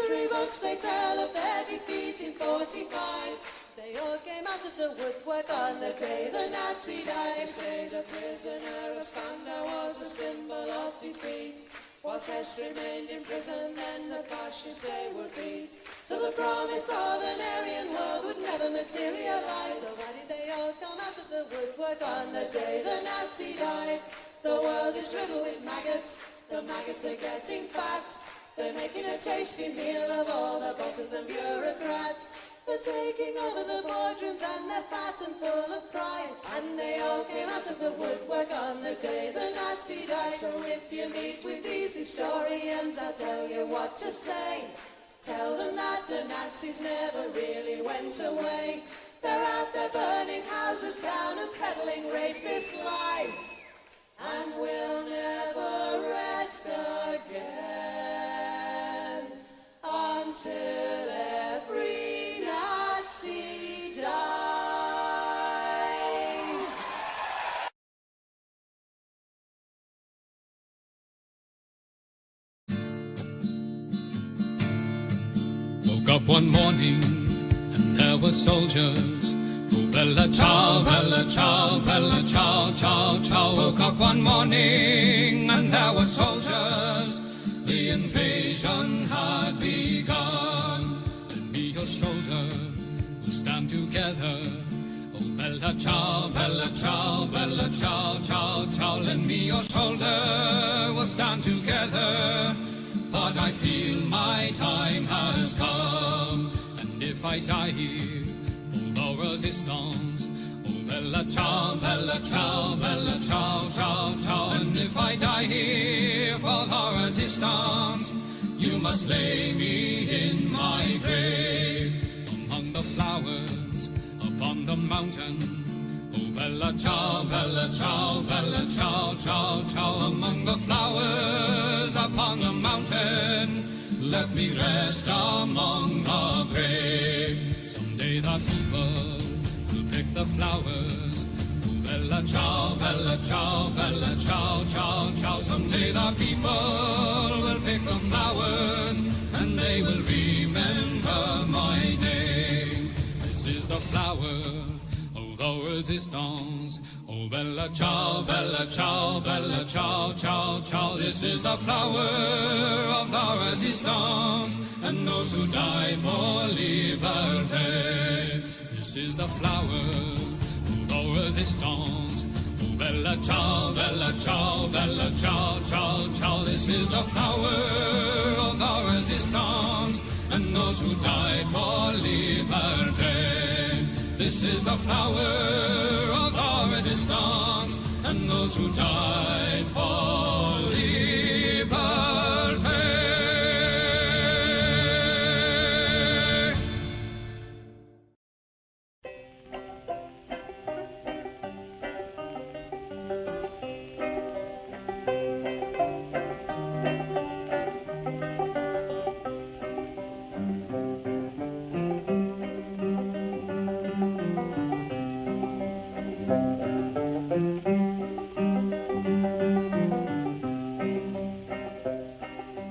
history books, they tell of their defeat in 45. They all came out of the woodwork on the day the Nazi died. They say the prisoner of Spandau was a symbol of defeat. Whilst Hess remained in prison, then the fascists they would beat. So the promise of an Aryan world would never materialize. So why did they all come out of the woodwork on the day the Nazi died? The world is riddled with maggots, the maggots are getting fat. They're making a tasty meal of all the bosses and bureaucrats. They're taking over the boardrooms and they're fat and full of pride. And they all came out of the woodwork on the day the Nazi died. So if you meet with these historians, I'll tell you what to say. Tell them that the Nazis never really went away. They're out there burning houses down and peddling racist lies. And we'll never rest again until every Nazi dies. Woke up one morning and there were soldiers. Oh, bella ciao, bella ciao, bella ciao, ciao, ciao. Woke up one morning and there were soldiers. The invasion had begun. Lend me your shoulder, we'll stand together. Oh, bella ciao, bella ciao, bella ciao, ciao, ciao. Lend me your shoulder, we'll stand together. But I feel my time has come, and if I die here for the resistance, oh bella ciao, bella ciao, bella ciao, ciao, ciao. And if I die here for the resistance, you must lay me in my grave among the flowers upon the mountain. Oh bella ciao, bella ciao, bella ciao, ciao, ciao. Among the flowers upon the mountain, let me rest among the brave. Someday the people will pick the flowers. Oh bella ciao, bella ciao, bella ciao, ciao, ciao. Someday the people will pick the flowers, and they will remember my name. This is the flower of the resistance. Oh bella ciao, bella ciao, bella ciao, ciao, ciao. This is the flower of the resistance, and those who died for liberty. This is the flower of the resistance. Oh bella ciao, bella ciao, bella ciao, ciao, ciao. This is the flower of the resistance, and those who died for liberty. This is the flower of our resistance, and those who died for liberty.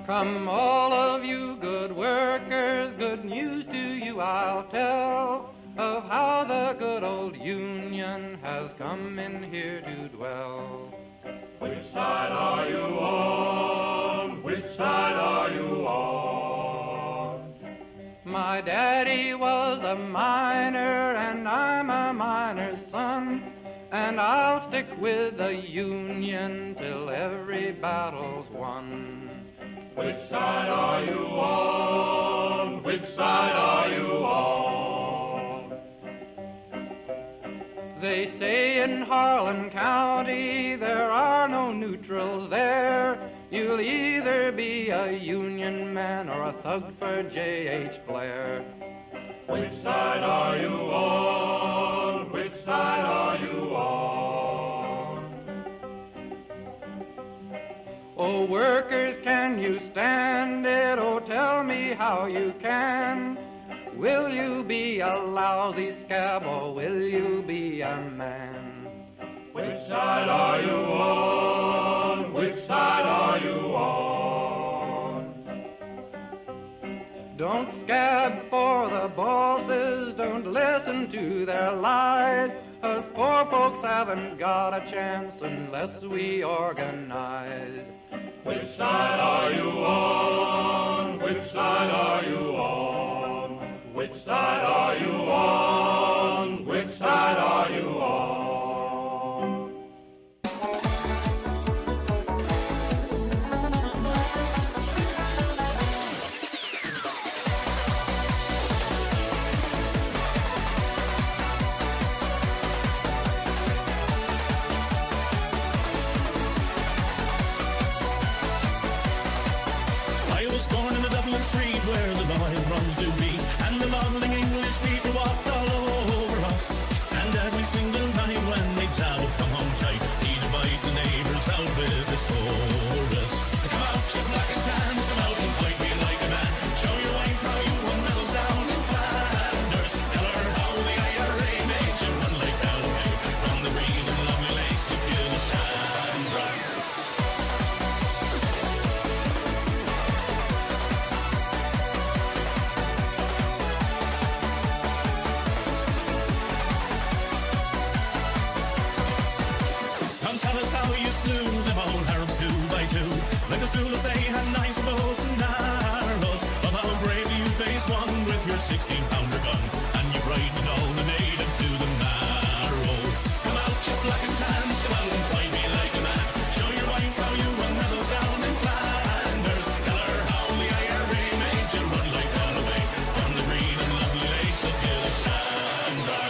Come all of you good workers, good news to you I'll tell of how the good old Union has come in here to dwell. Which side are you on? Which side are you on? My daddy was a miner and I'm a miner's son, and I'll stick with the Union till every battle's won. Which side are you on? Which side are you on? They say in Harlan County there are no neutrals there. You'll either be a Union man or a thug for J.H. Blair. Which side are you on? Which side are you on? Oh, workers, can you stand it? Oh, tell me how you can. Will you be a lousy scab or will you be a man? Which side are you on? Which side are you on? Don't scab for the bosses, don't listen to their lies. Us poor folks haven't got a chance unless we organize. Which side are you on? Which side are you on? Which side are you on? Which side are you on? Street where the loyal drums do beat, and the lovely English people walked all over us. And every single night when they tell, come home tight, he'd invite the neighbours out with his chorus. Come out, you black and tans, come out and fight me like a man. Show your wife how you won medals down in Flanders. Tell her how the IRA made you run like Galloway from the green and lovely lace of Gilshandra. Tell us how you slew them old Arabs 2 by 2. Like the Zulus, they had knives, bows and arrows. Of how bravely you faced one with your 16-pounder gun, and you frightened all the natives to the marrow. Come out, you black and tans, come out and fight me like a man. Show your wife how you won medals down in Flanders. Tell her how the IRA made you run like Galloway from the green and lovely lakes of Gilshandra.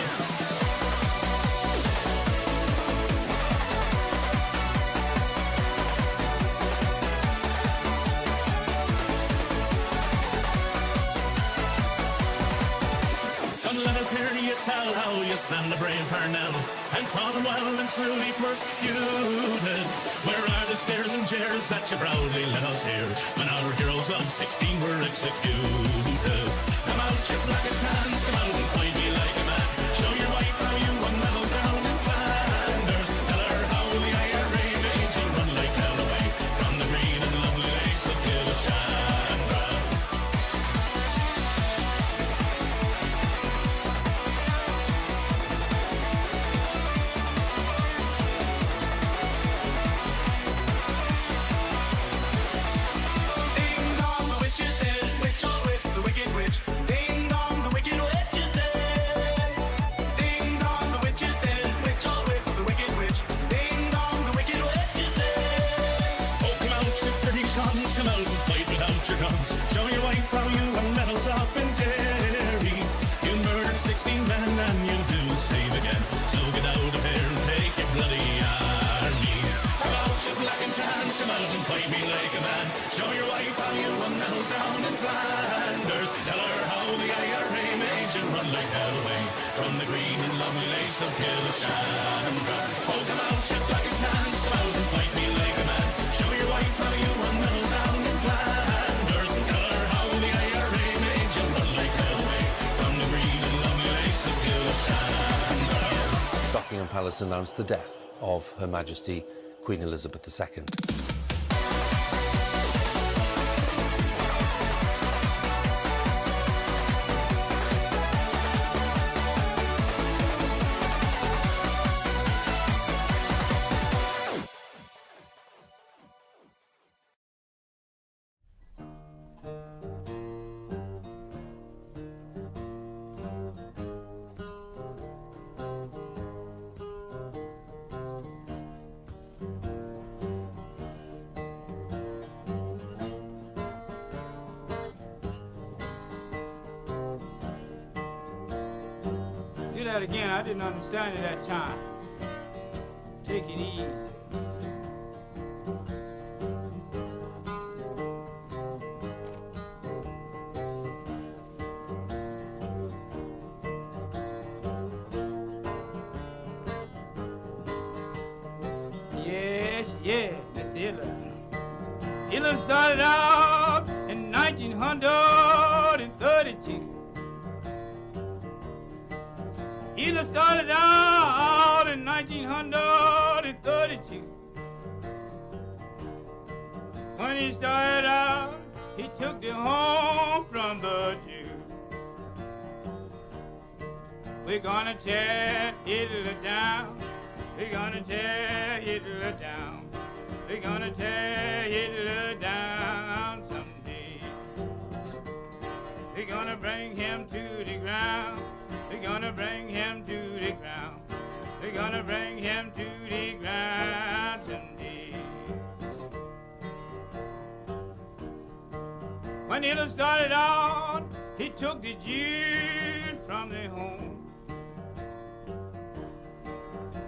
Let us hear you tell how you stand the brave Parnell and taught them well and truly persecuted. Where are the stares and jeers that you proudly let us hear when our heroes of 16 were executed? Come out, you black and tans, come out and fight me like a man. Show your wife how you won medals down in Flanders. Tell her how the IRA made you run like Galloway from the green and lovely lakes of Gilshandra. Come out and fight without your guns. Show your wife how you won medals up in Derry. You murdered 16 men and you'll do the same again. So get out of here and take your bloody army. Come out, you black and tans, come out and fight me like a man. Show your wife how you won medals down in Flanders. Tell her how the IRA made you run like Galloway from the green and lovely lakes of Gilshandra. Oh, come out, you black and tans, come out and fight me like a man. Show your wife how you won medals down in Flanders. Tell her how the IRA made you run like Galloway from the green and lovely lakes of Gilshandra. Buckingham Palace announced the death of Her Majesty Queen Elizabeth II. Do that again. I didn't understand it that time. Take it easy. Yes, Mr. Hitler. Hitler started out in 1932. Hitler started out in 1932. When he started out, he took them home from the We're gonna tear Hitler down. We're gonna tear Hitler down. We're gonna tear Hitler down someday. We're gonna bring him to the ground. We're gonna bring him to the ground. We're gonna bring him to the ground someday. When Hitler started out, he took the Jews from their home.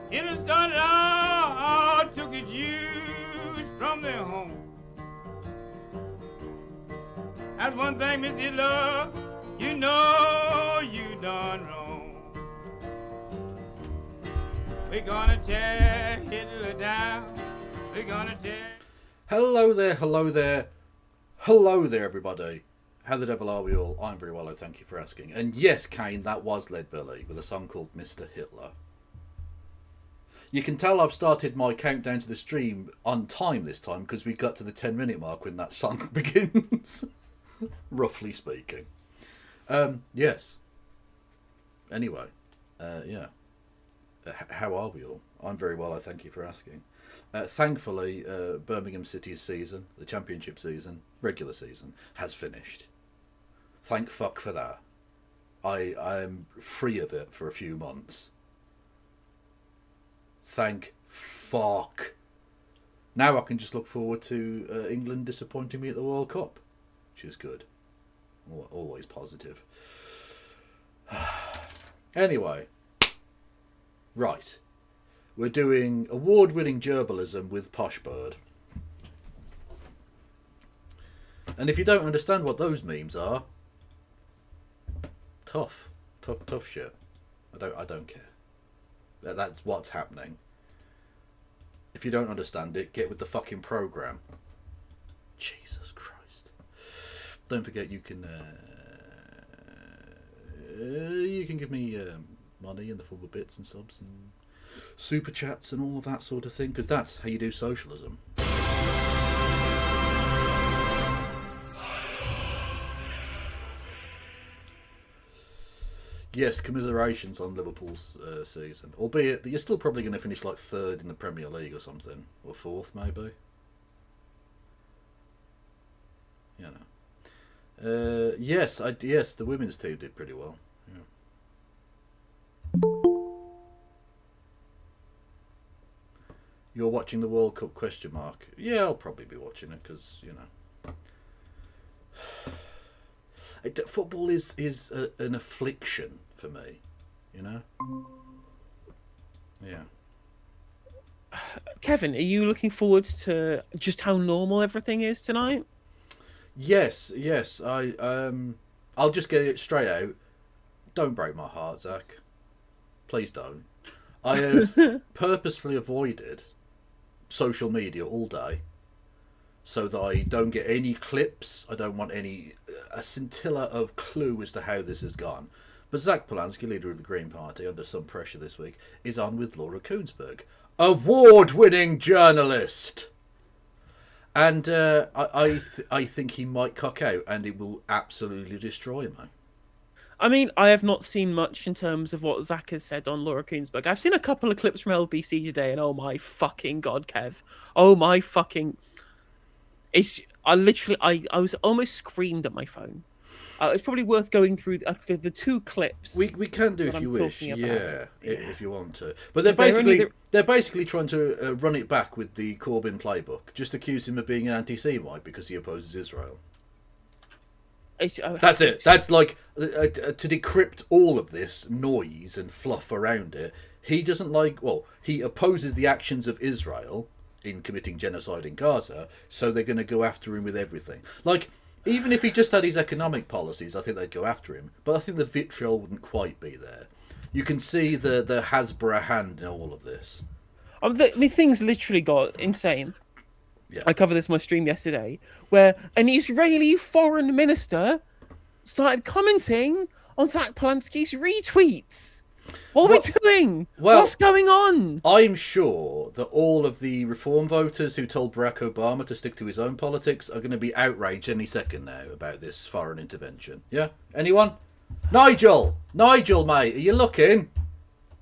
Hitler started out, took the Jews from their home. That's one thing, Miss Hitler, you know you done wrong. We're gonna tear Hitler down. We're gonna tear... Hello there, hello there. Hello there, everybody. How the devil are we all? I'm very well, thank you for asking. And yes, Kane, that was Lead Belly with a song called Mr. Hitler. You can tell I've started my countdown to the stream on time this time because we got to the 10-minute mark when that song begins. Roughly speaking. Yes. Anyway, yeah. How are we all? I'm very well, I thank you for asking. Thankfully, Birmingham City's season, the championship season, regular season, has finished. Thank fuck for that. I am free of it for a few months. Thank fuck. Now I can just look forward to England disappointing me at the World Cup, which is good. Always positive. Anyway. Right. We're doing award-winning gerbalism with Posh Bird. And if you don't understand what those memes are, tough shit. I don't care. That's what's happening. If you don't understand it, get with the fucking program. Jesus Christ. Don't forget you can give me money in the form of bits and subs and super chats and all of that sort of thing, because that's how you do socialism. Yes, commiserations on Liverpool's season, albeit that you're still probably going to finish like third in the Premier League or something, or fourth maybe. You know. Yes, the women's team did pretty well. You're watching the World Cup ? Yeah, I'll probably be watching it because, you know, football is an affliction for me, you know. Yeah. Kevin, are you looking forward to just how normal everything is tonight? Yes. I'll just get it straight out. Don't break my heart, Zach. Please don't. I have purposefully avoided social media all day so that I don't get any clips. I don't want a scintilla of clue as to how this has gone. But Zach Polanski, leader of the Green Party, under some pressure this week, is on with Laura Koonsberg, award-winning journalist. And I think he might cock out and it will absolutely destroy me. I mean, I have not seen much in terms of what Zach has said on Laura Koonsberg. I've seen a couple of clips from LBC today, and oh my fucking god, Kev! Oh my fucking! I was almost screamed at my phone. It's probably worth going through the two clips. We can do if you wish, yeah, if you want to. But they're basically trying to run it back with the Corbyn playbook. Just accuse him of being an anti-Semite because he opposes Israel. That's it. That's like to decrypt all of this noise and fluff around it. He doesn't like. Well, he opposes the actions of Israel in committing genocide in Gaza, so they're going to go after him with everything. Like, even if he just had his economic policies, I think they'd go after him. But I think the vitriol wouldn't quite be there. You can see the Hasbro hand in all of this. The things literally got insane. Yeah. I covered this on my stream yesterday, where an Israeli foreign minister started commenting on Zach Polanski's retweets. What are we doing? What's going on? I'm sure that all of the reform voters who told Barack Obama to stick to his own politics are going to be outraged any second now about this foreign intervention. Yeah? Anyone? Nigel, mate, are you looking?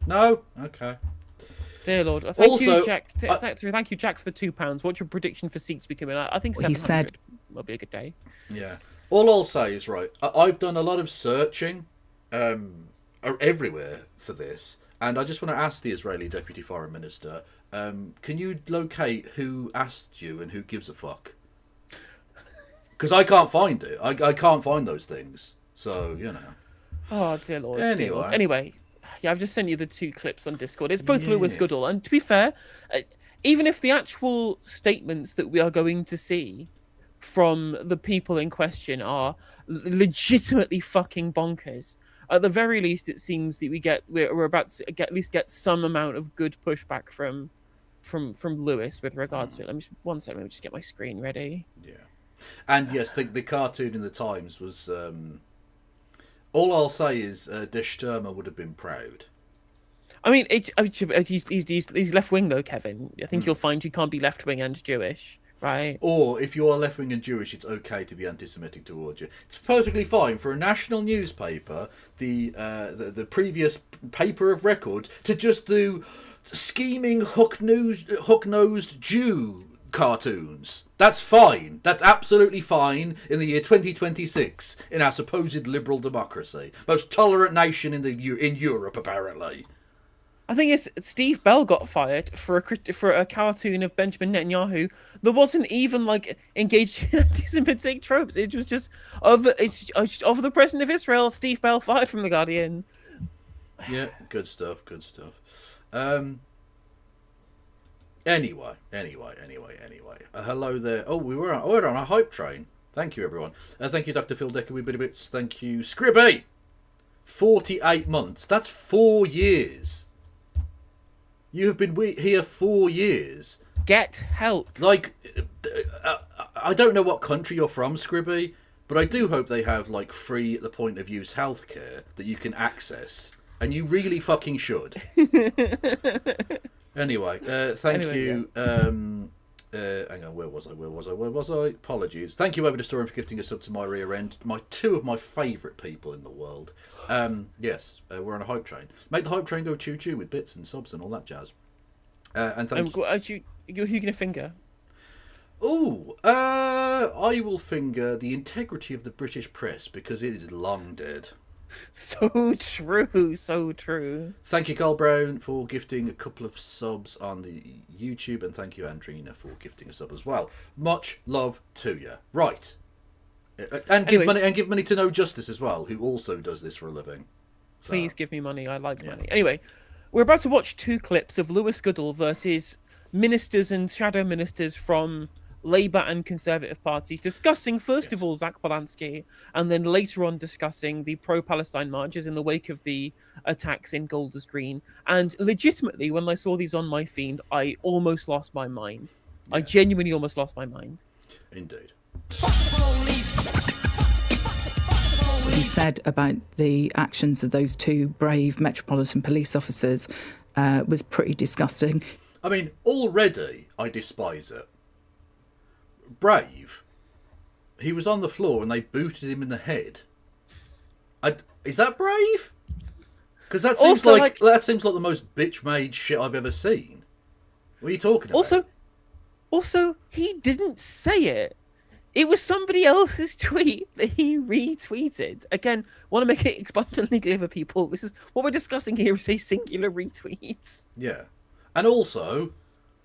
No? Okay. Dear Lord. Thank Also, you, Jack. Thank you, Jack, for the £2. What's your prediction for seats becoming? I think Well, he 700 said- will be a good day. Yeah. All I'll say is, right, I've done a lot of searching everywhere for this, and I just want to ask the Israeli Deputy Foreign Minister, can you locate who asked you and who gives a fuck? Because I can't find it. I can't find those things. So, you know. Oh, dear Lord. Dear Lord. Anyway, yeah, I've just sent you the 2 clips on Discord. It's both Lewis Goodall, and to be fair, even if the actual statements that we are going to see from the people in question are legitimately fucking bonkers, at the very least, it seems that we're about to at least get some amount of good pushback from Lewis with regards to it. Let me let me just get my screen ready. Yeah, and yes, the cartoon in the Times was. All I'll say is, Der Stürmer would have been proud. I mean, he's left wing though, Kevin. I think you'll find you can't be left wing and Jewish. Right. Or if you are left wing and Jewish, it's okay to be anti-Semitic towards you. It's perfectly fine for a national newspaper, the previous paper of record, to just do scheming hook-nosed Jew cartoons. That's fine. That's absolutely fine in the year 2026 in our supposed liberal democracy, most tolerant nation in Europe, apparently. I think it's Steve Bell got fired for a cartoon of Benjamin Netanyahu that wasn't even like engaged in anti-Semitic tropes. It was just of the president of Israel, Steve Bell, fired from the Guardian. Yeah, good stuff. Anyway. Hello there. Oh, we're on a hype train. Thank you, everyone. Thank you, Dr. Phil Decker. Bits. Thank you, Scribby. 48 months. That's 4 years. You have been here 4 years. Get help. Like, I don't know what country you're from, Scribby, but I do hope they have, like, free at the point of use healthcare that you can access. And you really fucking should. Anyway, thank you. Yeah. Hang on, where was I? Apologies. Thank you, Over the Storm, for gifting a sub to my rear end. Two of my favourite people in the world. Yes, we're on a hype train. Make the hype train go choo-choo with bits and subs and all that jazz. And thank you. Who are you going to finger? Oh, I will finger the integrity of the British press because it is long dead. So true, so true. Thank you, Carl Brown, for gifting a couple of subs on the YouTube, and thank you, Andrina, for gifting a sub as well. Much love to you. Right. And give money to No Justice as well, who also does this for a living. So, please give me money. I like money. Anyway, we're about to watch 2 clips of Lewis Goodall versus ministers and shadow ministers from Labour and Conservative parties discussing, first of all, Zach Polanski, and then later on discussing the pro-Palestine marches in the wake of the attacks in Golders Green. And legitimately, when I saw these on my feed, I almost lost my mind. Yeah. I genuinely almost lost my mind. Indeed. What he said about the actions of those 2 brave Metropolitan Police officers was pretty disgusting. I mean, already I despise it. Brave. He was on the floor and they booted him in the head. Is that brave? Because that seems like the most bitch-made shit I've ever seen. What are you talking about? Also, he didn't say it. It was somebody else's tweet that he retweeted. Again, want to make it abundantly clear for people. This is what we're discussing here is a singular retweet. Yeah, and also,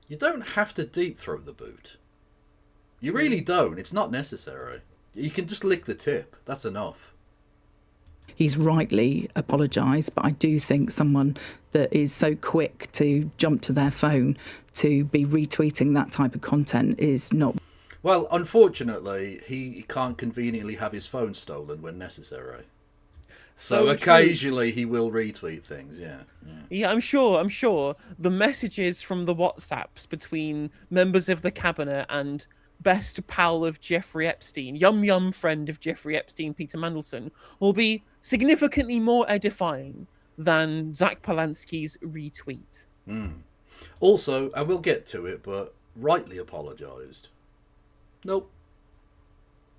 you don't have to deep throat the boot. You really don't. It's not necessary. You can just lick the tip. That's enough. He's rightly apologised, but I do think someone that is so quick to jump to their phone to be retweeting that type of content is not. Well, unfortunately, he can't conveniently have his phone stolen when necessary. So occasionally he will retweet things, Yeah, I'm sure the messages from the WhatsApps between members of the cabinet and best pal of Jeffrey Epstein, yum friend of Jeffrey Epstein, Peter Mandelson, will be significantly more edifying than Zach Polanski's retweet. Also, I will get to it, but rightly apologised. Nope.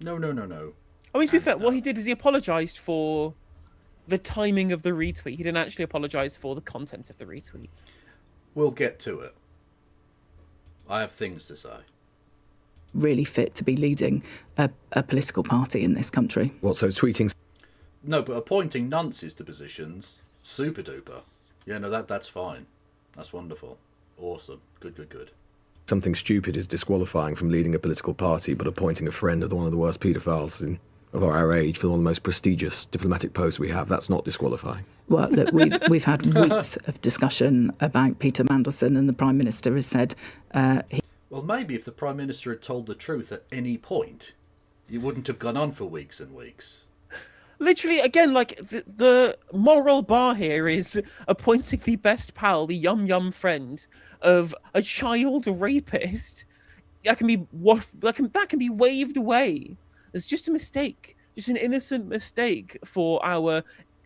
No. I mean, to be fair, what he did is he apologised for the timing of the retweet. He didn't actually apologise for the content of the retweet. We'll get to it. I have things to say. Really fit to be leading a political party in this country. What, so tweeting? No, but appointing nonces to positions, super duper. Yeah, no, that's fine. That's wonderful. Awesome. Good. Something stupid is disqualifying from leading a political party, but appointing a friend of one of the worst paedophiles of our age for one of the most prestigious diplomatic posts we have, that's not disqualifying. Well, look, we've had weeks of discussion about Peter Mandelson, and the Prime Minister has said... Well, maybe if the Prime Minister had told the truth at any point, it wouldn't have gone on for weeks and weeks. Literally, again, like, the moral bar here is appointing the best pal, the yum-yum friend of a child rapist. That can be waved away. It's just a mistake. Just an innocent mistake for our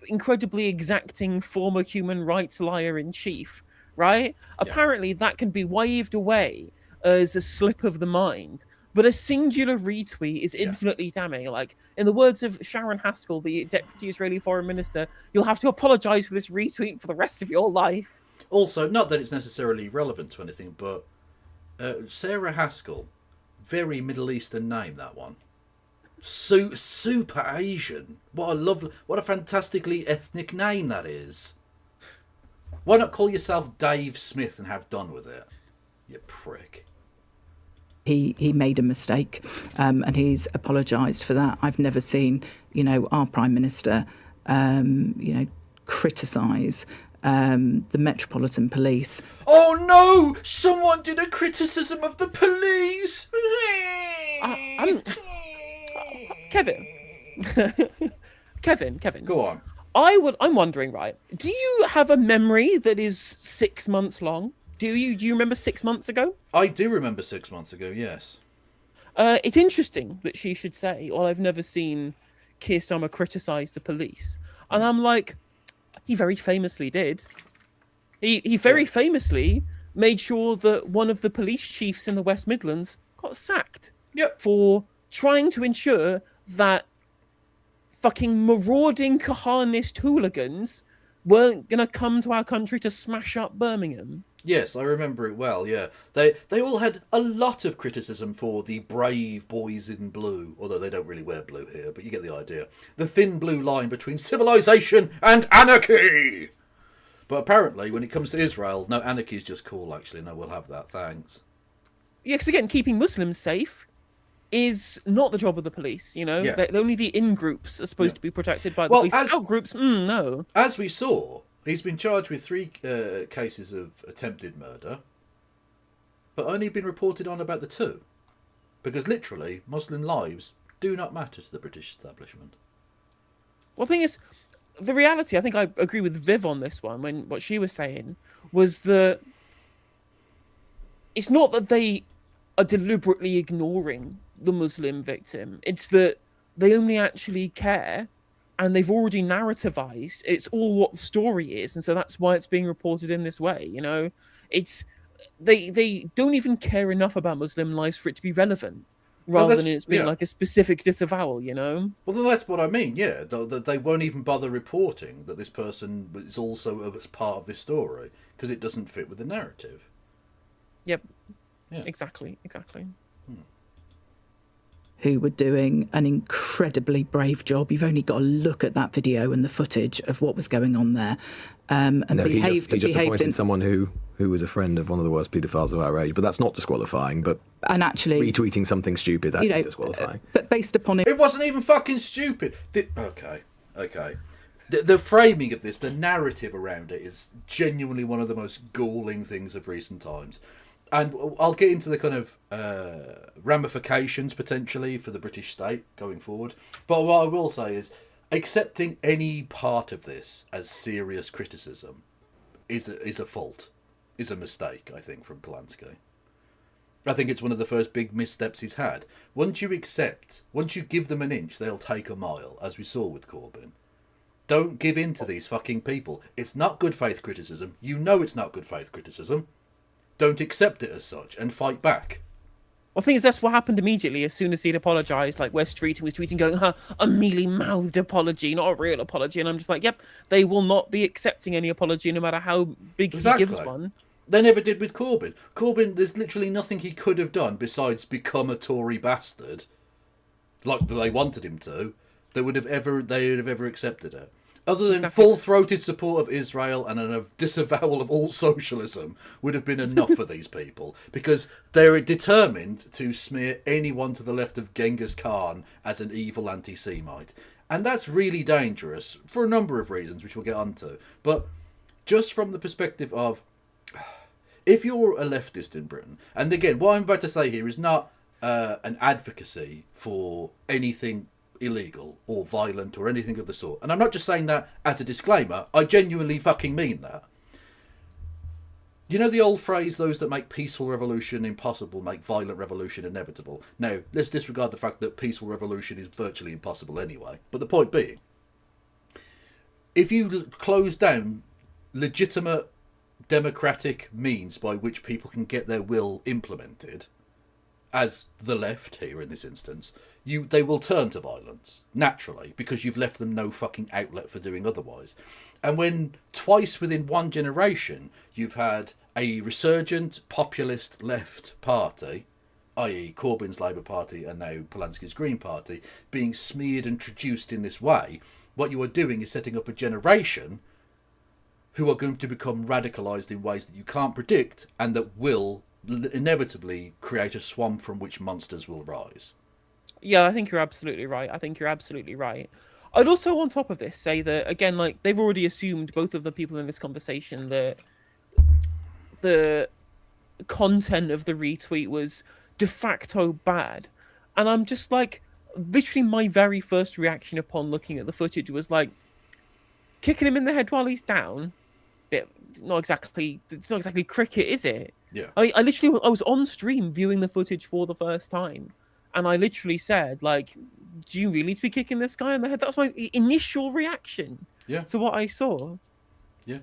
incredibly exacting former human rights liar-in-chief, right? Yeah. Apparently, that can be waved away as a slip of the mind. But a singular retweet is infinitely damning. Like, in the words of Sharon Haskell, the Deputy Israeli Foreign Minister, you'll have to apologise for this retweet for the rest of your life. Also, not that it's necessarily relevant to anything, but Sarah Haskell, very Middle Eastern name, that one. Super Asian. What a fantastically ethnic name that is. Why not call yourself Dave Smith and have done with it? You prick. He made a mistake, and he's apologised for that. I've never seen, our Prime Minister, criticise the Metropolitan Police. Oh no! Someone did a criticism of the police. Kevin. Go on. I'm wondering, right? Do you have a memory that is 6 months long? Do you remember 6 months ago? I do remember 6 months ago, yes. It's interesting that she should say, well, I've never seen Keir Starmer criticise the police. And I'm like, he very famously did. He very famously made sure that one of the police chiefs in the West Midlands got sacked. Yep. For trying to ensure that fucking marauding Kahanist hooligans weren't going to come to our country to smash up Birmingham. Yes, I remember it well, yeah. They all had a lot of criticism for the brave boys in blue, although they don't really wear blue here, but you get the idea. The thin blue line between civilization and anarchy! But apparently, when it comes to Israel, no, anarchy is just cool, actually. No, we'll have that, thanks. Yeah, because again, keeping Muslims safe is not the job of the police, Yeah. Only the in-groups are supposed to be protected by the police. Out-groups, no. As we saw, he's been charged with 3 cases of attempted murder, but only been reported on about the 2. Because literally, Muslim lives do not matter to the British establishment. Well, the thing is, the reality, I think I agree with Viv on this one, when what she was saying was that it's not that they are deliberately ignoring the Muslim victim. It's that they only actually care, and they've already narrativized. It's all what the story is, and so that's why it's being reported in this way. It's they don't even care enough about Muslim lives for it to be relevant, rather than it's being like a specific disavowal. Well, then that's what I mean. Yeah, they won't even bother reporting that this person is also as part of this story because it doesn't fit with the narrative. Yep. Yeah. Exactly. Who were doing an incredibly brave job. You've only got to look at that video and the footage of what was going on there. He just appointed someone who was a friend of one of the worst paedophiles of our age, but that's not disqualifying. And actually, retweeting something stupid, that is disqualifying. But based upon it wasn't even fucking stupid. Okay. The framing of this, the narrative around it, is genuinely one of the most galling things of recent times. And I'll get into the kind of ramifications, potentially, for the British state going forward. But what I will say is, accepting any part of this as serious criticism is a fault, is a mistake, I think, from Polanski. I think it's one of the first big missteps he's had. Once you give them an inch, they'll take a mile, as we saw with Corbyn. Don't give in to these fucking people. It's not good faith criticism. You know it's not good faith criticism. Don't accept it as such and fight back. Well, the thing is, that's what happened immediately as soon as he'd apologized. Like, Wes Streeting was tweeting, going, a mealy-mouthed apology, not a real apology. And I'm just like, yep, they will not be accepting any apology, no matter how big he gives one. They never did with Corbyn. Corbyn, there's literally nothing he could have done besides become a Tory bastard, like they wanted him to. They would have ever accepted it. Other than full-throated support of Israel and a disavowal of all socialism would have been enough for these people, because they're determined to smear anyone to the left of Genghis Khan as an evil anti-Semite. And that's really dangerous for a number of reasons, which we'll get onto. But just from the perspective of, if you're a leftist in Britain, and again, what I'm about to say here is not an advocacy for anything illegal or violent or anything of the sort, and I'm not just saying that as a disclaimer, I genuinely fucking mean that. You know the old phrase, those that make peaceful revolution impossible make violent revolution inevitable? Now, let's disregard the fact that peaceful revolution is virtually impossible anyway, but the point being, if you close down legitimate democratic means by which people can get their will implemented, as the left here in this instance, they will turn to violence, naturally, because you've left them no fucking outlet for doing otherwise. And when twice within one generation you've had a resurgent populist left party, i.e. Corbyn's Labour Party and now Polanski's Green Party, being smeared and traduced in this way, what you are doing is setting up a generation who are going to become radicalised in ways that you can't predict and that will inevitably create a swamp from which monsters will rise. Yeah, I think you're absolutely right. I'd also, on top of this, say that, again, like, they've already assumed, both of the people in this conversation, that the content of the retweet was de facto bad. And I'm just like, literally my very first reaction upon looking at the footage was like, kicking him in the head while he's down, it's not exactly cricket, is it? Yeah. I was on stream viewing the footage for the first time, and I literally said, like, do you really need to be kicking this guy in the head? That was my initial reaction to what I saw. Yeah,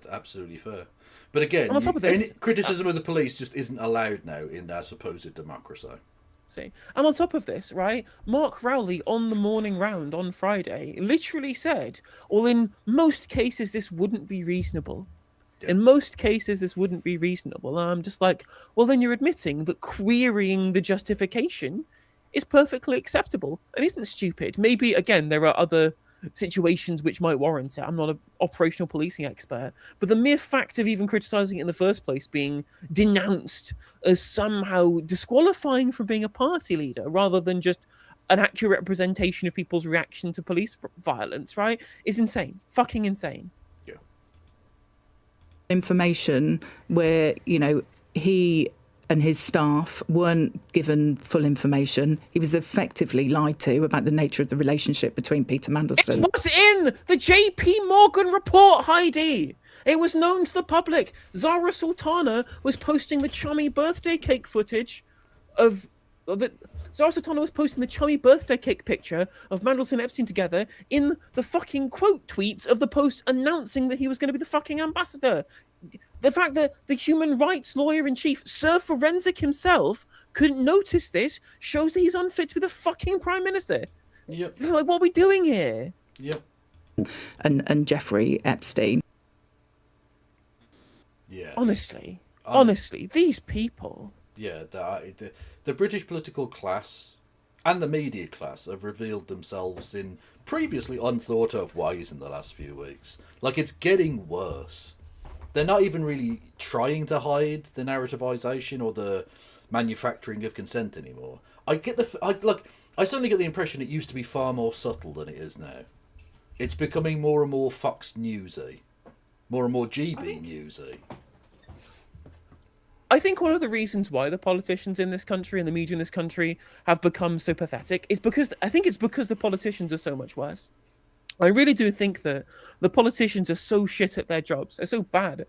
absolutely fair. But again, on top of this, any criticism of the police just isn't allowed now in our supposed democracy. See, and on top of this, right, Mark Rowley on the morning round on Friday literally said, well, in most cases, this wouldn't be reasonable. In most cases, this wouldn't be reasonable. And I'm just like, well, then you're admitting that querying the justification is perfectly acceptable and isn't stupid. Maybe, again, there are other situations which might warrant it. I'm not an operational policing expert. But the mere fact of even criticising it in the first place being denounced as somehow disqualifying from being a party leader rather than just an accurate representation of people's reaction to police violence, right, is insane. Fucking insane. Information where, you know, he and his staff weren't given full information. He was effectively lied to about the nature of the relationship between Peter Mandelson. It was in the JP Morgan report, Heidi. It was known to the public. Zara Sultana was posting the chummy birthday cake footage of the... Zara Sultana was posting the chummy birthday cake picture of Mandelson and Epstein together in the fucking quote tweets of the Post announcing that he was going to be the fucking ambassador. The fact that the human rights lawyer-in-chief, Sir Forensic himself, couldn't notice this shows that he's unfit to be the fucking Prime Minister. Yep. Like, what are we doing here? Yep. And Jeffrey Epstein. Yeah. Honestly, these people... Yeah, the British political class and the media class have revealed themselves in previously unthought of ways in the last few weeks. Like, it's getting worse. They're not even really trying to hide the narrativization or the manufacturing of consent anymore. I certainly get the impression it used to be far more subtle than it is now. It's becoming more and more Fox Newsy, more and more GB Newsy. I think one of the reasons why the politicians in this country and the media in this country have become so pathetic is because the politicians are so much worse. I really do think that the politicians are so shit at their jobs. They're so bad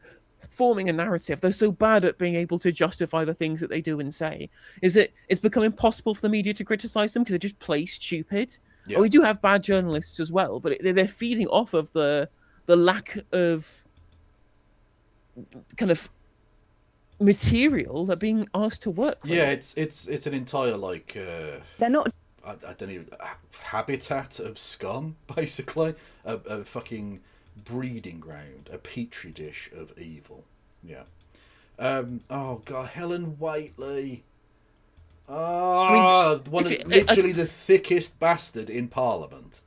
at forming a narrative. They're so bad at being able to justify the things that they do and say. It's become impossible for the media to criticize them because they just play stupid. Yeah. We do have bad journalists as well, but they're feeding off of the lack of kind of material they're being asked to work with. Yeah, it's an entire like They're not. I don't even habitat of scum, basically a fucking breeding ground, a petri dish of evil. Yeah. Oh god, Helen Whately. Literally the thickest bastard in Parliament.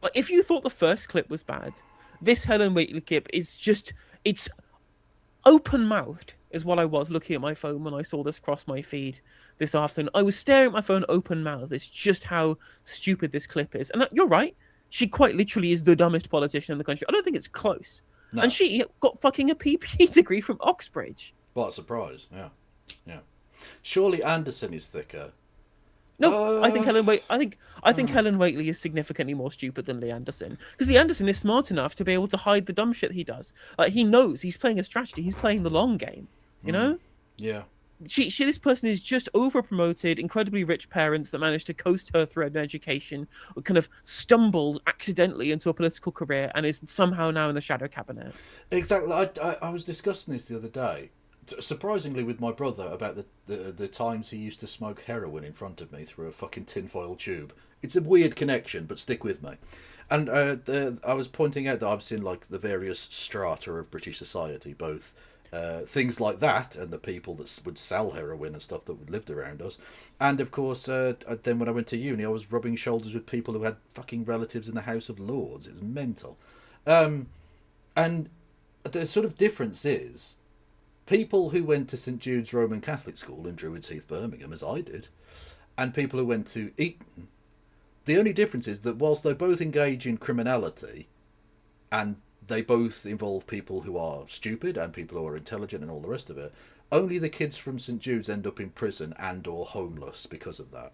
Like, if you thought the first clip was bad, this Helen Whately clip is just, it's open-mouthed, is what I was looking at my phone when I saw this cross my feed this afternoon. I was staring at my phone open-mouthed. It's just how stupid this clip is. And you're right, she quite literally is the dumbest politician in the country. I don't think it's close. No. And she got fucking a PP degree from Oxbridge. What a surprise! Yeah. Surely Anderson is thicker. No, I think Helen Whately is significantly more stupid than Lee Anderson, because Lee Anderson is smart enough to be able to hide the dumb shit he does. Like, he knows he's playing a strategy. He's playing the long game. You know? Yeah. This person is just over-promoted, incredibly rich parents that managed to coast her through an education, or kind of stumbled accidentally into a political career, and is somehow now in the shadow cabinet. Exactly. I was discussing this the other day, surprisingly, with my brother, about the times he used to smoke heroin in front of me through a fucking tinfoil tube. It's a weird connection, but stick with me. And I was pointing out that I've seen like the various strata of British society, both things like that and the people that would sell heroin and stuff that lived around us. And of course, then when I went to uni, I was rubbing shoulders with people who had fucking relatives in the House of Lords. It was mental. And the sort of difference is, people who went to St Jude's Roman Catholic School in Druids Heath, Birmingham, as I did, and people who went to Eton, the only difference is that whilst they both engage in criminality, and they both involve people who are stupid and people who are intelligent and all the rest of it, only the kids from St Jude's end up in prison and or homeless because of that.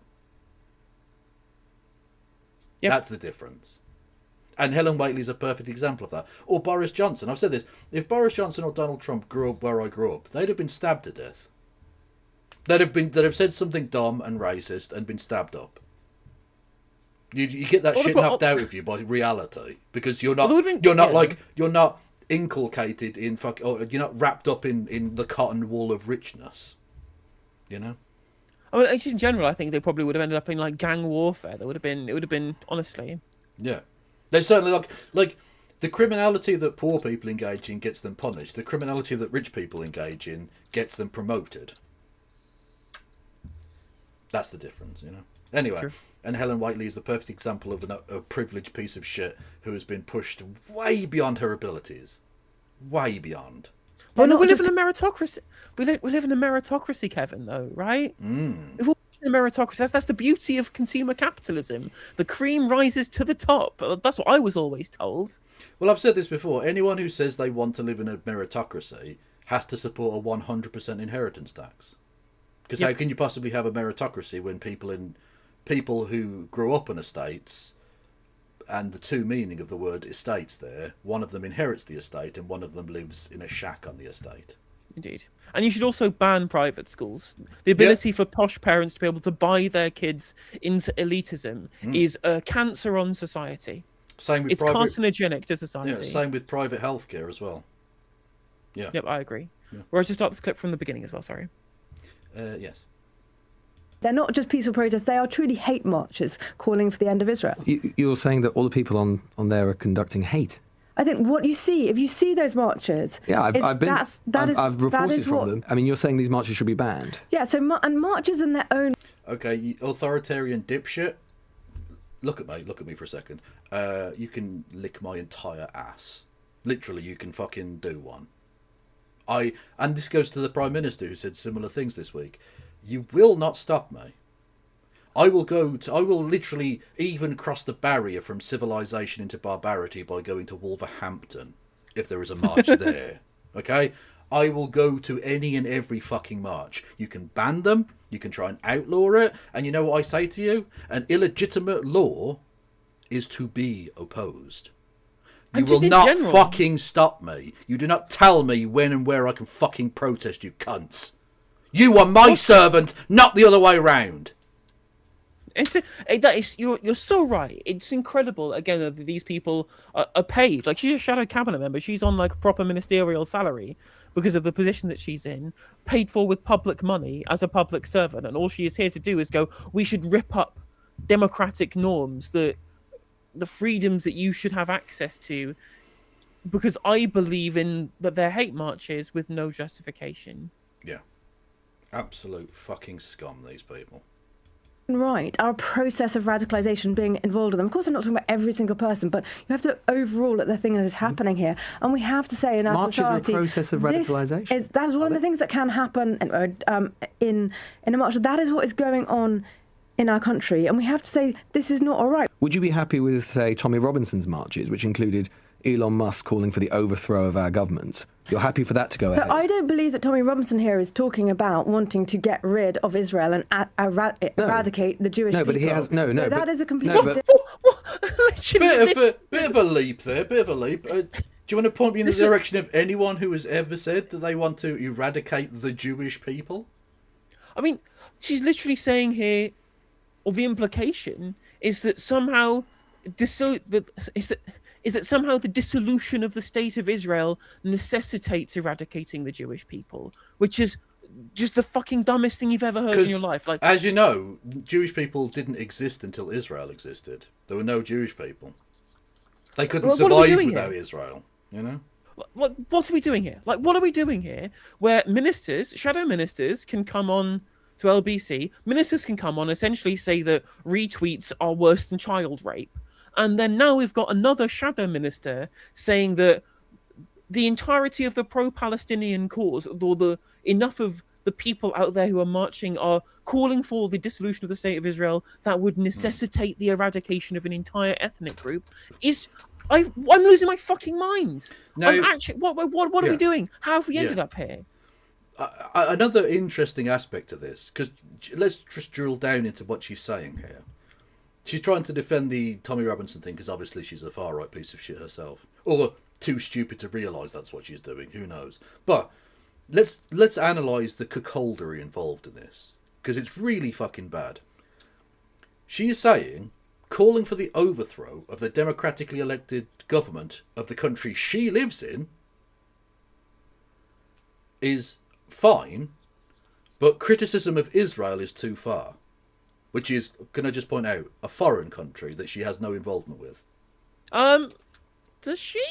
Yep. That's the difference. And Helen Whately's a perfect example of that. Or Boris Johnson. I've said this. If Boris Johnson or Donald Trump grew up where I grew up, they'd have been stabbed to death. They'd have said something dumb and racist and been stabbed up. You get that shit knocked out of you by reality, because you're not inculcated in or you're not wrapped up in the cotton wool of richness. You know. I mean, in general, I think they probably would have ended up in like gang warfare. It would have been honestly. Yeah. They certainly like the criminality that poor people engage in gets them punished. The criminality that rich people engage in gets them promoted. That's the difference, you know. Anyway, sure. And Helen Whately is the perfect example of a privileged piece of shit who has been pushed way beyond her abilities, way beyond. Well, no, we live in a meritocracy. We live in a meritocracy, Kevin. Though, right? If we're in a meritocracy, that's the beauty of consumer capitalism. The cream rises to the top. That's what I was always told. Well, I've said this before. Anyone who says they want to live in a meritocracy has to support a 100% inheritance tax. Because how can you possibly have a meritocracy when people who grow up on estates, and the two meaning of the word estates there, one of them inherits the estate and one of them lives in a shack on the estate. Indeed. And you should also ban private schools. The ability for posh parents to be able to buy their kids into elitism is a cancer on society. Same with it's carcinogenic to society. Yeah, same with private healthcare as well. Yeah. Yep, I agree. Yeah. We're going to start this clip from the beginning as well, sorry. Yes. They're not just peaceful protests, they are truly hate marches calling for the end of Israel. You're saying that all the people on there are conducting hate? I think what you see, if you see those marches... Yeah, I've reported from them. I mean, you're saying these marches should be banned? Yeah, so and marches in their own... Okay, you authoritarian dipshit. Look at me for a second. You can lick my entire ass. Literally, you can fucking do one. And this goes to the Prime Minister, who said similar things this week. You will not stop me. I will literally even cross the barrier from civilization into barbarity by going to Wolverhampton if there is a march there. Okay? I will go to any and every fucking march. You can ban them, you can try and outlaw it, and you know what I say to you? An illegitimate law is to be opposed. You will not fucking stop me. You do not tell me when and where I can fucking protest, you cunts. You are my servant, not the other way round. You're so right. It's incredible again that these people are paid. Like, she's a shadow cabinet member. She's on like a proper ministerial salary because of the position that she's in, paid for with public money as a public servant, and all she is here to do is go, we should rip up democratic norms, the freedoms that you should have access to, because I believe in that they're hate marches with no justification. Yeah. Absolute fucking scum, these people. Right, our process of radicalisation being involved in them. Of course, I'm not talking about every single person, but you have to overall at the thing that is happening here, and we have to say in our Marches society, are a process of radicalisation. That is one of the things that can happen in a march. That is what is going on in our country, and we have to say this is not all right. Would you be happy with, say, Tommy Robinson's marches, which included Elon Musk calling for the overthrow of our government? You're happy for that to go ahead? I don't believe that Tommy Robinson here is talking about wanting to get rid of Israel and eradicate the Jewish people. No, but he has that is a complete bit of a leap there. Bit of a leap. Do you want to point me in the direction of anyone who has ever said that they want to eradicate the Jewish people? I mean, she's literally saying here, or the implication is that somehow somehow the dissolution of the state of Israel necessitates eradicating the Jewish people, which is just the fucking dumbest thing you've ever heard in your life. Like, as you know, Jewish people didn't exist until Israel existed. There were no Jewish people. They couldn't survive without Israel, you know? What are we doing here? Like, what are we doing here? Where ministers, shadow ministers, can come on to LBC. Ministers can come on, essentially say that retweets are worse than child rape. And then now we've got another shadow minister saying that the entirety of the pro-Palestinian cause, or enough of the people out there who are marching are calling for the dissolution of the state of Israel that would necessitate the eradication of an entire ethnic group, I'm losing my fucking mind. No, what are we doing? How have we ended up here? Another interesting aspect of this, because let's just drill down into what she's saying here. She's trying to defend the Tommy Robinson thing because obviously she's a far-right piece of shit herself. Or too stupid to realise that's what she's doing. Who knows? But let's analyse the cuckoldery involved in this, because it's really fucking bad. She is saying, calling for the overthrow of the democratically elected government of the country she lives in is fine, but criticism of Israel is too far. Which is, can I just point out, a foreign country that she has no involvement with. Does she?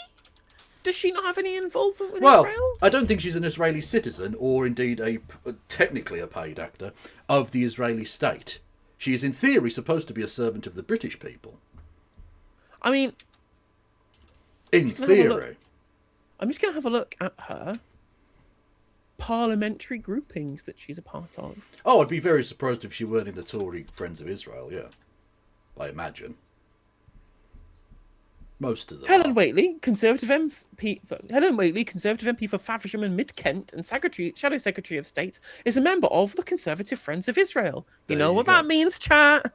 Does she not have any involvement with Israel? Well, I don't think she's an Israeli citizen, or indeed technically a paid actor, of the Israeli state. She is in theory supposed to be a servant of the British people. I mean... In theory. I'm just going to have a look at her parliamentary groupings that she's a part of. Oh, I'd be very surprised if she weren't in the Tory Friends of Israel, yeah. I imagine. Most of them. Helen Whately, Conservative MP for Faversham and Mid-Kent and Shadow Secretary of State, is a member of the Conservative Friends of Israel. You know what that means, chat?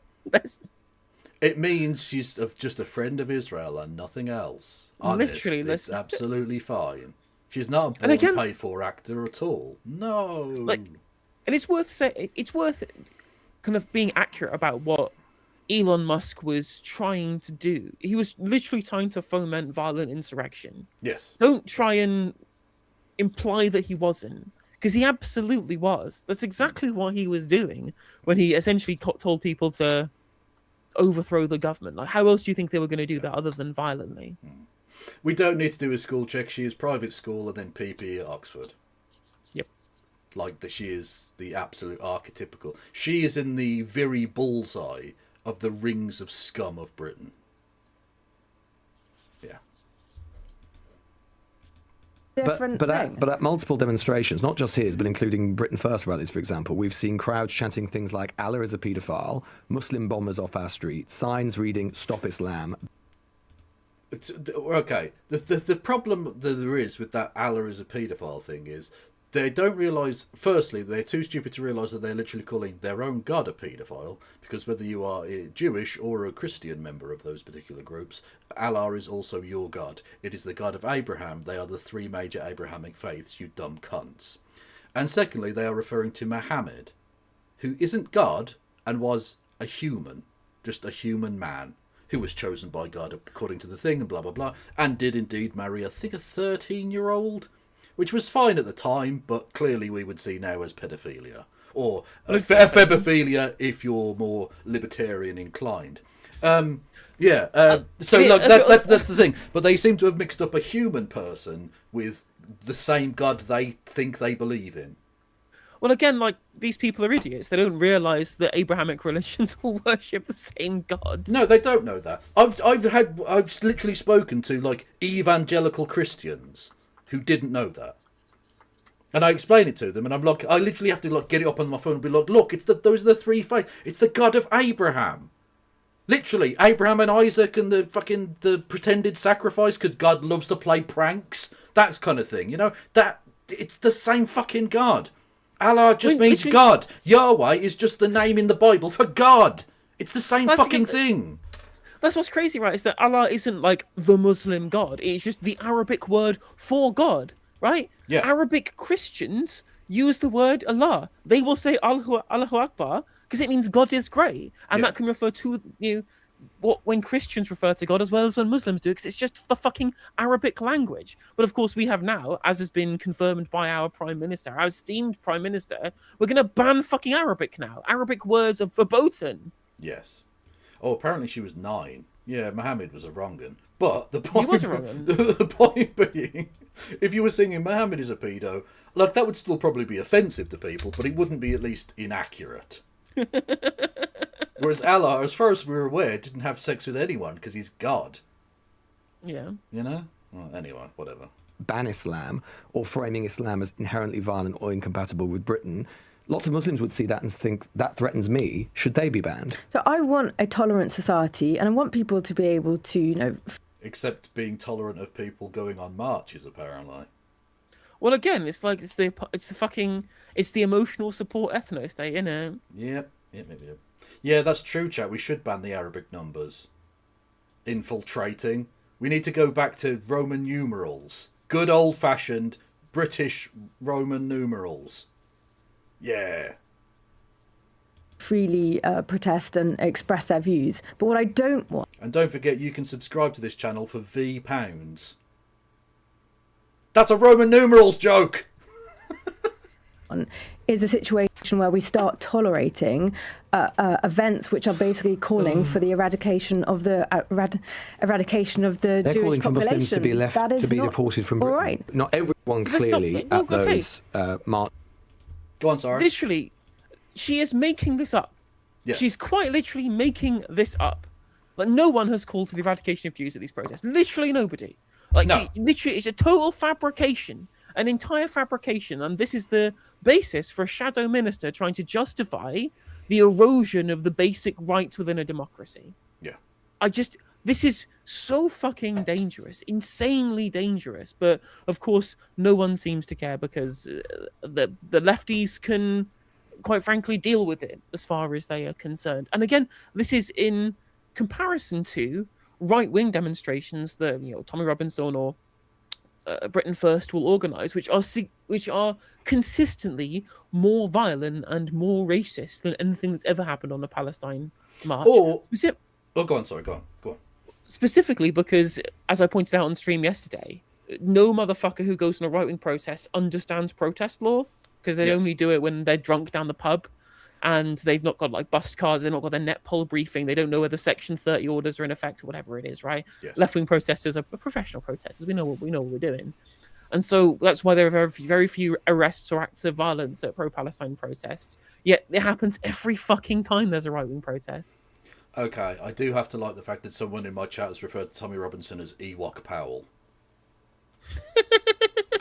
It means she's just a friend of Israel and nothing else. Honest, literally, it's absolutely fine. She's not a paid for actor at all. No. And it's worth kind of being accurate about what Elon Musk was trying to do. He was literally trying to foment violent insurrection. Yes. Don't try and imply that he wasn't, because he absolutely was. That's exactly what he was doing when he essentially told people to overthrow the government. Like, how else do you think they were going to do that other than violently? We don't need to do a school check. She is private school and then PP at Oxford. Yep. Like she is the absolute archetypical. She is in the very bullseye of the rings of scum of Britain. Yeah. But at multiple demonstrations, not just his, but including Britain First rallies, for example, we've seen crowds chanting things like Allah is a paedophile, Muslim bombers off our street, signs reading Stop Islam. Okay, the problem that there is with that Allah is a paedophile thing is they don't realise, firstly, they're too stupid to realise that they're literally calling their own God a paedophile, because whether you are a Jewish or a Christian member of those particular groups, Allah is also your God. It is the God of Abraham. They are the three major Abrahamic faiths, you dumb cunts. And secondly, they are referring to Muhammad, who isn't God and was a human, just a human man who was chosen by God according to the thing and blah, blah, blah, and did indeed marry, I think, a 13-year-old, which was fine at the time, but clearly we would see now as pedophilia. Or febophilia if you're more libertarian inclined. So that's the thing. But they seem to have mixed up a human person with the same God they think they believe in. Well, again, like, these people are idiots. They don't realise that Abrahamic religions all worship the same God. No, they don't know that. I've literally spoken to, like, evangelical Christians who didn't know that. And I explain it to them, and I'm like, I literally have to, like, get it up on my phone and be like, look, those are the three faiths. It's the God of Abraham. Literally, Abraham and Isaac and the pretended sacrifice because God loves to play pranks. That kind of thing, you know? It's the same fucking God. Allah just means God. Yahweh is just the name in the Bible for God. It's the same fucking thing. That's what's crazy, right? Is that Allah isn't like the Muslim God. It's just the Arabic word for God, right? Yeah. Arabic Christians use the word Allah. They will say Allahu Akbar because it means God is great. And that can refer to, when Christians refer to God as well as when Muslims do, because it's just the fucking Arabic language. But of course we have now, as has been confirmed by our Prime Minister, our esteemed Prime Minister, we're going to ban fucking Arabic now. Arabic words are verboten. Yes. Oh, apparently she was 9. Yeah, Muhammad was a wrong'un. But the point, He was a wrong'un. The point being, if you were singing Muhammad is a pedo, like, that would still probably be offensive to people, but it wouldn't be at least inaccurate. Whereas Allah, as far as we're aware, didn't have sex with anyone because he's God. Yeah. You know? Well, anyway, whatever. Ban Islam or framing Islam as inherently violent or incompatible with Britain, lots of Muslims would see that and think that threatens me. Should they be banned? So I want a tolerant society, and I want people to be able to, Except being tolerant of people going on marches, apparently. Well, again, it's like it's the emotional support ethno state, innit? Yep. Yeah, that's true, chat. We should ban the Arabic numbers. Infiltrating. We need to go back to Roman numerals. Good old-fashioned British Roman numerals. Yeah. freely protest and express their views. But what I don't want... And don't forget, you can subscribe to this channel for £V. That's a Roman numerals joke! is a situation where we start tolerating events which are basically calling for the eradication of the eradication of the They're Jewish calling for population. Muslims to be left to be deported from Britain. Right. Not everyone clearly at those march. Go on, sorry. Literally, she is making this up. Yeah. She's quite literally making this up. Like, no one has called for the eradication of Jews at these protests. Literally nobody. Like, No. literally, it's a total fabrication. An entire fabrication, and this is the basis for a shadow minister trying to justify the erosion of the basic rights within a democracy. Yeah. This is so fucking dangerous, insanely dangerous, but of course no one seems to care because the lefties can, quite frankly, deal with it as far as they are concerned. And again, this is in comparison to right-wing demonstrations that, you know, Tommy Robinson or Britain First will organise, which are consistently more violent and more racist than anything that's ever happened on a Palestine march. Or, go on. Specifically because, as I pointed out on stream yesterday, no motherfucker who goes on a right-wing protest understands protest law, because they only do it when they're drunk down the pub and they've not got like bus cards, they've not got their net poll briefing, they don't know whether Section 30 orders are in effect or whatever it is, right? Yes. Left-wing protesters are professional protesters. We know what we're doing. And so that's why there are very, very few arrests or acts of violence at pro-Palestine protests. Yet it happens every fucking time there's a right-wing protest. Okay, I do have to like the fact that someone in my chat has referred to Tommy Robinson as Ewok Powell.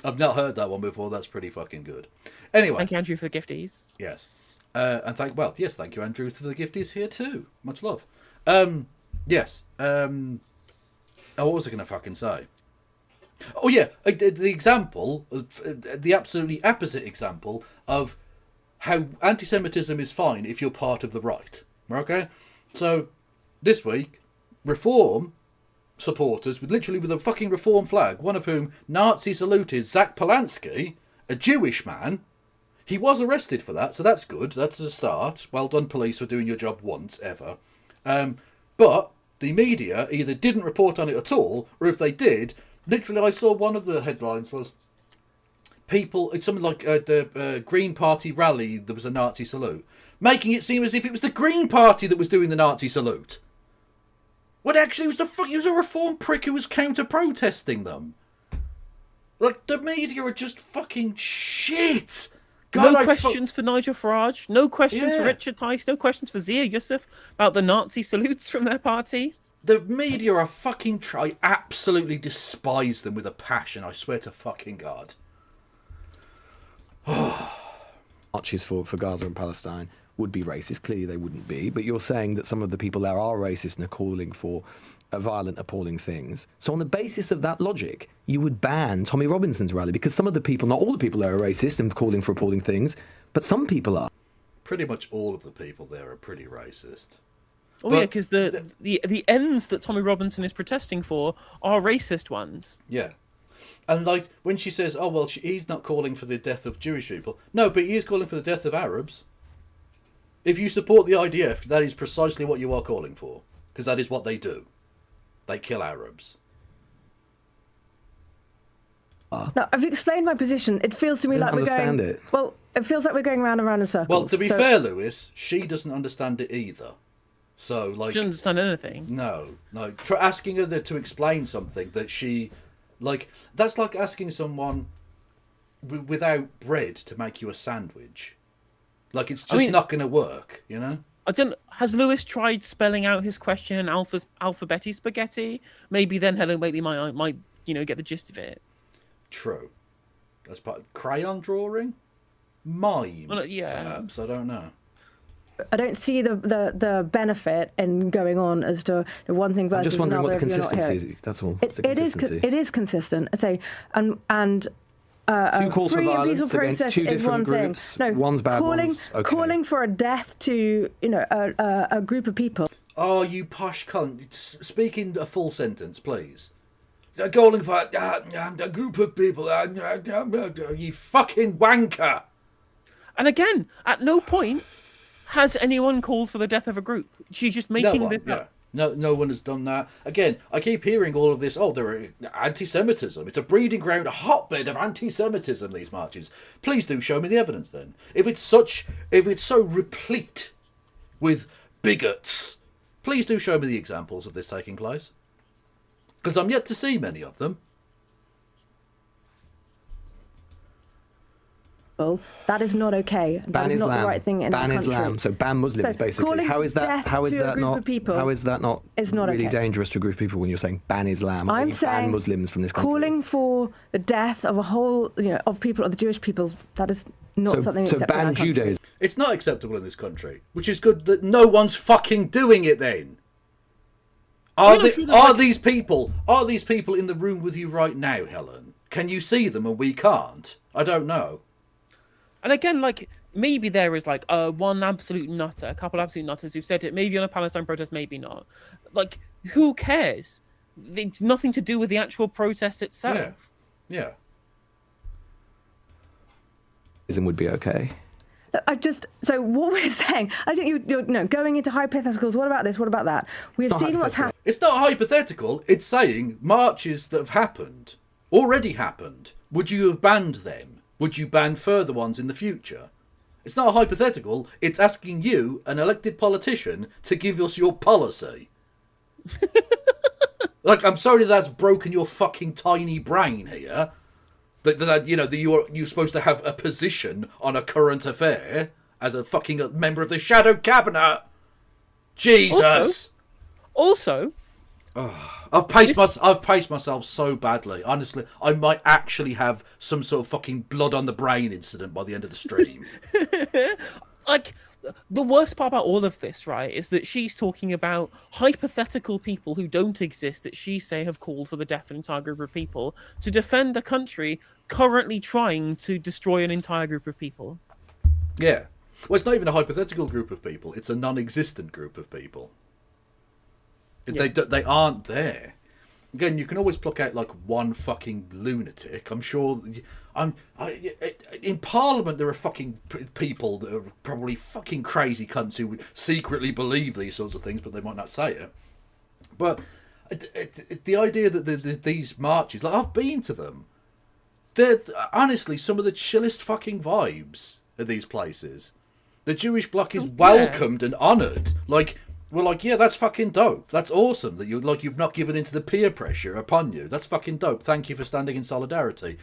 I've not heard that one before. That's pretty fucking good. Anyway. Thank you, Andrew, for the gifties. Yes. And thank you, Andrew, for the gifties here too. Much love. Yes. What was I going to fucking say? Oh yeah, the example, the absolutely opposite example of how anti-Semitism is fine if you're part of the right. Okay? So, this week, Reform supporters, with a fucking Reform flag, one of whom Nazi saluted Zach Polanski, a Jewish man, He was arrested for that, so that's good. That's a start. Well done, police, for doing your job once, ever. But the media either didn't report on it at all, or if they did, literally I saw one of the headlines was people, it's something like the Green Party rally, there was a Nazi salute, making it seem as if it was the Green Party that was doing the Nazi salute. When actually it was a reform prick who was counter-protesting them. Like, the media are just fucking shit. God, no questions for Nigel Farage. No questions for Richard Tice. No questions for Zia Yusuf about the Nazi salutes from their party. The media are fucking... I absolutely despise them with a passion. I swear to fucking God. Marches for Gaza and Palestine would be racist. Clearly they wouldn't be. But you're saying that some of the people there are racist and are calling for violent, appalling things. So on the basis of that logic, you would ban Tommy Robinson's rally because some of the people, not all the people there are racist and calling for appalling things, but some people are. Pretty much all of the people there are pretty racist. Oh, but, yeah, because the ends that Tommy Robinson is protesting for are racist ones. Yeah. And, like, when she says, oh, well, he's not calling for the death of Jewish people. No, but he is calling for the death of Arabs. If you support the IDF, that is precisely what you are calling for. Because that is what they do. They kill Arabs. No, I've explained my position. It feels to me like we're going... it. Well, it feels like we're going round and round in circles. Well, to be fair, Lewis, she doesn't understand it either. So, like... She doesn't understand anything. No. Asking her to explain something that she... Like, that's like asking someone without bread to make you a sandwich. Like, it's just not going to work, you know? Has Lewis tried spelling out his question in alphabeti spaghetti? Maybe then Helen Whately might get the gist of it. True. That's part of crayon drawing? Mime? Well, yeah. Perhaps, I don't know. I don't see the benefit in going on as to one thing versus another. I'm just wondering what the consistency is. That's all. It is consistent. I say, and two calls for violence against two different groups. No, one's bad, one's okay. Calling for a death to a group of people. Oh, you posh cunt! Speak in a full sentence, please. They're calling for a group of people. You fucking wanker! And again, at no point has anyone called for the death of a group. She's just making this up. No one has done that. Again, I keep hearing all of this. Oh, there are anti-Semitism. It's a breeding ground, a hotbed of anti-Semitism. These marches. Please do show me the evidence. Then, if it's so replete with bigots, please do show me the examples of this taking place. Because I'm yet to see many of them. That is not okay. That is not the right thing in our country. Ban Islam. So ban Muslims, basically. How is that not really dangerous to a group of people when you're saying ban Islam? I'm saying ban Muslims from this country. Calling for the death of a whole, of people, of the Jewish people, that is not something acceptable. So ban Judaism. It's not acceptable in this country, which is good that no one's fucking doing it then. Are these people in the room with you right now, Helen? Can you see them and we can't? I don't know. And again, like, maybe there is, like, one absolute nutter, a couple absolute nutters who've said it, maybe on a Palestine protest, maybe not. Like, who cares? It's nothing to do with the actual protest itself. Yeah. Would be okay. So what we're saying, I think you're going into hypotheticals. What about this? What about that? We've seen what's happened. It's not hypothetical. It's saying marches that have already happened. Would you have banned them? Would you ban further ones in the future? It's not a hypothetical. It's asking you, an elected politician, to give us your policy. Like, I'm sorry that's broken your fucking tiny brain here. That you're supposed to have a position on a current affair as a fucking member of the shadow cabinet. Jesus. Also. I've paced myself so badly. Honestly, I might actually have some sort of fucking blood on the brain incident by the end of the stream. Like, the worst part about all of this, right, is that she's talking about hypothetical people who don't exist that she say have called for the death of an entire group of people to defend a country currently trying to destroy an entire group of people. Yeah. Well, it's not even a hypothetical group of people. It's a non-existent group of people. They aren't there. again, you can always pluck out like one fucking lunatic. I'm sure. In Parliament, there are fucking people that are probably fucking crazy cunts who would secretly believe these sorts of things, but they might not say it. But the idea that these marches, like, I've been to them. They're honestly some of the chillest fucking vibes at these places. The Jewish bloc is welcomed and honoured. Like, we're like, yeah, that's fucking dope. That's awesome that you've not given into the peer pressure upon you. That's fucking dope. Thank you for standing in solidarity.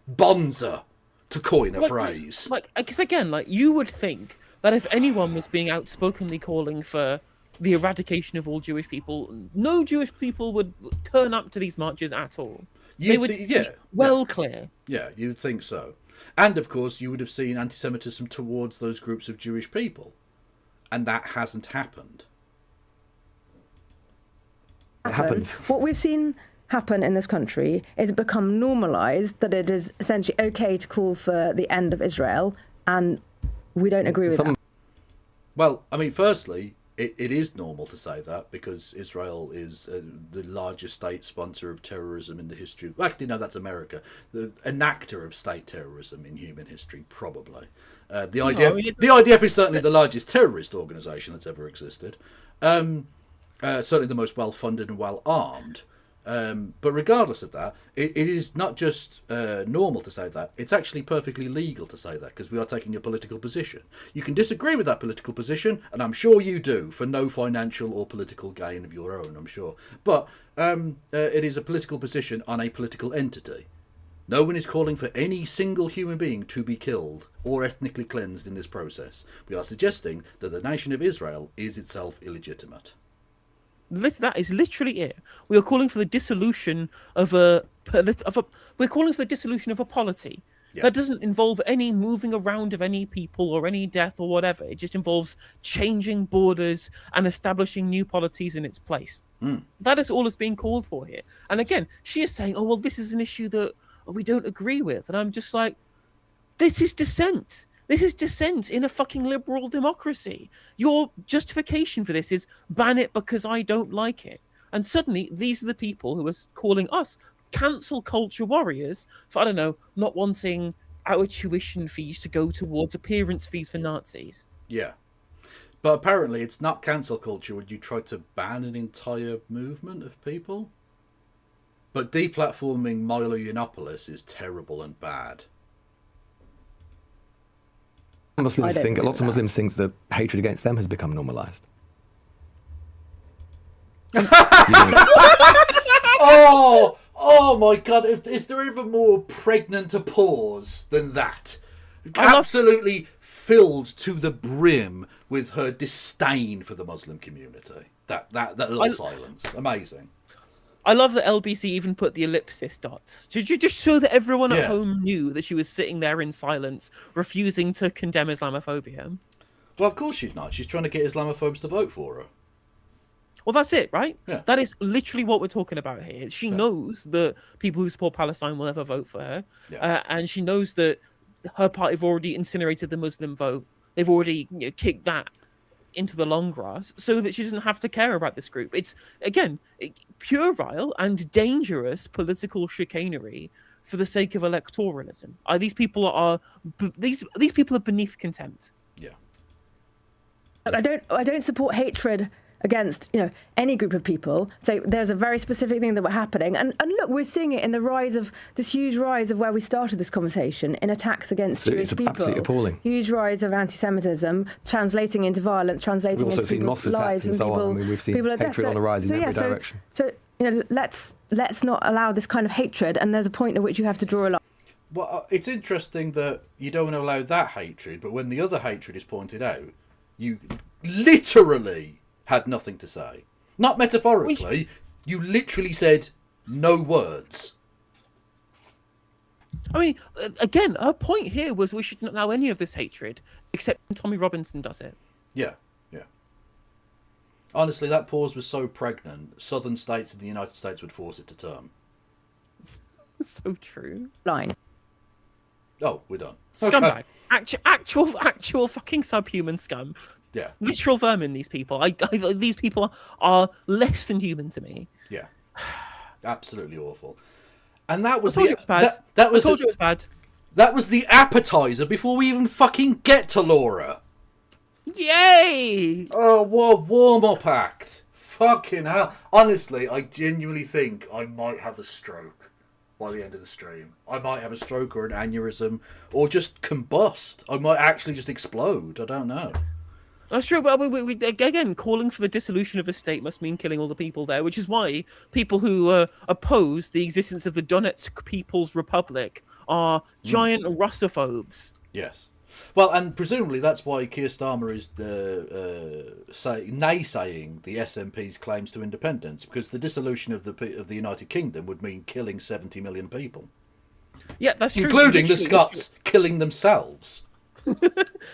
Bonza, to coin a phrase. Because again, like, you would think that if anyone was being outspokenly calling for the eradication of all Jewish people, no Jewish people would turn up to these marches at all. They would clear. Yeah, you'd think so. And of course, you would have seen anti-Semitism towards those groups of Jewish people. And that hasn't happened. It happens. What we've seen happen in this country is it become normalised that it is essentially okay to call for the end of Israel, and we don't agree with that. Well, I mean, firstly, it is normal to say that because Israel is the largest state sponsor of terrorism in the history. Actually, no, that's America. The enactor of state terrorism in human history, probably. The IDF is certainly the largest terrorist organisation that's ever existed. Certainly the most well-funded and well-armed. But regardless of that, it is not just normal to say that. It's actually perfectly legal to say that because we are taking a political position. You can disagree with that political position, and I'm sure you do, for no financial or political gain of your own, I'm sure. But it is a political position on a political entity. No one is calling for any single human being to be killed or ethnically cleansed in this process. We are suggesting that the nation of Israel is itself illegitimate. That is literally it. We are calling for the dissolution of a polity. Yeah. That doesn't involve any moving around of any people or any death or whatever. It just involves changing borders and establishing new polities in its place. That is all that's being called for here. And again, she is saying, oh, well, this is an issue that we don't agree with. And I'm just like, this is dissent. This is dissent in a fucking liberal democracy. Your justification for this is ban it because I don't like it. And suddenly, these are the people who are calling us cancel culture warriors for, I don't know, not wanting our tuition fees to go towards appearance fees for Nazis. Yeah. But apparently it's not cancel culture when you try to ban an entire movement of people. But deplatforming Milo Yiannopoulos is terrible and bad. Lots of Muslims think that hatred against them has become normalised. Oh my God! Is there ever more pregnant a pause than that? Absolutely filled to the brim with her disdain for the Muslim community. That little silence, amazing. I love that LBC even put the ellipsis dots. Did you just show that everyone at home knew that she was sitting there in silence, refusing to condemn Islamophobia? Well, of course she's not. She's trying to get Islamophobes to vote for her. Well, that's it, right? Yeah. That is literally what we're talking about here. She knows that people who support Palestine will never vote for her. Yeah. And she knows that her party have already incinerated the Muslim vote. They've already kicked that into the long grass so that she doesn't have to care about this group. It's, again, puerile and dangerous political chicanery for the sake of electoralism. These people are beneath contempt. Yeah. I don't support hatred against any group of people. So there's a very specific thing that were happening, and look, we're seeing it in the rise of this huge rise of where we started this conversation in attacks against Jewish people. Absolutely appalling. Huge rise of anti-Semitism translating into violence, translating into people's lives, and so on. I mean, we've seen hatred on the rise in every direction. So let's not allow this kind of hatred. And there's a point at which you have to draw a line. Well, it's interesting that you don't want to allow that hatred, but when the other hatred is pointed out, you literally had nothing to say. Not metaphorically, you literally said no words. I mean, again, her point here was we should not allow any of this hatred, except when Tommy Robinson does it. Yeah. Honestly, that pause was so pregnant, southern states in the United States would force it to term. So true. Line. Oh, we're done. Scumbag. Okay. Actual fucking subhuman scum. Yeah. Literal vermin, these people. These people are less than human to me. Yeah. Absolutely awful. And that was I told you it was bad. That was I told you it was bad. That was the appetizer before we even fucking get to Laura. Yay! Oh, what a warm-up act. Fucking hell. Honestly, I genuinely think I might have a stroke by the end of the stream. I might have a stroke or an aneurysm or just combust. I might actually just explode. I don't know. That's true, but we again, calling for the dissolution of the state must mean killing all the people there, which is why people who oppose the existence of the Donetsk People's Republic are giant Russophobes. Yes. Well, and presumably that's why Keir Starmer is naysaying the SNP's claims to independence, because the dissolution of the United Kingdom would mean killing 70 million people. Yeah, that's true. Including the Scots killing themselves.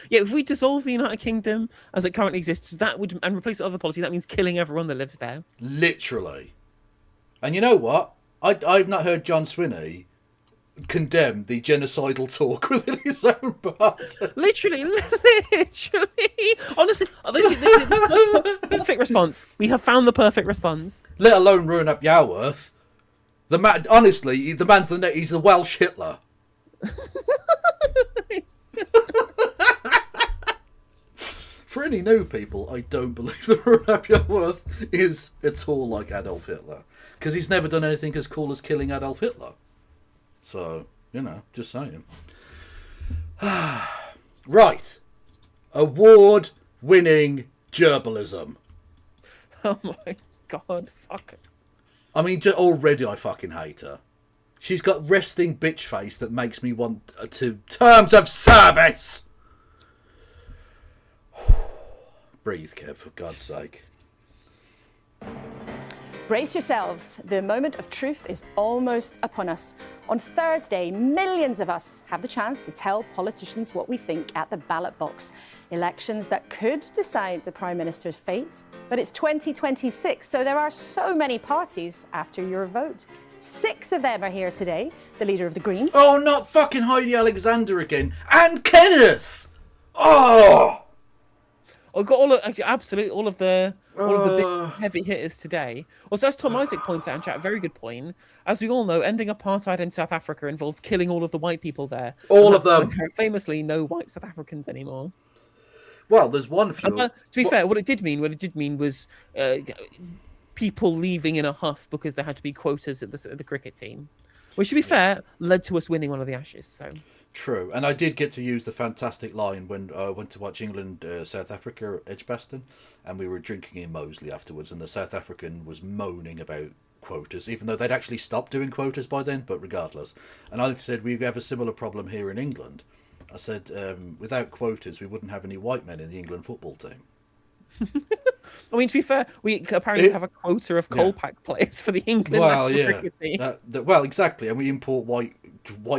Yeah, if we dissolve the United Kingdom as it currently exists, that would and replace it with other policy, that means killing everyone that lives there. Literally. And you know what? I've not heard John Swinney condemn the genocidal talk within his own party. Literally. Honestly, the perfect response. We have found the perfect response. Let alone ruin up Yarworth. The man, honestly, he's the Welsh Hitler. For any new people, I don't believe that Ruin-up Yarworth is at all like Adolf Hitler, because he's never done anything as cool as killing Adolf Hitler. So, you know, just saying. Right. Award-winning gerbalism. Oh my god, fuck. I mean, already I fucking hate her. She's got resting bitch face that makes me want to... Terms of service! Breathe, Kev, for God's sake. Brace yourselves. The moment of truth is almost upon us. On Thursday, millions of us have the chance to tell politicians what we think at the ballot box. Elections that could decide the Prime Minister's fate. But it's 2026, so there are so many parties after your vote. 6 of them are here today. The leader of the Greens. Oh, not fucking Heidi Alexander again. And Kenneth! Oh! I've got all of the big heavy hitters today. Also, as Tom Isaac points out in chat, a very good point. As we all know, ending apartheid in South Africa involves killing all of the white people there. All of them. There are famously no white South Africans anymore. Well, there's one few. To be fair, what it did mean was people leaving in a huff because there had to be quotas at the cricket team. Which, to be fair, led to us winning one of the Ashes. So true, and I did get to use the fantastic line when I went to watch England South Africa at Edgbaston, and we were drinking in Moseley afterwards, and the South African was moaning about quotas, even though they'd actually stopped doing quotas by then. But regardless, and I said we have a similar problem here in England. I said without quotas, we wouldn't have any white men in the England football team. I mean, to be fair, we apparently have a quota of Colpack players for the England cricket team. Well, exactly, and we import white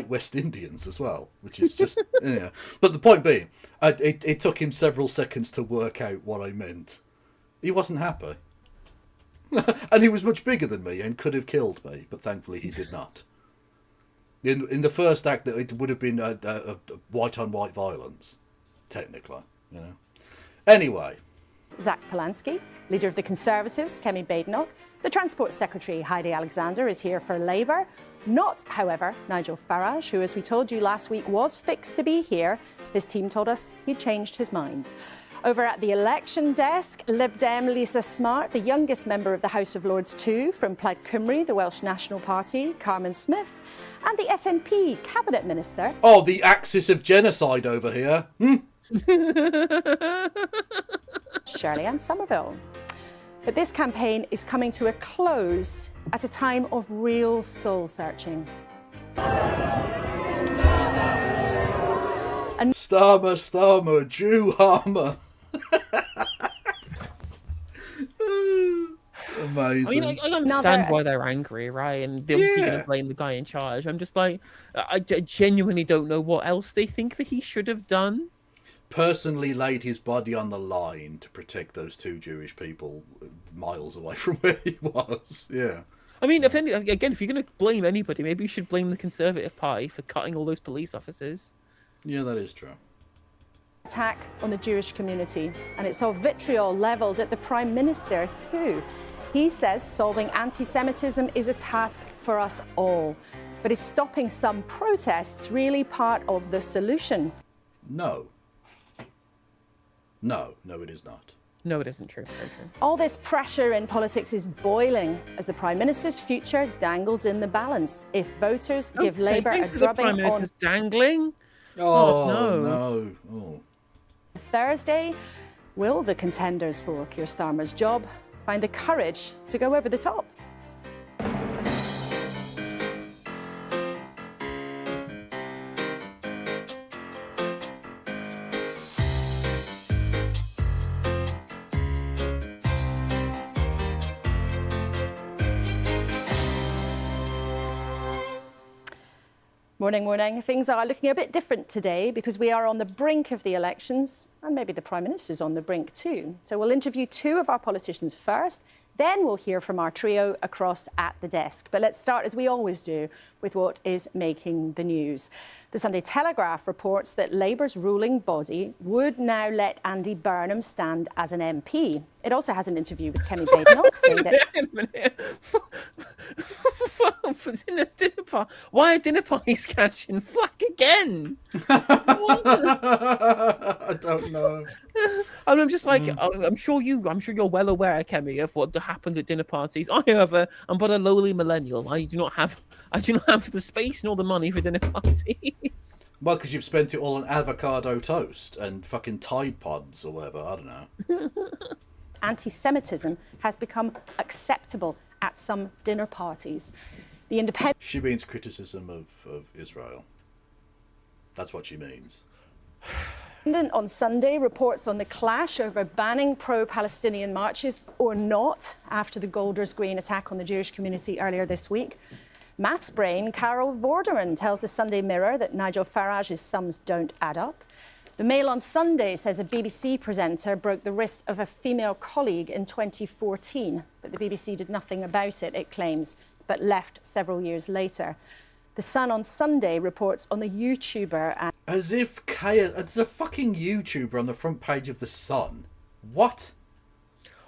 West Indians as well, which is just yeah. But the point being, it took him several seconds to work out what I meant. He wasn't happy, and he was much bigger than me and could have killed me, but thankfully he did not. In the first act, it would have been a white on white violence, technically, you know. Anyway. Zach Polanski, leader of the Conservatives, Kemi Badenoch. The Transport Secretary, Heidi Alexander, is here for Labour. Not, however, Nigel Farage, who, as we told you last week, was fixed to be here. His team told us he'd changed his mind. Over at the election desk, Lib Dem Lisa Smart, the youngest member of the House of Lords too, from Plaid Cymru, the Welsh National Party, Carmen Smith, and the SNP Cabinet Minister. Oh, the axis of genocide over here. Shirley Ann Somerville. But this campaign is coming to a close at a time of real soul searching. And Starmer, Jew Harmer. Amazing. I mean, I understand why they're angry, right? And they're obviously going to blame the guy in charge. I'm just like, I genuinely don't know what else they think that he should have done. Personally laid his body on the line to protect those 2 Jewish people miles away from where he was. Yeah. I mean, if you're going to blame anybody, maybe you should blame the Conservative Party for cutting all those police officers. Yeah, that is true. Attack on the Jewish community, and it's all vitriol levelled at the Prime Minister too. He says solving anti-Semitism is a task for us all. But is stopping some protests really part of the solution? No. No, it is not. No, it isn't true. Very true. All this pressure in politics is boiling as the Prime Minister's future dangles in the balance. If voters give Labour a drubbing Prime Minister's dangling? No. Oh. Thursday, will the contenders for Keir Starmer's job find the courage to go over the top? Morning. Things are looking a bit different today because we are on the brink of the elections and maybe the Prime Minister's on the brink too. So we'll interview two of our politicians first, then we'll hear from our trio across at the desk. But let's start, as we always do, with what is making the news. The Sunday Telegraph reports that Labour's ruling body would now let Andy Burnham stand as an MP. It also has an interview with Kemi Badenoch saying that... Why are dinner parties catching flack again? I don't know. I'm just like, I'm sure you're well aware, Kemi, of what happened at dinner parties. I, however, am but a lowly millennial. I do not have the space nor the money for dinner parties. Well, because you've spent it all on avocado toast and fucking Tide Pods or whatever. I don't know. Anti-Semitism has become acceptable at some dinner parties. The Independent... She means criticism of Israel. That's what she means. On Sunday reports on the clash over banning pro-Palestinian marches or not after the Golders Green attack on the Jewish community earlier this week. Maths brain Carol Vorderman tells the Sunday Mirror that Nigel Farage's sums don't add up. The Mail on Sunday says a BBC presenter broke the wrist of a female colleague in 2014, but the BBC did nothing about it, it claims, but left several years later. The Sun on Sunday reports on the YouTuber... and as if there's a fucking YouTuber on the front page of The Sun. What?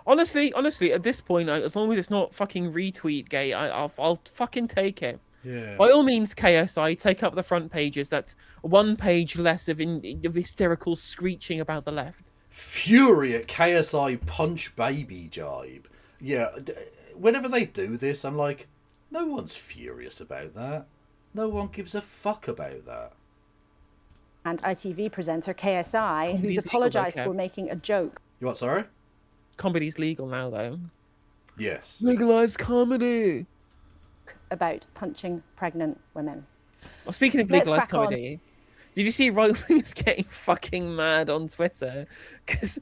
Honestly, at this point, as long as it's not fucking retweet gay, I'll fucking take it. Yeah. By all means, KSI, take up the front pages. That's one page less of hysterical screeching about the left. Fury at KSI punch baby jibe. Yeah, whenever they do this, I'm like, no one's furious about that. No one gives a fuck about that. And ITV presenter KSI, who's apologised for making a joke. You what, sorry? Comedy's legal now, though. Yes. Legalised comedy. About punching pregnant women. Well, speaking of legalised comedy, did you see right-wingers getting fucking mad on Twitter? Because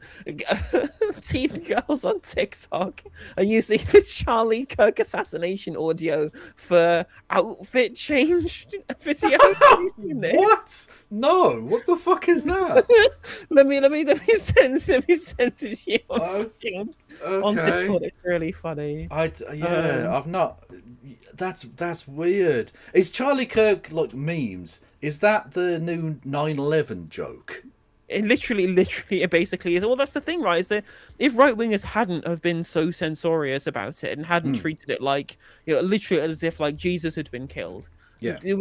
teen girls on TikTok are using the Charlie Kirk assassination audio for outfit change video. Have you seen this? What? No. What the fuck is that? let me send it to you on Discord. It's really funny. I've not. That's weird. Is Charlie Kirk like memes? Is that the new 9/11 joke? It literally, it basically is. Well, that's the thing, right? Is that if right-wingers hadn't have been so censorious about it and hadn't treated it like, literally as if like Jesus had been killed, it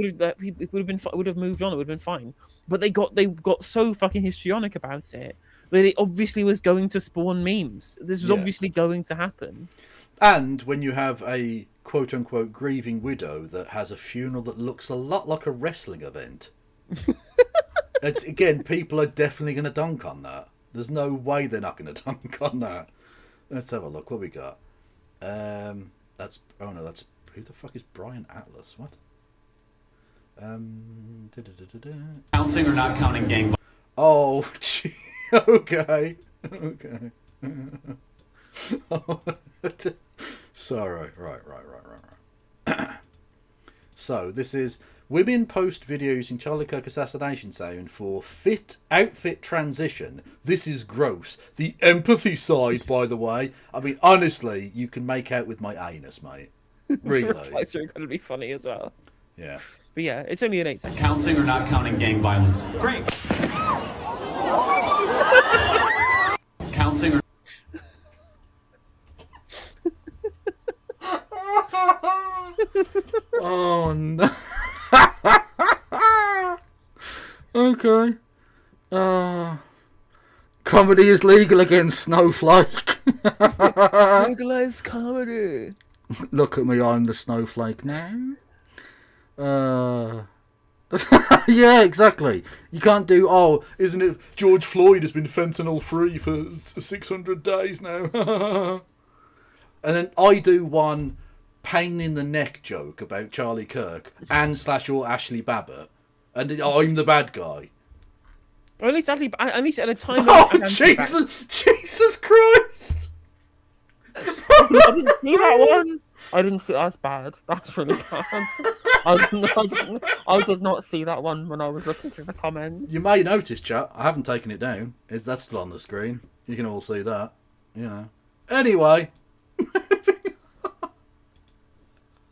would have moved on. It would have been fine. But they got so fucking histrionic about it that it obviously was going to spawn memes. This was obviously going to happen. And when you have a quote-unquote grieving widow that has a funeral that looks a lot like a wrestling event, it's again, people are definitely going to dunk on that. There's no way they're not going to dunk on that. Let's have a look. What we got? That's who the fuck is Brian Atlas? What? Counting or not counting gang? Oh, gee. Okay. Sorry. Right. So this is women post video using Charlie Kirk assassination sound for outfit transition. This is gross. The empathy side, by the way. I mean, honestly, you can make out with my anus, mate. Really. The replies are going to be funny as well. Yeah. But yeah, it's only an 8 second. Counting or not counting gang violence? Great. Counting or... Oh no. Okay. Comedy is legal again, Snowflake. Legalized comedy. Look at me, I'm the Snowflake now. Yeah, exactly. You can't do, oh, isn't it George Floyd has been fentanyl free for 600 days now. And then I do one pain in the neck joke about Charlie Kirk and / or Ashley Babbitt, and I'm the bad guy. Or at least at a time. Oh, Jesus Christ! I didn't see that one. I didn't see. That's bad. That's really bad. I did not see that one when I was looking through the comments. You may notice, chat, I haven't taken it down. That's still on the screen. You can all see that. You know. Anyway.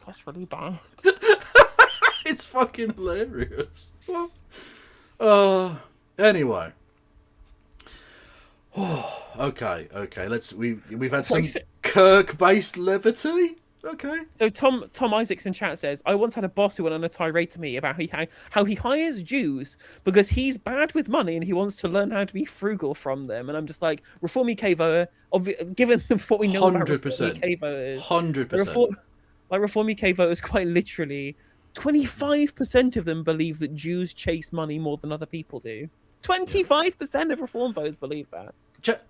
That's really bad. It's fucking hilarious. Anyway. Okay. We've had some Kirk-based levity. Okay. So Tom Isaacs in chat says, I once had a boss who went on a tirade to me about how he hires Jews because he's bad with money and he wants to learn how to be frugal from them. And I'm just like, Reform UK voter, given what we know about Reform UK voters, 100%. Reform UK voters, quite literally, 25% of them believe that Jews chase money more than other people do. 25% of Reform voters believe that.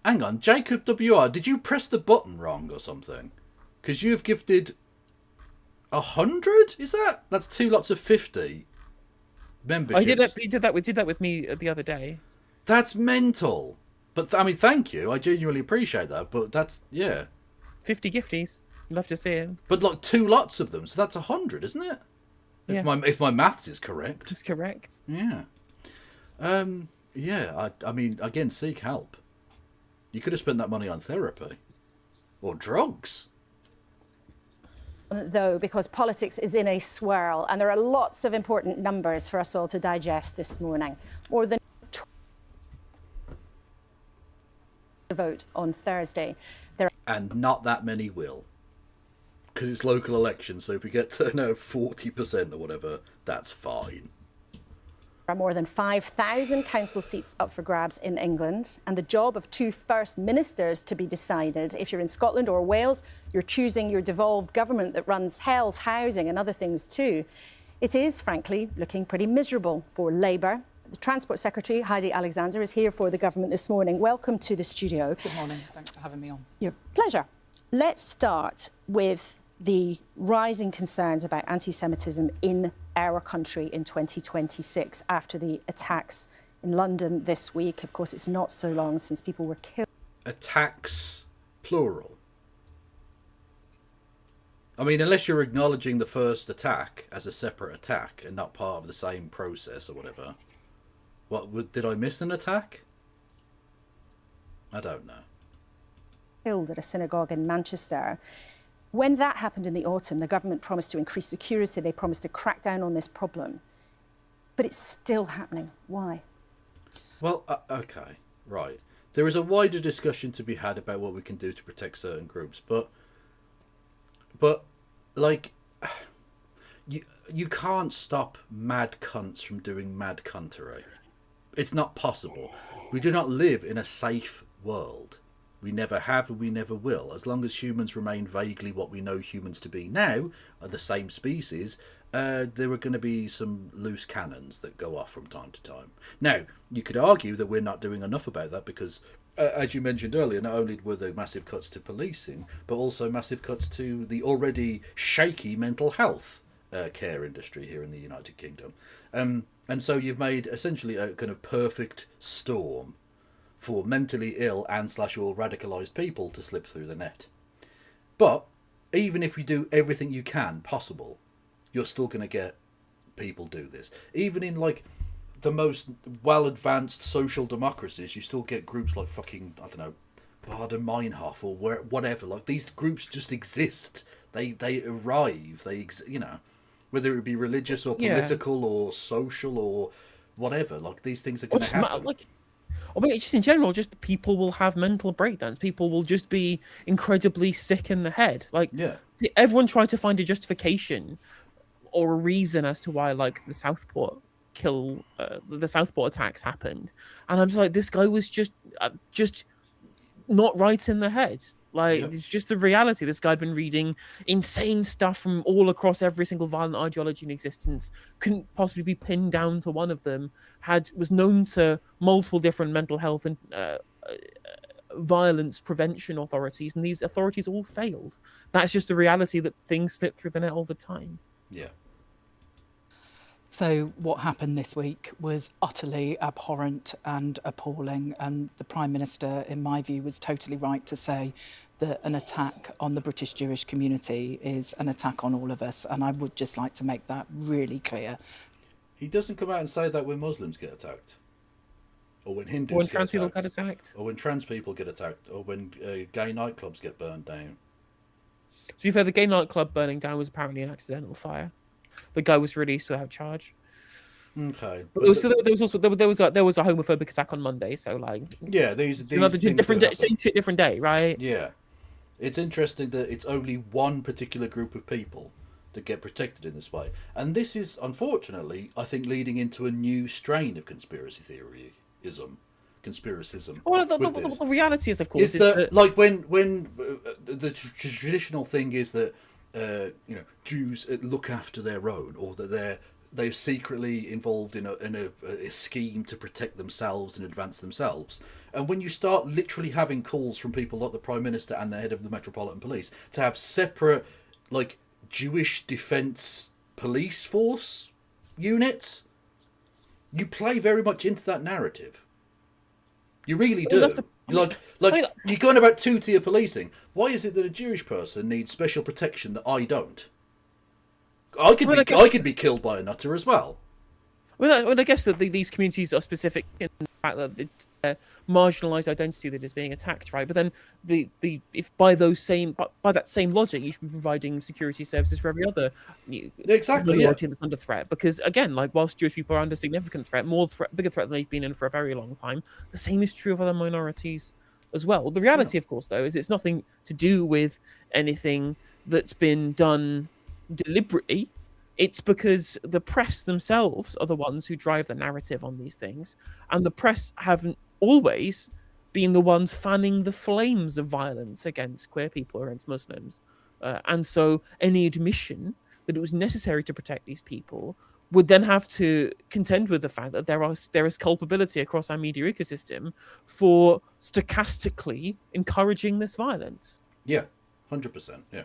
Hang on, Jacob WR, did you press the button wrong or something? Because you've gifted 100? Is that? That's 2 lots of 50 memberships. We did that with me the other day. That's mental. But I mean, thank you. I genuinely appreciate that. But that's 50 gifties. Love to see it. But like 2 lots of them, so that's 100, isn't it? Yeah. If my maths is correct. It's correct. Yeah. Yeah. I mean, again, seek help. You could have spent that money on therapy or drugs. Though, because politics is in a swirl and there are lots of important numbers for us all to digest this morning. More than the vote on Thursday. And not that many will. Because it's local elections, so if we get to 40% or whatever, that's fine. There are more than 5,000 council seats up for grabs in England, and the job of 2 first ministers to be decided. If you're in Scotland or Wales, you're choosing your devolved government that runs health, housing and other things too. It is, frankly, looking pretty miserable for Labour. The Transport Secretary, Heidi Alexander, is here for the government this morning. Welcome to the studio. Good morning. Thanks for having me on. Your pleasure. Let's start with the rising concerns about anti-Semitism in our country in 2026 after the attacks in London this week. Of course, it's not so long since people were killed. Attacks, plural. I mean, unless you're acknowledging the first attack as a separate attack and not part of the same process or whatever. Did I miss an attack? I don't know. Killed at a synagogue in Manchester. When that happened in the autumn, the government promised to increase security. They promised to crack down on this problem. But it's still happening. Why? Well, okay, right. There is a wider discussion to be had about what we can do to protect certain groups, but like, you can't stop mad cunts from doing mad cuntery. It's not possible. We do not live in a safe world. We never have and we never will. As long as humans remain vaguely what we know humans to be now, are the same species, there are going to be some loose cannons that go off from time to time. Now, you could argue that we're not doing enough about that because, as you mentioned earlier, not only were there massive cuts to policing, but also massive cuts to the already shaky mental health care industry here in the United Kingdom. And so you've made essentially a kind of perfect storm for mentally ill and / or radicalised people to slip through the net. But even if you do everything you can possible, you're still going to get people do this. Even in like the most well-advanced social democracies, you still get groups like fucking, I don't know, Baden-Meinhof or whatever. Like these groups just exist. They arrive. Whether it be religious or political or social or whatever. Like these things are going to happen. I mean, just in general, just people will have mental breakdowns. People will just be incredibly sick in the head. Like, everyone tried to find a justification or a reason as to why, like, the Southport attacks happened, and I'm just like, this guy was just not right in the head. Like, it's just the reality. This guy had been reading insane stuff from all across every single violent ideology in existence, couldn't possibly be pinned down to one of them, was known to multiple different mental health and violence prevention authorities, and these authorities all failed. That's just the reality, that things slip through the net all the time. Yeah. So what happened this week was utterly abhorrent and appalling, and the Prime Minister, in my view, was totally right to say that an attack on the British Jewish community is an attack on all of us, and I would just like to make that really clear. He doesn't come out and say that when Muslims get attacked, or when Hindus or when trans people get attacked, or when trans people get attacked, or when gay nightclubs get burned down. To be fair, the gay nightclub burning down was apparently an accidental fire. The guy was released without charge. Okay, but there was a homophobic attack on Monday. So like, these different day, right? Yeah, it's interesting that it's only one particular group of people that get protected in this way, and this is unfortunately, I think, leading into a new strain of conspiracyism. Well, the reality is, of course, is that like when the traditional thing is that Jews look after their own, or that they're secretly involved in a scheme to protect themselves and advance themselves. And when you start literally having calls from people like the Prime Minister and the head of the Metropolitan Police to have separate, like, Jewish defence police force units, you play very much into that narrative. You really do. Like you're going about two-tier policing. Why is it that a Jewish person needs special protection that I don't? I could be killed by a nutter as well. Well, I guess that these communities are specific in the fact that it's their marginalised identity that is being attacked, right? But then if by that same logic, you should be providing security services for every other minority that's under threat. Because again, like, whilst Jewish people are under significant threat, bigger threat than they've been in for a very long time, the same is true of other minorities as well. The reality, of course, though, is it's nothing to do with anything that's been done deliberately. It's because the press themselves are the ones who drive the narrative on these things, and the press haven't always been the ones fanning the flames of violence against queer people or against Muslims. And so any admission that it was necessary to protect these people would then have to contend with the fact that there is culpability across our media ecosystem for stochastically encouraging this violence. Yeah, 100%, yeah.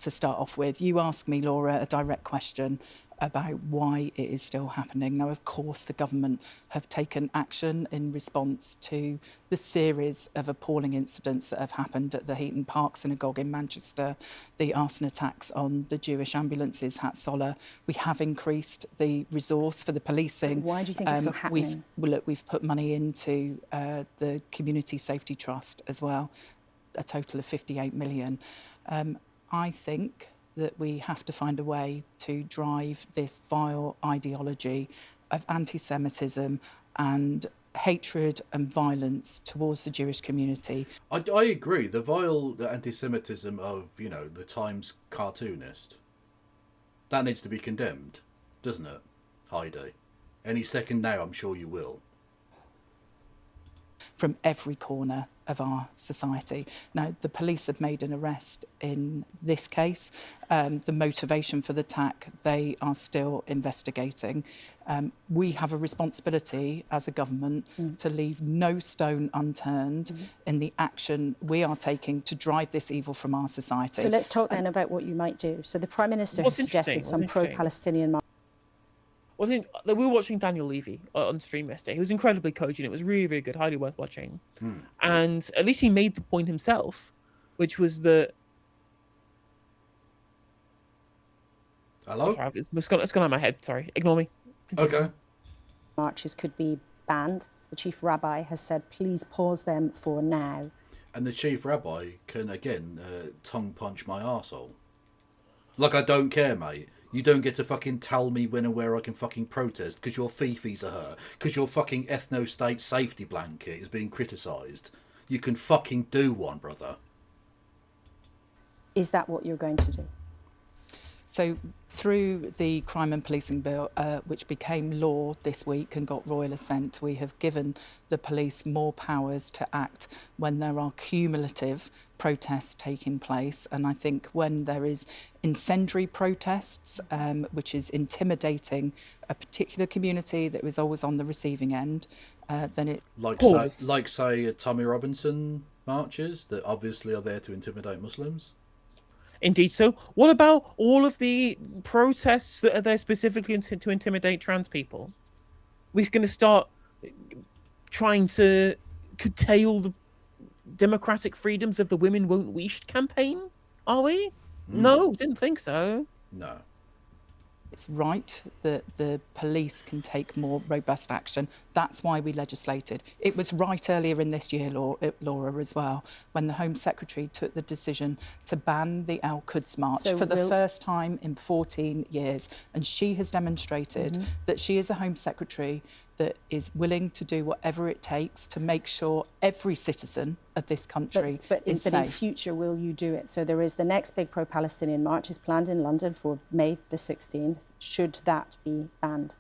To start off with, you asked me, Laura, a direct question about why it is still happening. Now, of course, the government have taken action in response to the series of appalling incidents that have happened at the Heaton Park Synagogue in Manchester, the arson attacks on the Jewish ambulances, Hatzolah. We have increased the resource for the policing. Why do you think it's still happening? We've put money into the Community Safety Trust as well, a total of 58 million. I think that we have to find a way to drive this vile ideology of anti-Semitism and hatred and violence towards the Jewish community. I agree. The vile anti-Semitism of, the Times cartoonist, that needs to be condemned, doesn't it, Heidi? Any second now, I'm sure you will. From every corner of our society. Now, the police have made an arrest in this case. The motivation for the attack, they are still investigating. We have a responsibility as a government to leave no stone unturned in the action we are taking to drive this evil from our society. So let's talk then about what you might do. So the Prime Minister has suggested some pro-Palestinian... We were watching Daniel Levy on stream yesterday. He was incredibly cogent. It was really, really good, highly worth watching. And at least he made the point himself, which was that... Hello? Sorry, it's gone out of my head. Sorry, ignore me. Continue. Okay. Marches could be banned. The Chief Rabbi has said, please pause them for now. And the Chief Rabbi can, again, tongue punch my arsehole. Like, I don't care, mate. You don't get to fucking tell me when and where I can fucking protest because your fifis are hurt, because your fucking ethno-state safety blanket is being criticised. You can fucking do one, brother. Is that what you're going to do? So through the Crime and Policing Bill, which became law this week and got royal assent, we have given the police more powers to act when there are cumulative protests taking place. And I think when there is incendiary protests, which is intimidating a particular community that was always on the receiving end, then it like say Tommy Robinson marches that obviously are there to intimidate Muslims. Indeed so. What about all of the protests that are there specifically to intimidate trans people? We're going to start trying to curtail the democratic freedoms of the Women Won't Leash campaign, are we? No, didn't think so. No. It's right that the police can take more robust action. That's why we legislated. It was right earlier in this year, Laura, as well, when the Home Secretary took the decision to ban the Al-Quds March for the first time in 14 years. And she has demonstrated that she is a Home Secretary that is willing to do whatever it takes to make sure every citizen of this country is safe. But in future, will you do it? So there is the next big pro-Palestinian march is planned in London for May the 16th. Should that be banned?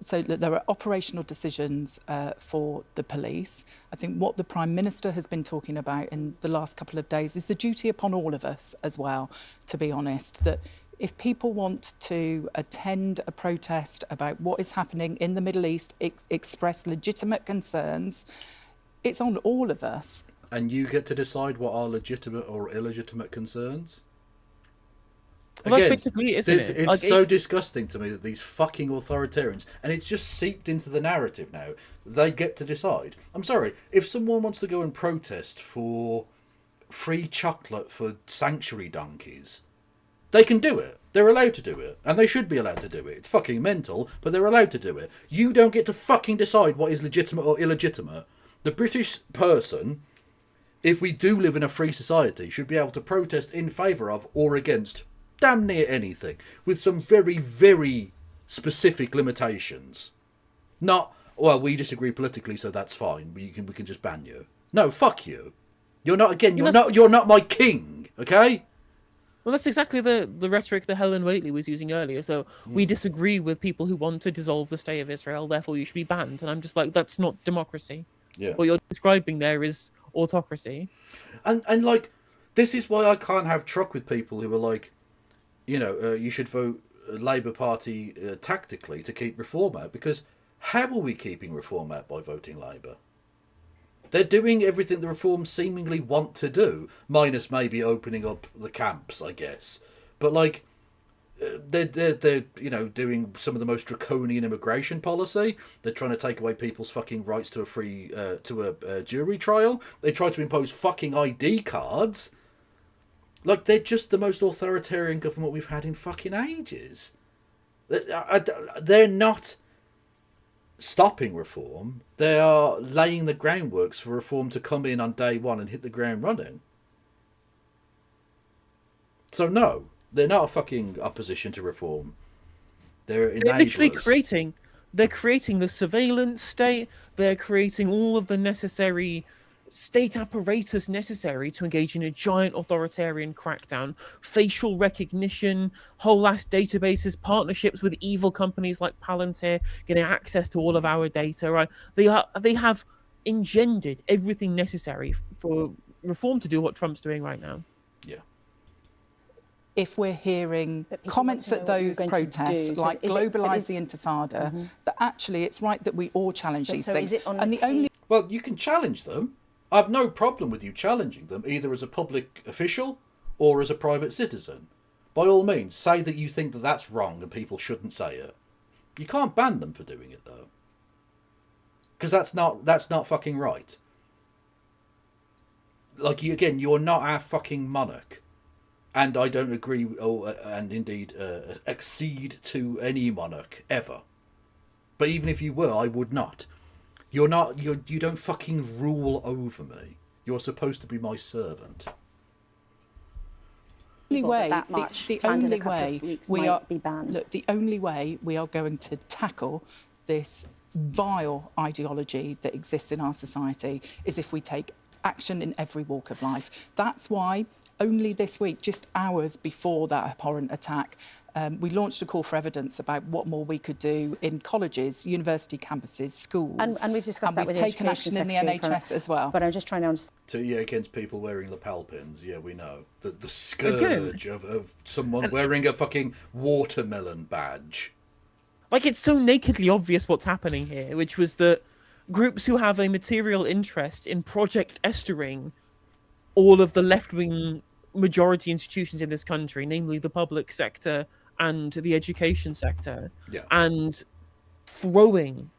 So there are operational decisions for the police. I think what the Prime Minister has been talking about in the last couple of days is the duty upon all of us as well, to be honest, that if people want to attend a protest about what is happening in the Middle East, express legitimate concerns, it's on all of us. And you get to decide what are legitimate or illegitimate concerns? Well, again, that's basically it, isn't it? It's like, so disgusting to me that these fucking authoritarians, and it's just seeped into the narrative now, they get to decide. I'm sorry, if someone wants to go and protest for free chocolate for sanctuary donkeys, they can do it. They're allowed to do it. And they should be allowed to do it. It's fucking mental, but they're allowed to do it. You don't get to fucking decide what is legitimate or illegitimate. The British person, if we do live in a free society, should be able to protest in favour of or against damn near anything, with some very, very specific limitations. Not, well, we disagree politically, so that's fine. We can just ban you. No, fuck you. You're not you're not my king, okay? Well, that's exactly the rhetoric that Helen Whately was using earlier. So we disagree with people who want to dissolve the state of Israel, therefore you should be banned. And I'm just like, that's not democracy. Yeah. What you're describing there is autocracy. And like, this is why I can't have truck with people who are like, you should vote Labour Party tactically to keep Reform out, because how are we keeping Reform out by voting Labour? They're doing everything the Reform seemingly want to do, minus maybe opening up the camps, I guess. But like, they're doing some of the most draconian immigration policy. They're trying to take away people's fucking rights to a free a jury trial. They try to impose fucking ID cards. Like, they're just the most authoritarian government we've had in fucking ages. They're not stopping Reform. They are laying the groundworks for Reform to come in on day one and hit the ground running. So no, they're not a fucking opposition to Reform. They're literally creating the surveillance state. They're creating all of the necessary state apparatus necessary to engage in a giant authoritarian crackdown, facial recognition, whole ass databases, partnerships with evil companies like Palantir, getting access to all of our data. Right? They have engendered everything necessary for Reform to do what Trump's doing right now. Yeah. If we're hearing comments at those protests, like globalise the Intifada, that actually it's right that we all challenge these things. Well, you can challenge them. I have no problem with you challenging them, either as a public official or as a private citizen. By all means, say that you think that that's wrong and people shouldn't say it. You can't ban them for doing it, though. Because that's not fucking right. Like, you're not our fucking monarch. And I don't agree, and indeed accede to any monarch, ever. But even if you were, I would not. You don't fucking rule over me. You're supposed to be my servant. people way, that march the planned in a only couple way of weeks we might are be banned. Look, the only way we are going to tackle this vile ideology that exists in our society is if we take action in every walk of life. That's why only this week, just hours before that abhorrent attack, we launched a call for evidence about what more we could do in colleges, university campuses, schools. And we've discussed that with the we've taken Education action in the Secretary, NHS as well. But I'm just trying to understand. So yeah, against people wearing lapel pins, yeah, we know. The scourge of someone wearing a fucking watermelon badge. Like, it's so nakedly obvious what's happening here, which was that groups who have a material interest in Project Estering all of the left-wing majority institutions in this country, namely the public sector and the education sector, and throwing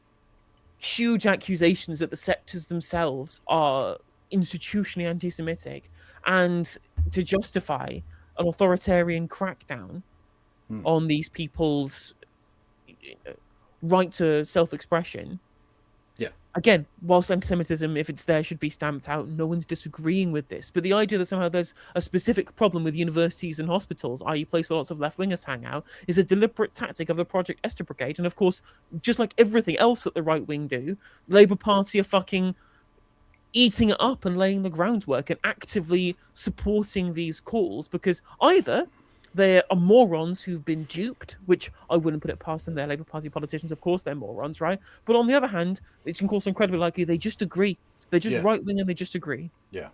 huge accusations that the sectors themselves are institutionally anti-Semitic, and to justify an authoritarian crackdown on these people's right to self-expression. Again, whilst anti-Semitism, if it's there, should be stamped out, no one's disagreeing with this. But the idea that somehow there's a specific problem with universities and hospitals, i.e. place where lots of left-wingers hang out, is a deliberate tactic of the Project Esther Brigade. And of course, just like everything else that the right wing do, the Labour Party are fucking eating it up and laying the groundwork and actively supporting these calls, because either they are morons who've been duped, which I wouldn't put it past them. They're Labour Party politicians. Of course they're morons, right? But on the other hand, it's also incredibly likely they just agree. They're just right-wing and they just agree. Yeah.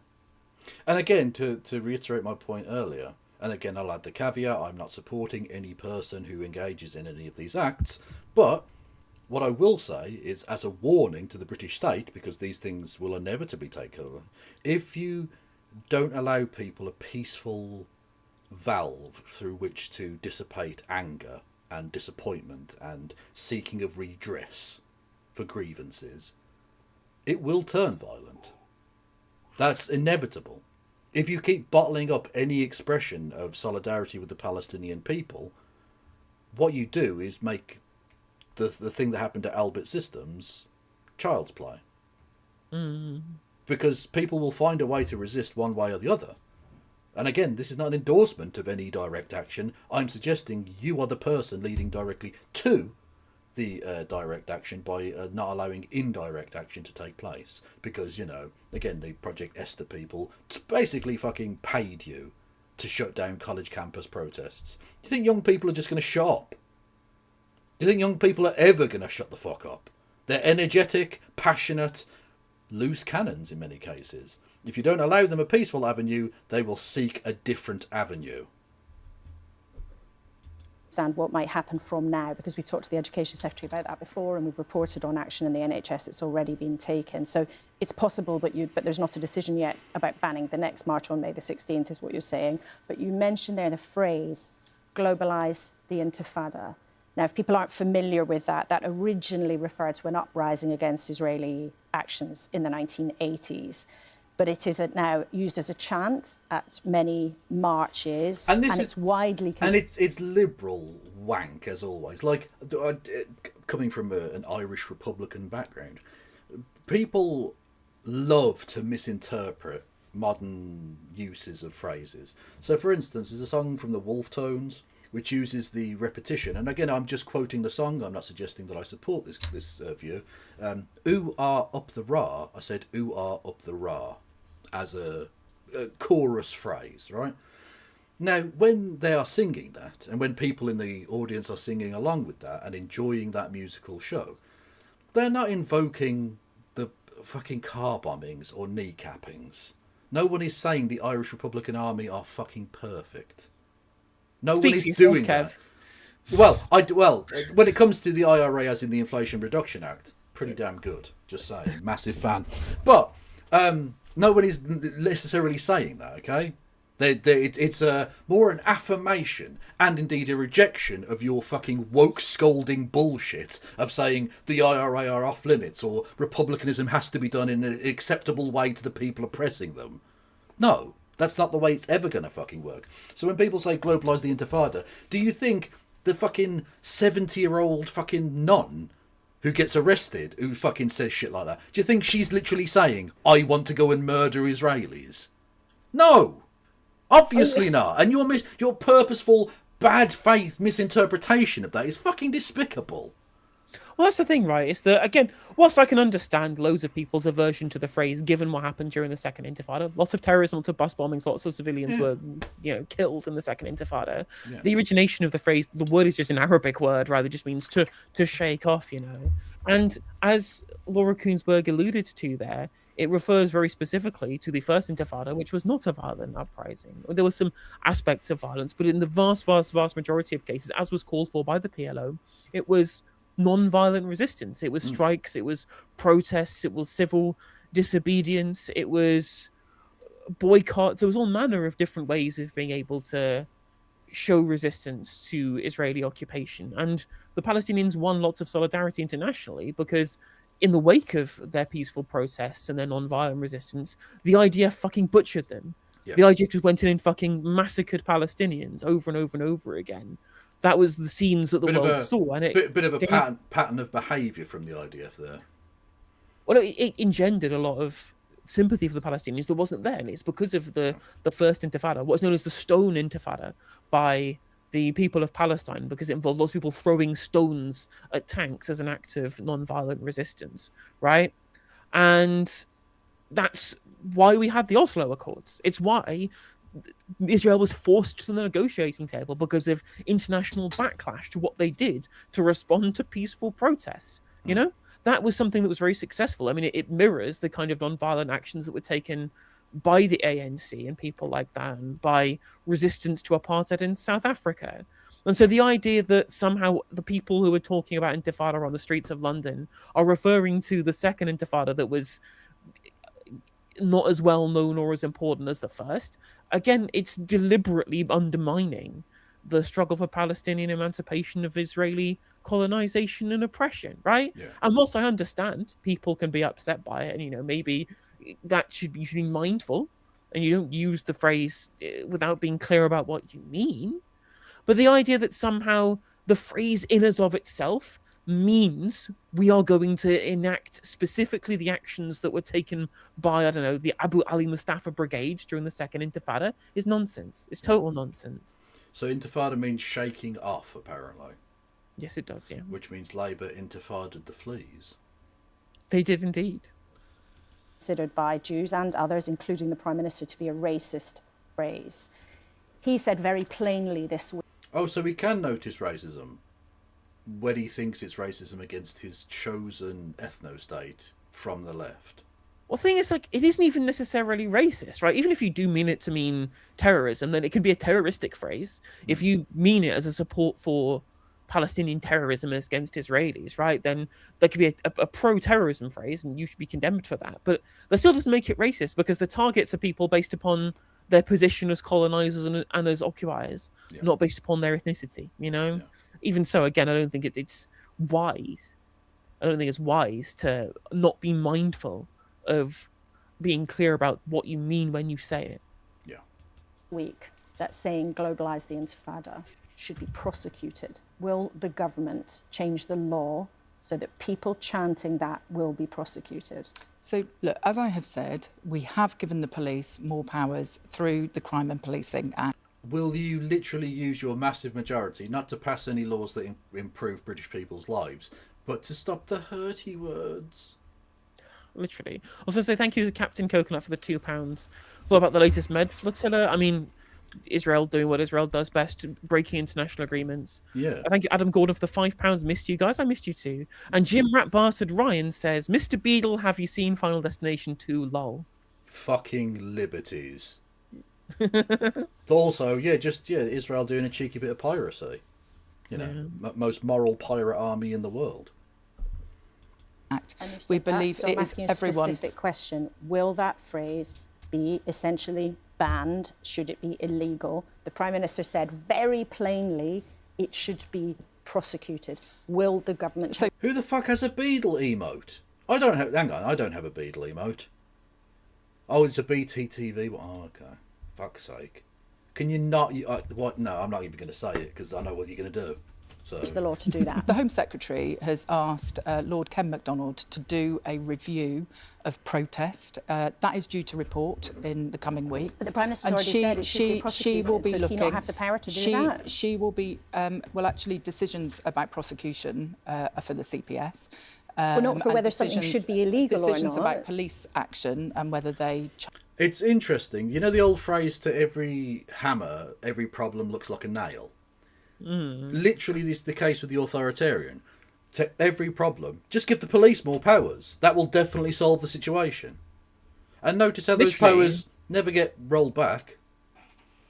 And again, to reiterate my point earlier, and again, I'll add the caveat, I'm not supporting any person who engages in any of these acts, but what I will say is, as a warning to the British state, because these things will inevitably take over, if you don't allow people a peaceful valve through which to dissipate anger and disappointment and seeking of redress for grievances, it will turn violent. That's inevitable. If you keep bottling up any expression of solidarity with the Palestinian people, what you do is make the thing that happened to Albert Systems child's play. Because people will find a way to resist one way or the other. And again, this is not an endorsement of any direct action. I'm suggesting you are the person leading directly to the direct action by not allowing indirect action to take place. Because, you know, again, the Project Esther people basically fucking paid you to shut down college campus protests. Do you think young people are just going to shut up? Do you think young people are ever going to shut the fuck up? They're energetic, passionate, loose cannons in many cases. If you don't allow them a peaceful avenue, they will seek a different avenue. Understand what might happen from now, because we've talked to the Education Secretary about that before, and we've reported on action in the NHS. It's already been taken. So it's possible, but there's not a decision yet about banning the next march on May the 16th, is what you're saying. But you mentioned there the phrase, globalise the Intifada. Now, if people aren't familiar with that, that originally referred to an uprising against Israeli actions in the 1980s. But it is now used as a chant at many marches, and it's widely considered. And it's liberal wank, as always. Like, coming from an Irish Republican background, people love to misinterpret modern uses of phrases. So, for instance, there's a song from the Wolf Tones which uses the repetition, and again, I'm just quoting the song. I'm not suggesting that I support this view. Ooh ah up the rah. I said ooh ah up the rah as a chorus phrase, right? Now, when they are singing that, and when people in the audience are singing along with that and enjoying that musical show, they're not invoking the fucking car bombings or kneecappings. No one is saying the Irish Republican Army are fucking perfect. No one is doing that. Well, when it comes to the IRA, as in the Inflation Reduction Act, pretty damn good. Just saying, massive fan. But nobody's necessarily saying that. Okay, it's more an affirmation and indeed a rejection of your fucking woke scolding bullshit of saying the IRA are off limits or republicanism has to be done in an acceptable way to the people oppressing them. No. That's not the way it's ever going to fucking work. So when people say globalise the Intifada, do you think the fucking 70-year-old fucking nun who gets arrested, who fucking says shit like that, do you think she's literally saying, I want to go and murder Israelis? No! Obviously not. And your purposeful, bad faith misinterpretation of that is fucking despicable. Well, that's the thing, right? It's that, again, whilst I can understand loads of people's aversion to the phrase, given what happened during the Second Intifada, lots of terrorism, lots of bus bombings, lots of civilians were, killed in the Second Intifada. Yeah. The origination of the phrase, the word is just an Arabic word, right? It just means to shake off, And as Laura Koonsberg alluded to there, it refers very specifically to the First Intifada, which was not a violent uprising. There were some aspects of violence, but in the vast, vast, vast majority of cases, as was called for by the PLO, it was non-violent resistance. It was strikes, it was protests, it was civil disobedience, it was boycotts. There was all manner of different ways of being able to show resistance to Israeli occupation. And the Palestinians won lots of solidarity internationally because in the wake of their peaceful protests and their non-violent resistance, the IDF fucking butchered them. Yeah. The IDF just went in and fucking massacred Palestinians over and over and over again. That was the scenes that the world saw. And bit of a pattern of behaviour from the IDF there. Well, it engendered a lot of sympathy for the Palestinians that wasn't there. And it's because of the First Intifada, what's known as the Stone Intifada, by the people of Palestine, because it involved lots of people throwing stones at tanks as an act of non-violent resistance, right? And that's why we had the Oslo Accords. It's why Israel was forced to the negotiating table, because of international backlash to what they did to respond to peaceful protests. That was something that was very successful. I mean, it mirrors the kind of non-violent actions that were taken by the ANC and people like that, and by resistance to apartheid in South Africa. And so the idea that somehow the people who are talking about Intifada on the streets of London are referring to the Second Intifada that was not as well known or as important as the first, again, it's deliberately undermining the struggle for Palestinian emancipation of Israeli colonization and oppression, right? Yeah. And whilst I understand people can be upset by it, and maybe that you should be mindful and you don't use the phrase without being clear about what you mean, but the idea that somehow the phrase in as of itself means we are going to enact specifically the actions that were taken by, I don't know, the Abu Ali Mustafa Brigade during the Second Intifada is nonsense. It's total nonsense. So Intifada means shaking off, apparently. Yes, it does, yeah. Which means Labour intifadaed the fleas. They did indeed. Considered by Jews and others, including the Prime Minister, to be a racist phrase. He said very plainly this week. Oh, so we can notice racism when he thinks it's racism against his chosen ethno-state from the left. Well, the thing is, it isn't even necessarily racist, right? Even if you do mean it to mean terrorism, then it can be a terroristic phrase. If you mean it as a support for Palestinian terrorism against Israelis, right, then there could be a pro-terrorism phrase, and you should be condemned for that. But that still doesn't make it racist, because the targets are people based upon their position as colonizers and as occupiers, not based upon their ethnicity, Yeah. Even so, again, I don't think it's wise. I don't think it's wise to not be mindful of being clear about what you mean when you say it. Yeah. Week that saying globalize the Intifada should be prosecuted. Will the government change the law so that people chanting that will be prosecuted? So, look, as I have said, we have given the police more powers through the Crime and Policing Act. Will you literally use your massive majority not to pass any laws that improve British people's lives, but to stop the hurty words? Literally. Also, say thank you to Captain Coconut for the £2. What about the latest med flotilla? I mean, Israel doing what Israel does best, breaking international agreements. Yeah. Thank you, Adam Gordon, for the £5. Missed you guys. I missed you too. And Jim Rat Bastard Ryan says, Mr. Beadle, have you seen Final Destination 2? Lol. Fucking liberties. Also, Israel doing a cheeky bit of piracy. Most moral pirate army in the world. We believe so it I'm is asking a specific question. Will that phrase be essentially banned? Should it be illegal? The Prime Minister said very plainly it should be prosecuted. Will the government... So who the fuck has a beetle emote? I don't have a beetle emote. Oh, it's a BTTV. Oh, okay. Fuck's sake. Can you not... what? No, I'm not even going to say it because I know what you're going to do. So the law to do that. The Home Secretary has asked Lord Ken MacDonald to do a review of protest. That is due to report in the coming weeks. But the Prime Minister's already said it should be prosecuted. She will be so looking. Does he not have the power to do that? She will be. Well, actually, decisions about prosecution are for the CPS. Well, not for whether something should be illegal or not. Decisions about police action and whether they. It's interesting. You know the old phrase, to every hammer, every problem looks like a nail? Literally, this is the case with the authoritarian. To every problem, just give the police more powers. That will definitely solve the situation. And notice how those powers never get rolled back.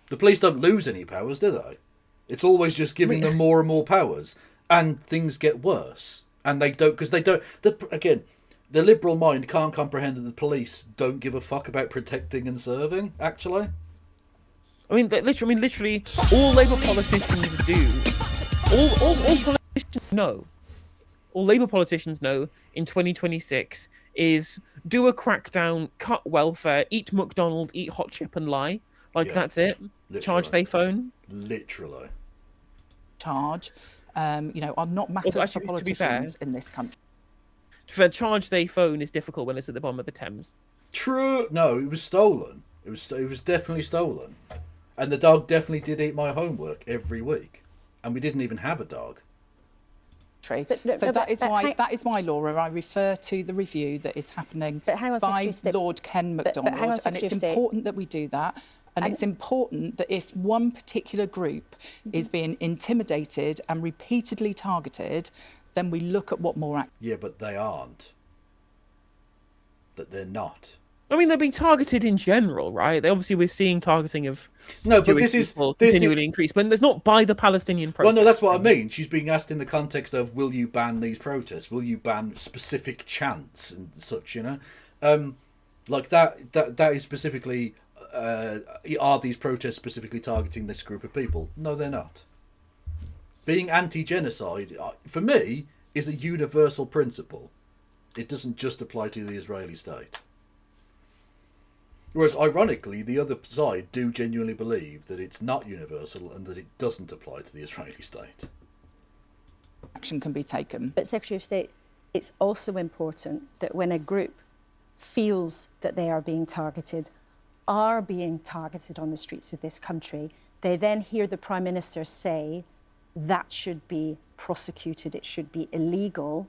The police don't lose any powers, do they? It's always just giving them more and more powers. And things get worse. And they don't, because they don't... Again, the liberal mind can't comprehend that the police don't give a fuck about protecting and serving, actually. I mean, literally, all Labour politicians do, all politicians know, all Labour politicians know in 2026 is do a crackdown, cut welfare, eat McDonald, eat hot chip and lie. That's it. Literally. Charge they phone. Literally. Charge, are not matters for politicians in this country. For charge they phone is difficult when it's at the bottom of the Thames. True. No, it was stolen. It was definitely stolen. And the dog definitely did eat my homework every week. And we didn't even have a dog. That is why, Laura, I refer to the review that is happening by Lord Ken MacDonald. And it's important that we do that. And it's important that if one particular group is being intimidated and repeatedly targeted, then we look at what more... Yeah, but they aren't. That they're not. I mean, they're being targeted in general, right? We're seeing targeting of Jewish people continually increase, but it's not by the Palestinian protests. Well, no, that's what I mean. She's being asked in the context of, will you ban these protests? Will you ban specific chants and such, Like that is specifically... are these protests specifically targeting this group of people? No, they're not. Being anti-genocide, for me, is a universal principle. It doesn't just apply to the Israeli state. Whereas, ironically, the other side do genuinely believe that it's not universal and that it doesn't apply to the Israeli state. Action can be taken. But Secretary of State, it's also important that when a group feels that they are being targeted on the streets of this country, they then hear the Prime Minister say that should be prosecuted, it should be illegal.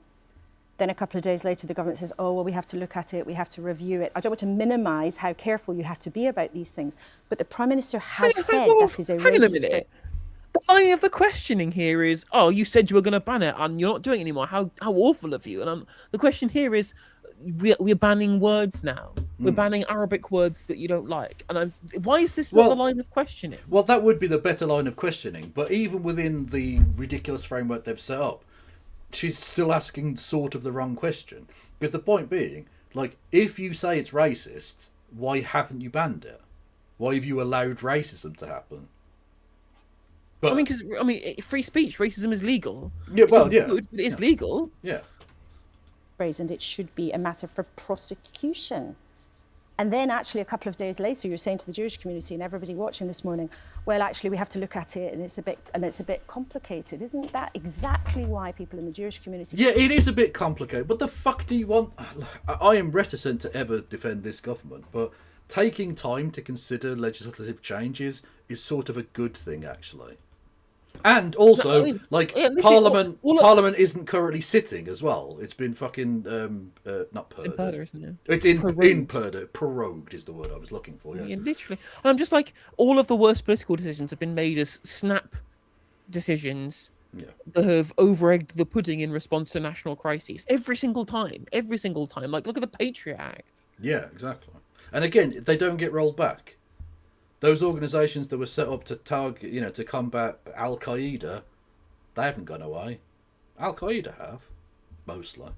Then a couple of days later, the government says, oh, well, we have to look at it, we have to review it. I don't want to minimise how careful you have to be about these things, but the Prime Minister has said that is a racist... Hang on a minute. The line of the questioning here is, oh, you said you were going to ban it and you're not doing it anymore. How awful of you. And the question here is, we're banning words now. We're banning Arabic words that you don't like. And why is this not the line of questioning? Well, that would be the better line of questioning. But even within the ridiculous framework they've set up, she's still asking sort of the wrong question. Because the point being, like, if you say it's racist, why haven't you banned it? Why have you allowed racism to happen? But, because free speech, racism is legal. Yeah, well, it's good, but it's legal. Yeah. And it should be a matter for prosecution. And then actually a couple of days later, you're saying to the Jewish community and everybody watching this morning, well, actually, we have to look at it and it's a bit complicated. Isn't that exactly why people in the Jewish community... Yeah, it is a bit complicated. But the fuck do you want... I am reticent to ever defend this government, but taking time to consider legislative changes is sort of a good thing, actually. And also, Parliament isn't currently sitting as well. It's been fucking not purged. It's in purdah, isn't it? It's in purdah. Prorogued is the word I was looking for. Yes. Yeah, literally. And I'm just like, all of the worst political decisions have been made as snap decisions that have over-egged the pudding in response to national crises. Every single time. Like, look at the Patriot Act. Yeah, exactly. And again, they don't get rolled back. Those organisations that were set up to target, to combat Al Qaeda, they haven't gone away. Al Qaeda have, mostly.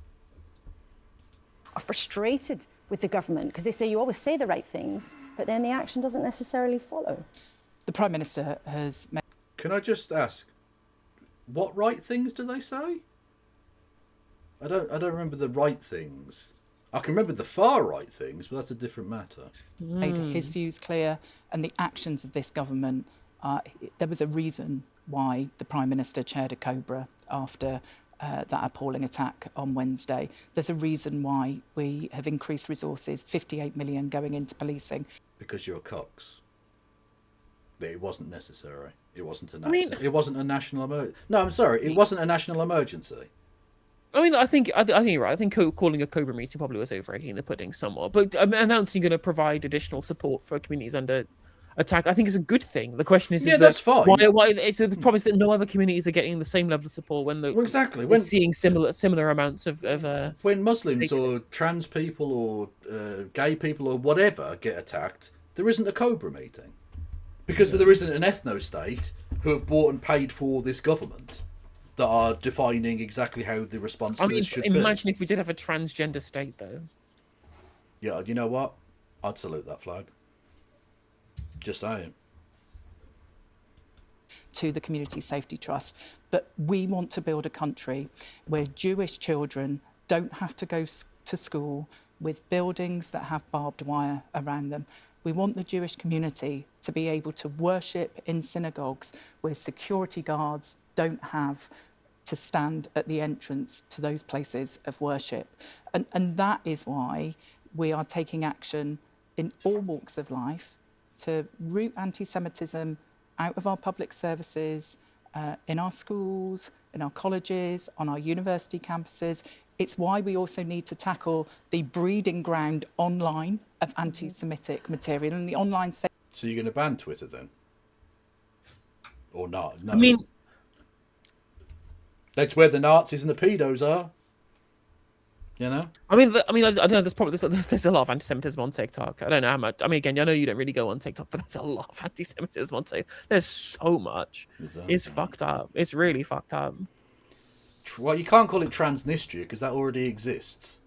Are frustrated with the government because they say you always say the right things, but then the action doesn't necessarily follow. The Prime Minister has... Can I just ask, what right things do they say? I don't remember the right things. I can remember the far right things, but that's a different matter. Made his views clear, and the actions of this government there was a reason why the Prime Minister chaired a Cobra after that appalling attack on Wednesday. There's a reason why we have increased resources, 58 million going into policing. Because you're cocks. It wasn't necessary. It wasn't a national. It wasn't a national emergency. No, I'm sorry. It wasn't a national emergency. I mean, I think you're right. I think calling a Cobra meeting probably was overrating the pudding somewhat. But announcing going to provide additional support for communities under attack, I think is a good thing. The question is, that's fine. Why it's the problem is that no other communities are getting the same level of support when we're seeing similar amounts of when Muslims or trans people or gay people or whatever get attacked, there isn't a Cobra meeting because there isn't an ethno-state who have bought and paid for this government that are defining exactly how the response to this should be. Imagine if we did have a transgender state, though. Yeah, you know what? I'd salute that flag. Just saying. To the Community Safety Trust. But we want to build a country where Jewish children don't have to go to school with buildings that have barbed wire around them. We want the Jewish community to be able to worship in synagogues where security guards don't have to stand at the entrance to those places of worship. And that is why we are taking action in all walks of life to root anti-Semitism out of our public services, in our schools, in our colleges, on our university campuses. It's why we also need to tackle the breeding ground online of anti-Semitic material and the online... So you're going to ban Twitter then? Or not? No. I mean... That's where the Nazis and the pedos are. You know? I know there's a lot of anti-Semitism on TikTok. I don't know how much. I mean, again, I know you don't really go on TikTok, but there's a lot of anti-Semitism on TikTok. There's so much. It's fucked up. It's really fucked up. Well, you can't call it Transnistria because that already exists.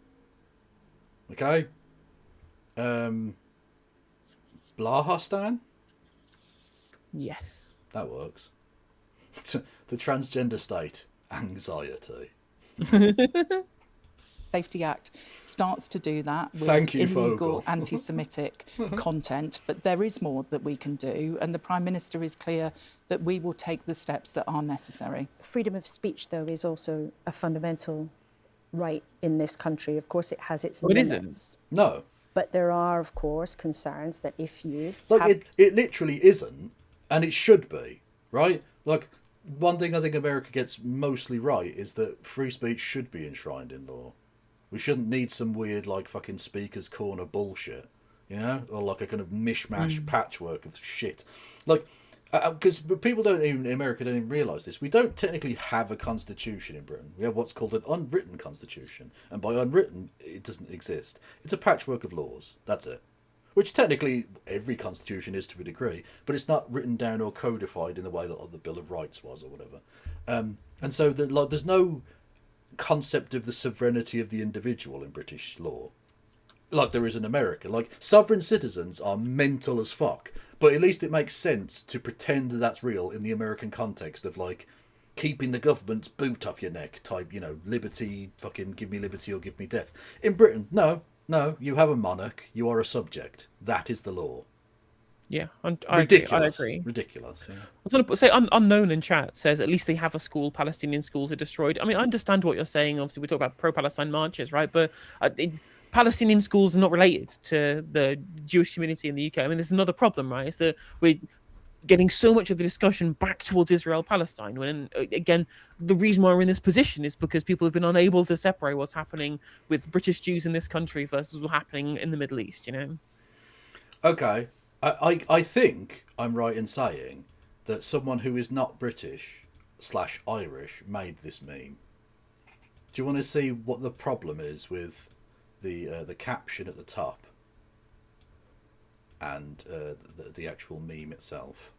Okay? Blahostan? Yes. That works. The transgender state. Anxiety. Safety Act starts to do that with illegal anti-Semitic content, but there is more that we can do, and the Prime Minister is clear that we will take the steps that are necessary. Freedom of speech, though, is also a fundamental right in this country. Of course, it has its limits. It isn't. No. But there are, of course, concerns that if you... It literally isn't, and it should be, right? Like, one thing I think America gets mostly right is that free speech should be enshrined in law. We shouldn't need some weird, like, fucking speaker's corner bullshit, you know? Or, like, a kind of mishmash patchwork of shit. Like, because America don't even realise this. We don't technically have a constitution in Britain. We have what's called an unwritten constitution. And by unwritten, it doesn't exist. It's a patchwork of laws. That's it. Which technically every constitution is to a degree, but it's not written down or codified in the way that the Bill of Rights was or whatever. And so there's no concept of the sovereignty of the individual in British law like there is in America. Like, sovereign citizens are mental as fuck, but at least it makes sense to pretend that that's real in the American context of, like, keeping the government's boot off your neck type, you know, liberty, fucking give me liberty or give me death. In Britain, no, you have a monarch, you are a subject. That is the law. Yeah, I agree. Ridiculous. Yeah. I was going to say, Unknown in chat says at least they have a school. Palestinian schools are destroyed. I mean, I understand what you're saying. Obviously, we talk about pro-Palestine marches, right? But Palestinian schools are not related to the Jewish community in the UK. I mean, there's another problem, right? Is that we're getting so much of the discussion back towards Israel-Palestine. When, again, the reason why we're in this position is because people have been unable to separate what's happening with British Jews in this country versus what's happening in the Middle East, you know? Okay. I think I'm right in saying that someone who is not British/Irish made this meme. Do you want to see what the problem is with the caption at the top and the actual meme itself?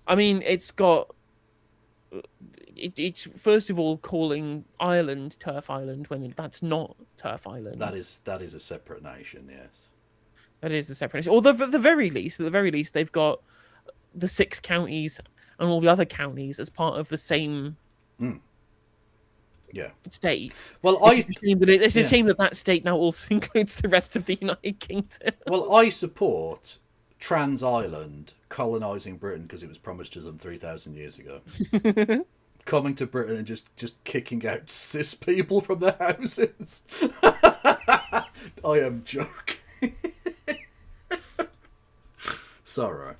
I mean, it's got... It's first of all calling Ireland Turf Island when that's not Turf Island. That is a separate nation, yes. That is a separate nation. Or at the very least, they've got the 6 counties and all the other counties as part of the same state. Well, it's a shame that state now also includes the rest of the United Kingdom. Well, I support trans island colonising Britain because it was promised to them 3,000 years ago. Coming to Britain and just kicking out cis people from their houses. I am joking. Sorry.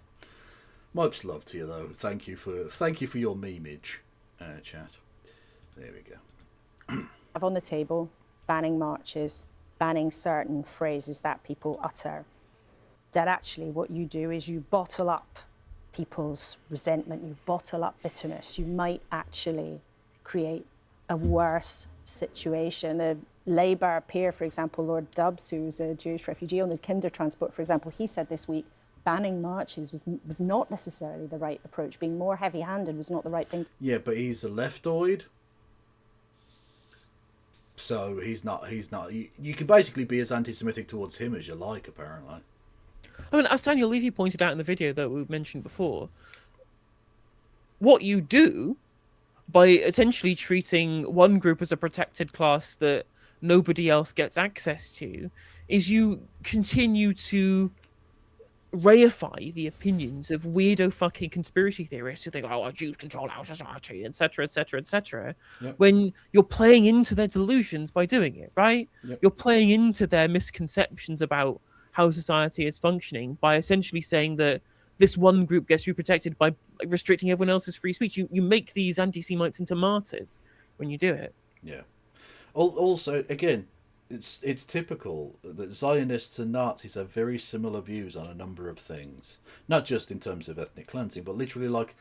Much love to you though. Thank you for your memeage, chat. There we go. Have on the table banning marches, banning certain phrases that people utter. That actually what you do is you bottle up people's resentment, you bottle up bitterness. You might actually create a worse situation. A Labour peer, for example, Lord Dubs, who's a Jewish refugee on the Kinder transport, for example, he said this week, banning marches was not necessarily the right approach. Being more heavy-handed was not the right thing. Yeah, but he's a leftoid. So he's not. You can basically be as anti-Semitic towards him as you like, apparently. I mean, as Daniel Levy pointed out in the video that we mentioned before, what you do by essentially treating one group as a protected class that nobody else gets access to is you continue to reify the opinions of weirdo fucking conspiracy theorists who think, oh, Jews control our society, etc., etc., etc. When you're playing into their delusions by doing it, right? Yep. You're playing into their misconceptions about how society is functioning by essentially saying that this one group gets to be protected by restricting everyone else's free speech. You make these anti-Semites into martyrs when you do it. Yeah. Also, again, it's typical that Zionists and Nazis have very similar views on a number of things. Not just in terms of ethnic cleansing, but literally like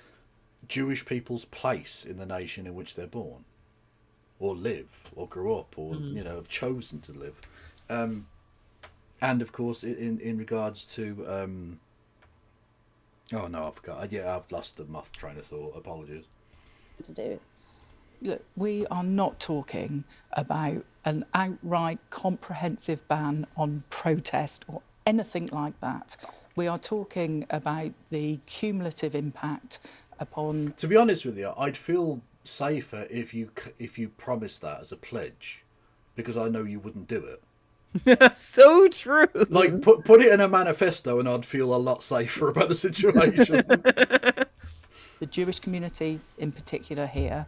Jewish people's place in the nation in which they're born, or live, or grew up, or have chosen to live. And of course, in regards to, oh no, I forgot. Yeah, I've lost the train of thought. Apologies. To do. Look, we are not talking about an outright comprehensive ban on protest or anything like that. We are talking about the cumulative impact upon. To be honest with you, I'd feel safer if you promised that as a pledge, because I know you wouldn't do it. So true. Like put it in a manifesto, and I'd feel a lot safer about the situation. The Jewish community, in particular, here,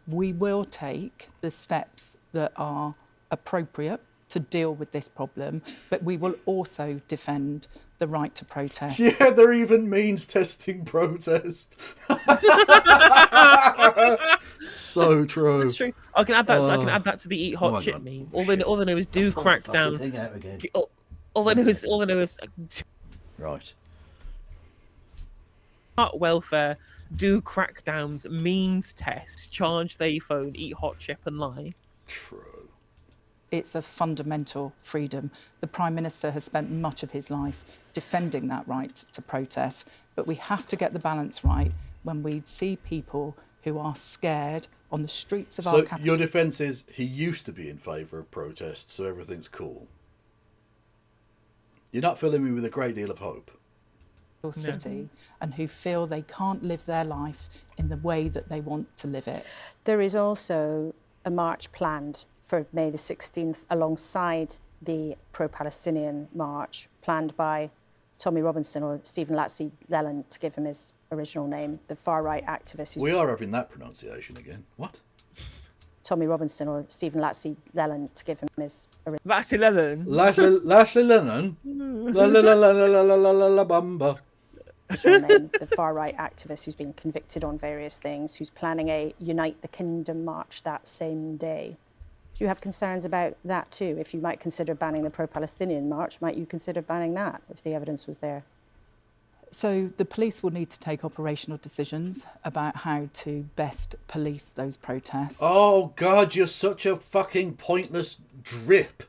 we will take the steps that are appropriate to deal with this problem, but we will also defend the right to protest. Yeah, there even means testing protest. So true. That's true. I can add that. I can add that to the eat hot chip meme. All they know is do crack down. All they know is right. Welfare, do crackdowns, means test, charge they phone, eat hot chip and lie. True. It's a fundamental freedom. The Prime Minister has spent much of his life defending that right to protest, but we have to get the balance right when we see people who are scared on the streets of our capital. So your defence is he used to be in favour of protests, so everything's cool. You're not filling me with a great deal of hope. City, and who feel they can't live their life in the way that they want to live it. There is also a march planned for May the 16th alongside the pro-Palestinian march planned by Tommy Robinson, or Stephen Latsy Leland, to give him his original name, the far-right activist. We are having that pronunciation again. What? Tommy Robinson, or Stephen Latsy Leland, to give him his original Latsy Leland? Latsy Leland? La la la la la la la la la bamba. name, the far-right activist who's been convicted on various things, who's planning a Unite the Kingdom march that same day. Do you have concerns about that too? If you might consider banning the pro-Palestinian march, might you consider banning that if the evidence was there? So the police will need to take operational decisions about how to best police those protests. Oh God, you're such a fucking pointless drip.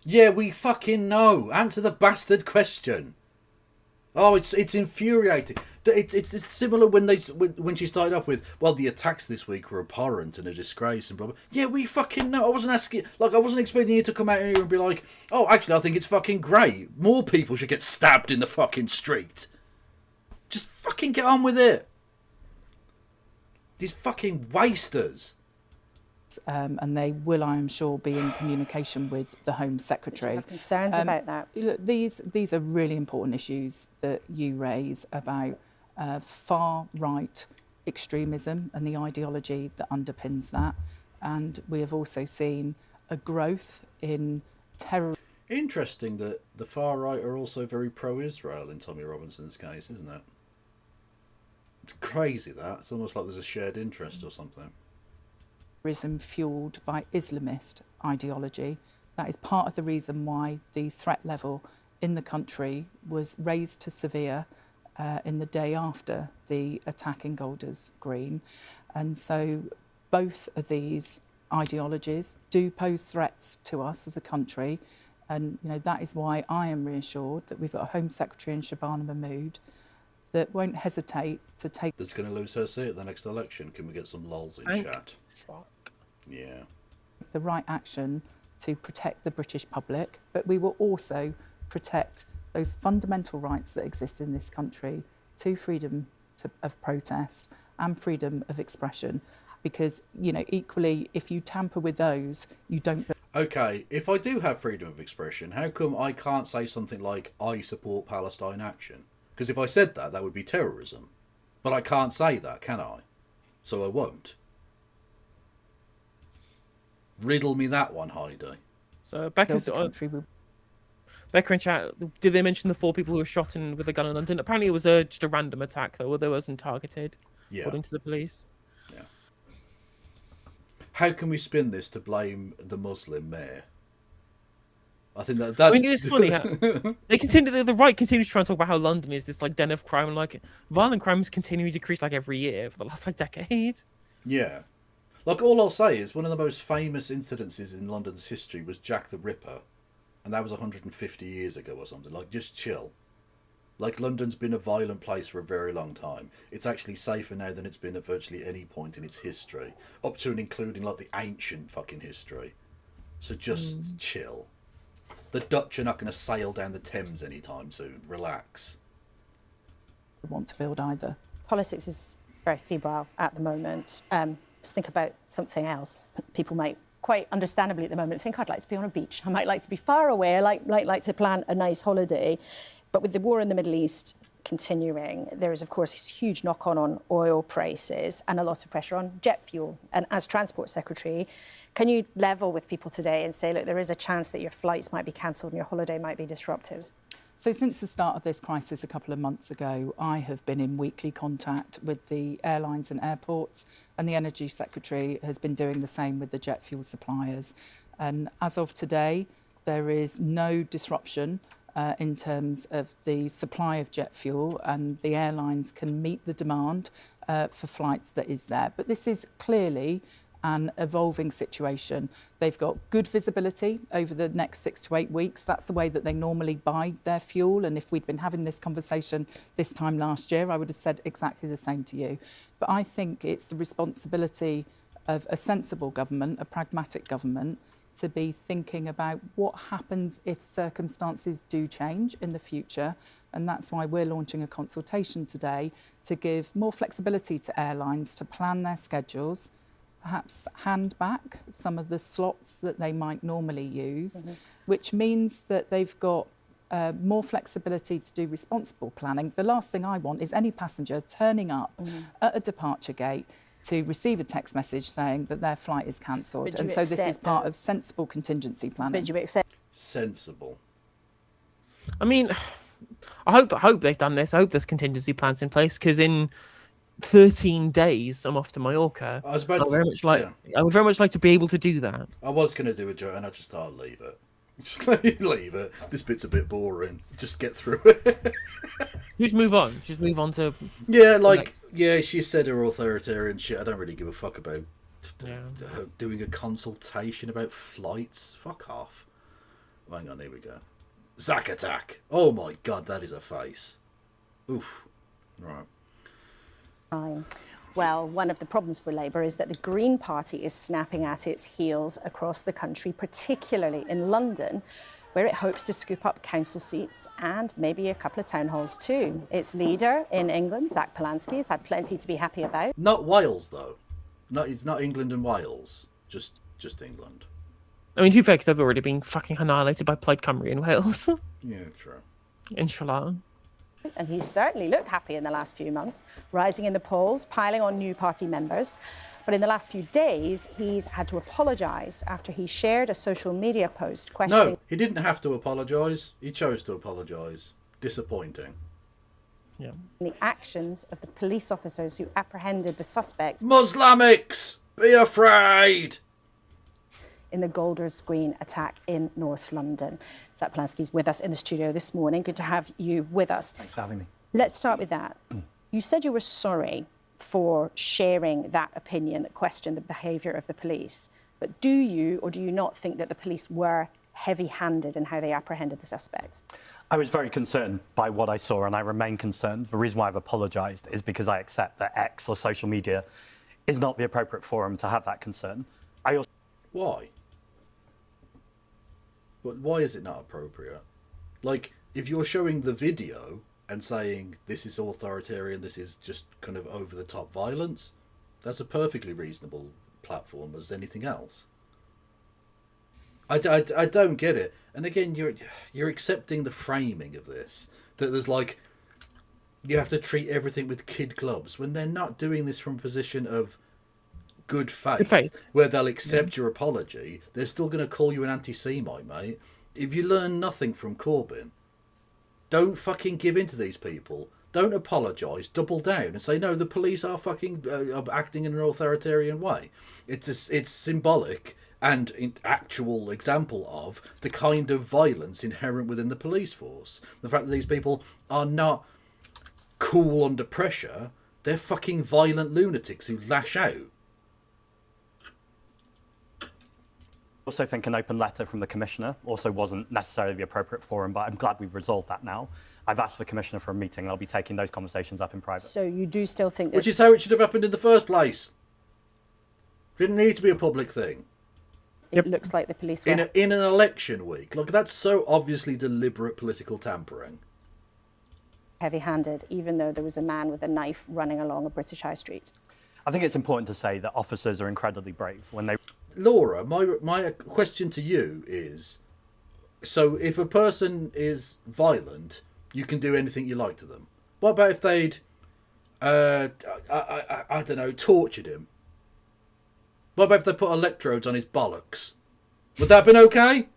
Yeah, we fucking know. Answer the bastard question. Oh, it's infuriating. It's similar when she started off with, well, the attacks this week were abhorrent and a disgrace and blah blah. Yeah, we fucking know. I wasn't expecting you to come out here and be like, oh, actually, I think it's fucking great. More people should get stabbed in the fucking street. Just fucking get on with it. These fucking wasters. and they will, I am sure, be in communication with the Home Secretary. I have concerns about that. Look, these are really important issues that you raise about far-right extremism and the ideology that underpins that. And we have also seen a growth in terror. Interesting that the far right are also very pro-Israel in Tommy Robinson's case, isn't it? It's crazy that. It's almost like there's a shared interest or something. Terrorism fueled by Islamist ideology. That is part of the reason why the threat level in the country was raised to severe in the day after the attack in Golders Green. And so both of these ideologies do pose threats to us as a country. And that is why I am reassured that we've got a Home Secretary in Shabana Mahmood that won't hesitate to take... That's going to lose her seat at the next election. Can we get some lols in chat? Fuck. Yeah. The right action to protect the British public, but we will also protect those fundamental rights that exist in this country to freedom of protest and freedom of expression. Because, equally, if you tamper with those, you don't... Okay, if I do have freedom of expression, how come I can't say something like, I support Palestine action? Because if I said that, that would be terrorism. But I can't say that, can I? So I won't. Riddle me that one, Heidi. So Becca's... Becca in chat, did they mention the 4 people who were shot with a gun in London? Apparently it was just a random attack, though, there wasn't targeted, according to the police. Yeah. How can we spin this to blame the Muslim mayor? I think that's... I mean, it's funny how the right continues to try and talk about how London is this den of crime, and violent crime is continuing to decrease every year for the last decade. Yeah. All I'll say is one of the most famous incidences in London's history was Jack the Ripper. And that was 150 years ago or something. Just chill. London's been a violent place for a very long time. It's actually safer now than it's been at virtually any point in its history. Up to and including, the ancient fucking history. So just chill. The Dutch are not going to sail down the Thames anytime soon. Relax. Want to build either. Politics is very febrile at the moment. Let's think about something else. People might quite understandably at the moment think I'd like to be on a beach. I might like to be far away. I like to plan a nice holiday. But with the war in the Middle East continuing, there is, of course, this huge knock-on on oil prices and a lot of pressure on jet fuel. And as Transport Secretary, can you level with people today and say, look, there is a chance that your flights might be cancelled and your holiday might be disrupted? So since the start of this crisis a couple of months ago, I have been in weekly contact with the airlines and airports, and the Energy Secretary has been doing the same with the jet fuel suppliers. And as of today, there is no disruption in terms of the supply of jet fuel, and the airlines can meet the demand for flights that is there. But this is clearly an evolving situation. They've got good visibility over the next 6 to 8 weeks. That's the way that they normally buy their fuel. And if we'd been having this conversation this time last year, I would have said exactly the same to you. But I think it's the responsibility of a sensible government, a pragmatic government, to be thinking about what happens if circumstances do change in the future. And that's why we're launching a consultation today to give more flexibility to airlines to plan their schedules, perhaps hand back some of the slots that they might normally use, which means that they've got more flexibility to do responsible planning. The last thing I want is any passenger turning up at a departure gate to receive a text message saying that their flight is cancelled. And so this is part of sensible contingency planning. But you accept... Sensible. I mean, I hope they've done this. I hope there's contingency plans in place, because in 13 days I'm off to Mallorca. I would very much like to be able to do that. I was going to do a joke and I just thought I'd leave it. Just leave it. This bit's a bit boring. Just get through it. Just move on. Just move on to... Yeah, she said her authoritarian shit. I don't really give a fuck about doing a consultation about flights. Fuck off. Hang on, here we go. Zack attack. Oh my god, that is a face. Oof. Right. Well, one of the problems for Labour is that the Green Party is snapping at its heels across the country, particularly in London, where it hopes to scoop up council seats and maybe a couple of town halls too. Its leader in England, Zach Polanski, has had plenty to be happy about. Not Wales, though. It's not England and Wales. just England. I mean, to be fair, 'cause they've already been fucking annihilated by Plaid Cymru in Wales. Yeah, true. Inshallah. And he's certainly looked happy in the last few months, rising in the polls, piling on new party members. But in the last few days, he's had to apologise after he shared a social media post questioning... No, he didn't have to apologise. He chose to apologise. Disappointing. Yeah. ...the actions of the police officers who apprehended the suspect... Muslimics! Be afraid! ...in the Golders Green attack in North London. Zach Polanski's with us in the studio this morning. Good to have you with us. Thanks for having me. Let's start with that. You said you were sorry for sharing that opinion that questioned the behaviour of the police. But do you or do you not think that the police were heavy-handed in how they apprehended the suspect? I was very concerned by what I saw, and I remain concerned. The reason why I've apologised is because I accept that X or social media is not the appropriate forum to have that concern. I also... Why? But why is it not appropriate? Like, if you're showing the video and saying this is authoritarian, this is just kind of over-the-top violence, that's a perfectly reasonable platform as anything else. I don't get it. And again, you're accepting the framing of this, that there's like, you have to treat everything with kid gloves, when they're not doing this from a position of good faith, where they'll accept your apology. They're still going to call you an anti-Semite, mate. If you learn nothing from Corbyn, don't fucking give in to these people. Don't apologise. Double down and say, no, the police are fucking acting in an authoritarian way. It's symbolic and an actual example of the kind of violence inherent within the police force. The fact that these people are not cool under pressure, they're fucking violent lunatics who lash out. I also think an open letter from the Commissioner also wasn't necessarily the appropriate forum, but I'm glad we've resolved that now. I've asked the Commissioner for a meeting, and I'll be taking those conversations up in private. So you do still think that... Which is how it should have happened in the first place. It didn't need to be a public thing. It looks like the police were... In an election week. Look, that's so obviously deliberate political tampering. ...heavy-handed, even though there was a man with a knife running along a British high street. I think it's important to say that officers are incredibly brave when they... Laura, my question to you is, so if a person is violent, you can do anything you like to them. What about if they'd, I don't know, tortured him? What about if they put electrodes on his bollocks? Would that have been okay?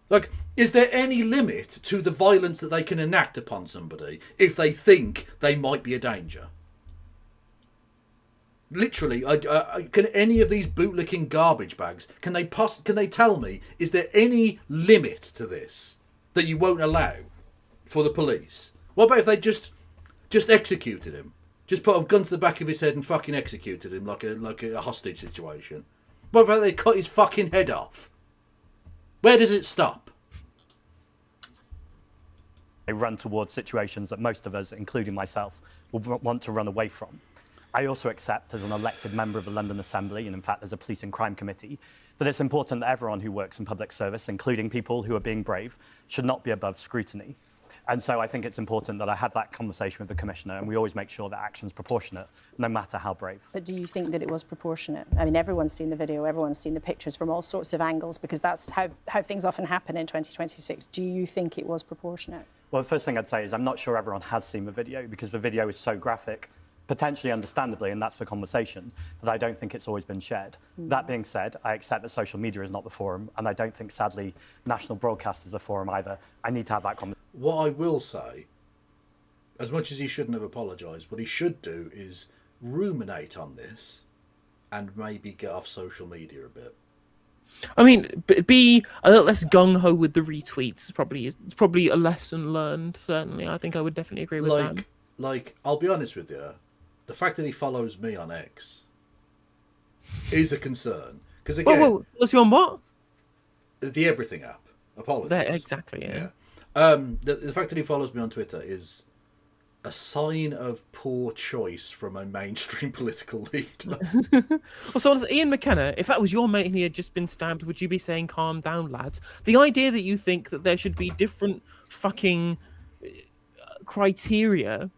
Like, is there any limit to the violence that they can enact upon somebody if they think they might be a danger? Literally, can any of these bootlicking garbage bags, can they tell me, is there any limit to this that you won't allow for the police? What about if they just executed him? Just put a gun to the back of his head and fucking executed him like a hostage situation? What about they cut his fucking head off? Where does it stop? They run towards situations that most of us, including myself, will want to run away from. I also accept, as an elected member of the London Assembly, and in fact as a police and crime committee, that it's important that everyone who works in public service, including people who are being brave, should not be above scrutiny. And so I think it's important that I have that conversation with the Commissioner, and we always make sure that action's proportionate, no matter how brave. But do you think that it was proportionate? I mean, everyone's seen the video, everyone's seen the pictures from all sorts of angles, because that's how things often happen in 2026. Do you think it was proportionate? Well, the first thing I'd say is I'm not sure everyone has seen the video, because the video is so graphic, potentially understandably, and that's the conversation, that I don't think it's always been shared. That being said, I accept that social media is not the forum, and I don't think, sadly, national broadcast is the forum either. I need to have that conversation. What I will say, as much as he shouldn't have apologised, what he should do is ruminate on this and maybe get off social media a bit. I mean, be a little less gung-ho with the retweets. It's probably a lesson learned, certainly. I think I would definitely agree with that. Like, I'll be honest with you, the fact that he follows me on X is a concern. Because again... Whoa, what's he on what? The Everything app. Apologies. There, exactly, yeah. The fact that he follows me on Twitter is a sign of poor choice from a mainstream political leader. Well, so Ian McKenna, if that was your mate and he had just been stabbed, would you be saying, calm down, lads? The idea that you think that there should be different fucking criteria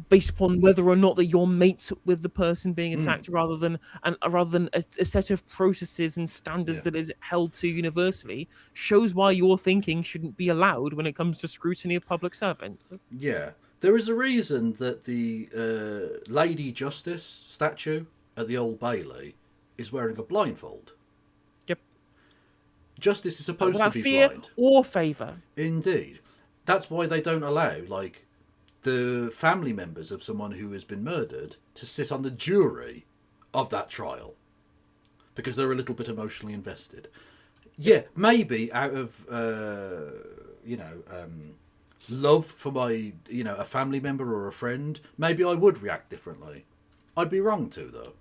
based upon whether or not that you're mates with the person being attacked, rather than a set of processes and standards that is held to universally, shows why your thinking shouldn't be allowed when it comes to scrutiny of public servants. Yeah, there is a reason that the Lady Justice statue at the Old Bailey is wearing a blindfold. Yep. Justice is supposed without to be fear blind. or favour. Indeed. That's why they don't allow, like, the family members of someone who has been murdered to sit on the jury of that trial, because they're a little bit emotionally invested. Yeah, maybe out of love for my a family member or a friend, maybe I would react differently. I'd be wrong to, though.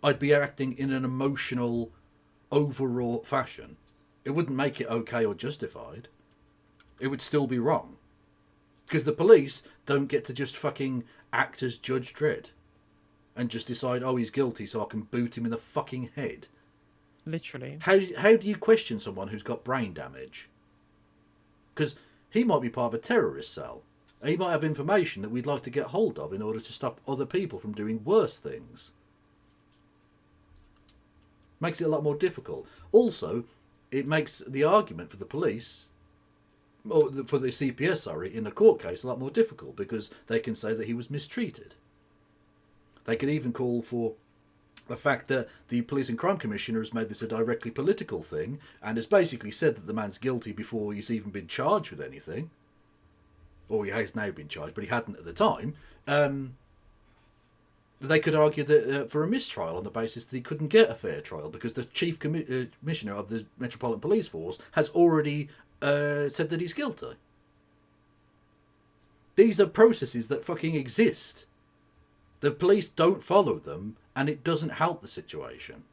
I'd be acting in an emotional, overwrought fashion. It wouldn't make it okay or justified. It would still be wrong. Because the police don't get to just fucking act as Judge Dredd and just decide, oh, he's guilty, so I can boot him in the fucking head. Literally. How do you question someone who's got brain damage? Because he might be part of a terrorist cell. He might have information that we'd like to get hold of in order to stop other people from doing worse things. Makes it a lot more difficult. Also, it makes the argument for the police, or for the CPS, sorry, in a court case a lot more difficult, because they can say that he was mistreated. They can even call for the fact that the Police and Crime Commissioner has made this a directly political thing and has basically said that the man's guilty before he's even been charged with anything. Or he has now been charged, but he hadn't at the time. They could argue that for a mistrial on the basis that he couldn't get a fair trial because the Chief Commissioner of the Metropolitan Police Force has already said that he's guilty. These are processes that fucking exist. The police don't follow them, and it doesn't help the situation.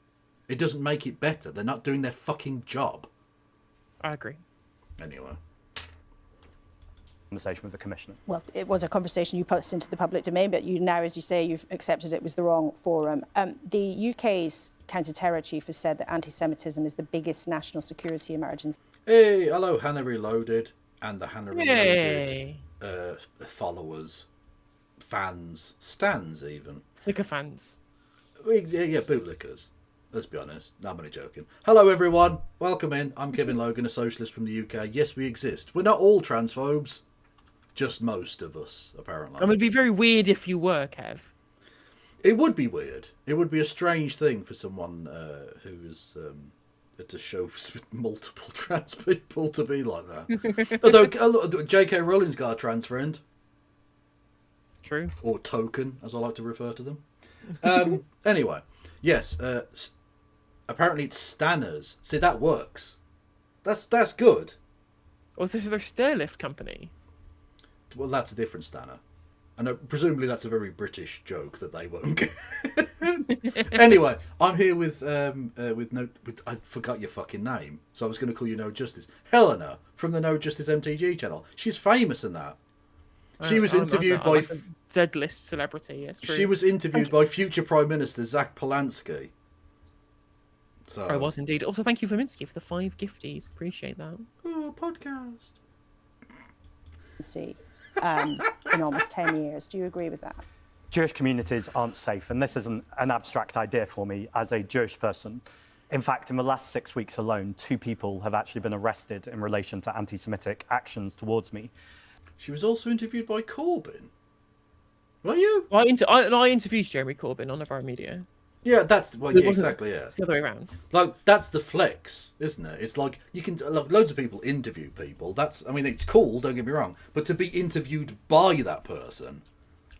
It doesn't make it better. They're not doing their fucking job. I agree. Anyway. Conversation with the Commissioner. Well, it was a conversation you put into the public domain, but you now, as you say, you've accepted it was the wrong forum. The UK's counter-terror chief has said that anti-Semitism is the biggest national security emergency. Hey, hello, Hannah Reloaded, and the Hannah Yay. Reloaded followers, fans, stans even. Sycophants. Yeah, bootlickers. Let's be honest. No, I'm only joking. Hello, everyone. Welcome in. I'm Kevin Logan, a socialist from the UK. Yes, we exist. We're not all transphobes. Just most of us, apparently. I mean, it'd be very weird if you were, Kev. It would be weird. It would be a strange thing for someone who is to show multiple trans people to be like that. Although J.K. Rowling's got a trans friend. True. Or token, as I like to refer to them. Anyway, yes. Apparently it's stanners. See, that works. That's good. Was this their stairlift company? Well, that's a different stanner. And presumably that's a very British joke that they won't get. Anyway, I'm here with I forgot your fucking name, so I was going to call you No Justice. Helena from the No Justice MTG channel. She's famous in that. She was interviewed by like a Z-list celebrity. Yes, true. She was interviewed by future Prime Minister Zach Polanski. So I was indeed. Also, thank you for Minsky for the 5 gifties. Appreciate that. Oh, podcast. See, in almost 10 years. Do you agree with that? Jewish communities aren't safe, and this isn't an abstract idea for me as a Jewish person. In fact, in the last 6 weeks alone, 2 people have actually been arrested in relation to anti-Semitic actions towards me. She was also interviewed by Corbyn. Were you? I interviewed Jeremy Corbyn on our media. Yeah, that's well, yeah, exactly. Yeah, it's the other way around. Like that's the flex, isn't it? It's like you can like, loads of people interview people. That's I mean, it's cool. Don't get me wrong, but to be interviewed by that person,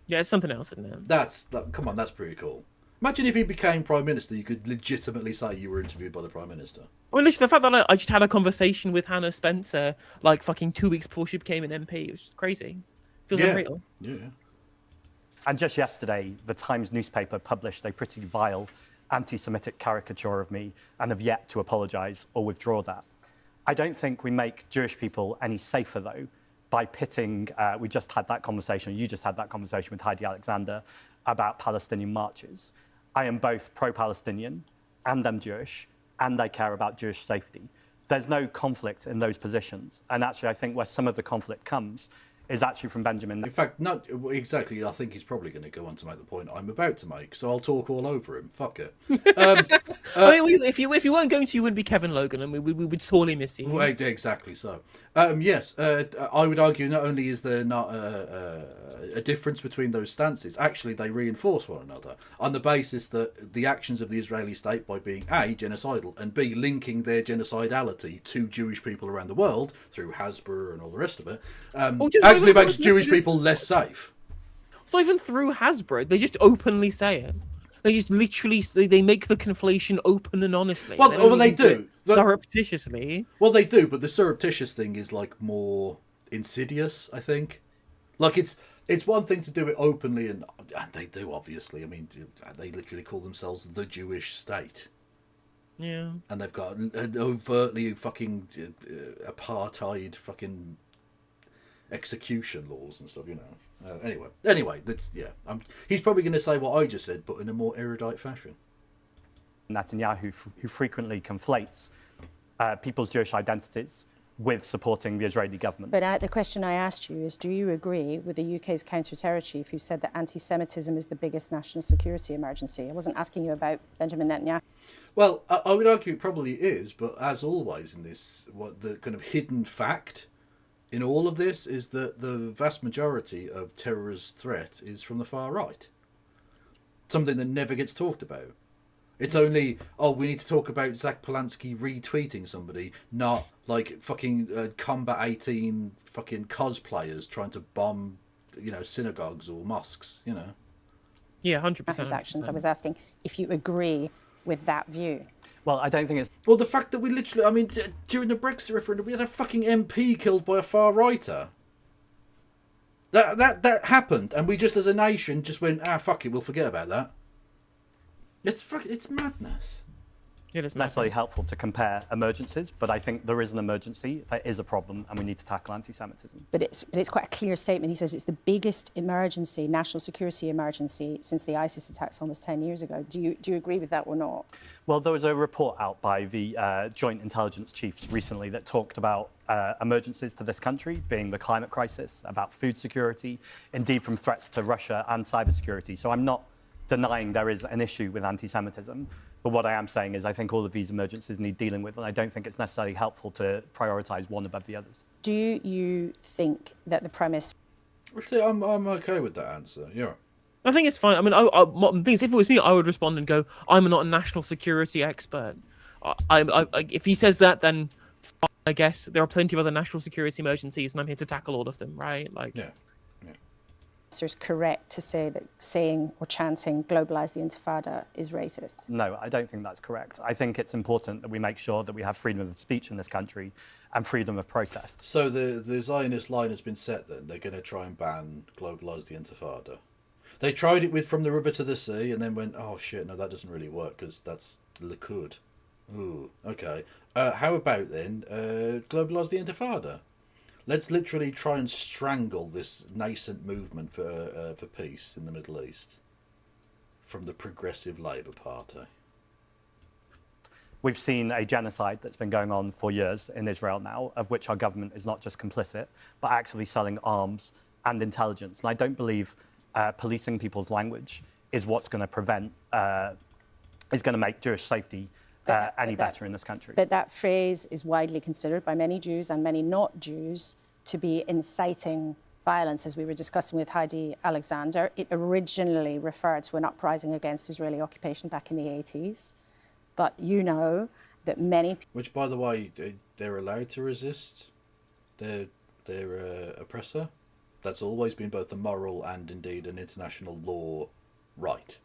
yeah, it's something else, isn't it? Come on, that's pretty cool. Imagine if he became Prime Minister, you could legitimately say you were interviewed by the Prime Minister. Well, listen, the fact that I just had a conversation with Hannah Spencer like fucking 2 weeks before she became an MP, it was just crazy. Feels unreal. Yeah. And just yesterday, the Times newspaper published a pretty vile anti-Semitic caricature of me and have yet to apologise or withdraw that. I don't think we make Jewish people any safer, though, by pitting, we just had that conversation, you just had that conversation with Heidi Alexander about Palestinian marches. I am both pro-Palestinian and I'm Jewish, and I care about Jewish safety. There's no conflict in those positions. And actually, I think where some of the conflict comes is actually from Benjamin. In fact, not exactly. I think he's probably going to go on to make the point I'm about to make, so I'll talk all over him. Fuck it. I mean, if you weren't going to, you wouldn't be Kevin Logan, and we would sorely miss you. Well, exactly so. Yes, I would argue not only is there not a difference between those stances, actually they reinforce one another on the basis that the actions of the Israeli state, by being A, genocidal, and B, linking their genocidality to Jewish people around the world through Hasbro and all the rest of it, actually makes Jewish people less safe. It's not even through Hasbro. They just openly say it. They just literally they make the conflation open and honestly. Well, they do surreptitiously. Well, they do, but the surreptitious thing is like more insidious, I think. Like it's one thing to do it openly, and they do, obviously. I mean, they literally call themselves the Jewish state. Yeah. And they've got overtly fucking apartheid fucking execution laws and stuff, you know. Anyway, that's he's probably going to say what I just said, but in a more erudite fashion. Netanyahu, who frequently conflates people's Jewish identities with supporting the Israeli government. But the question I asked you is, do you agree with the UK's counter-terror chief who said that anti-Semitism is the biggest national security emergency? I wasn't asking you about Benjamin Netanyahu. Well, I would argue it probably is, but as always in this, what the kind of hidden fact in all of this is that the vast majority of terrorist threat is from the far right. Something that never gets talked about. It's only, we need to talk about Zach Polanski retweeting somebody, not like fucking Combat 18 fucking cosplayers trying to bomb, synagogues or mosques, Yeah, 100%. Actions. I was asking if you agree with that view. Well, I don't think it's... Well, the fact that we literally, during the Brexit referendum, we had a fucking MP killed by a far-righter. That happened, and we just as a nation just went, fuck it, we'll forget about that. It's madness. It is necessarily helpful to compare emergencies, but I think there is an emergency, there is a problem, and we need to tackle anti-Semitism. But it's quite a clear statement. He says it's the biggest emergency, national security emergency, since the ISIS attacks almost 10 years ago. Do you agree with that or not? Well, there was a report out by the Joint Intelligence Chiefs recently that talked about emergencies to this country, being the climate crisis, about food security, indeed from threats to Russia and cybersecurity. So I'm not denying there is an issue with anti-Semitism. But what I am saying is I think all of these emergencies need dealing with, and I don't think it's necessarily helpful to prioritise one above the others. Do you think that the premise... Actually, I'm okay with that answer, yeah. I think it's fine. I mean, if it was me, I would respond and go, I'm not a national security expert. If he says that, then fine, I guess. There are plenty of other national security emergencies, and I'm here to tackle all of them, right? Yeah. It's correct to say that saying or chanting "globalise the Intifada" is racist? No, I don't think that's correct. I think it's important that we make sure that we have freedom of speech in this country and freedom of protest. So the Zionist line has been set then. They're going to try and ban globalise the Intifada. They tried it with From the River to the Sea and then went, oh shit, no, that doesn't really work because that's Likud. Ooh, okay. How about then globalise the Intifada? Let's literally try and strangle this nascent movement for peace in the Middle East from the Progressive Labour Party. We've seen a genocide that's been going on for years in Israel now, of which our government is not just complicit, but actively selling arms and intelligence. And I don't believe policing people's language is what's going to prevent, is going to make Jewish safety any better in this country. But that phrase is widely considered by many Jews and many not Jews to be inciting violence, as we were discussing with Heidi Alexander. It originally referred to an uprising against Israeli occupation back in the 80s. But you know that many... Which, by the way, they're allowed to resist their oppressor. That's always been both a moral and indeed an international law right.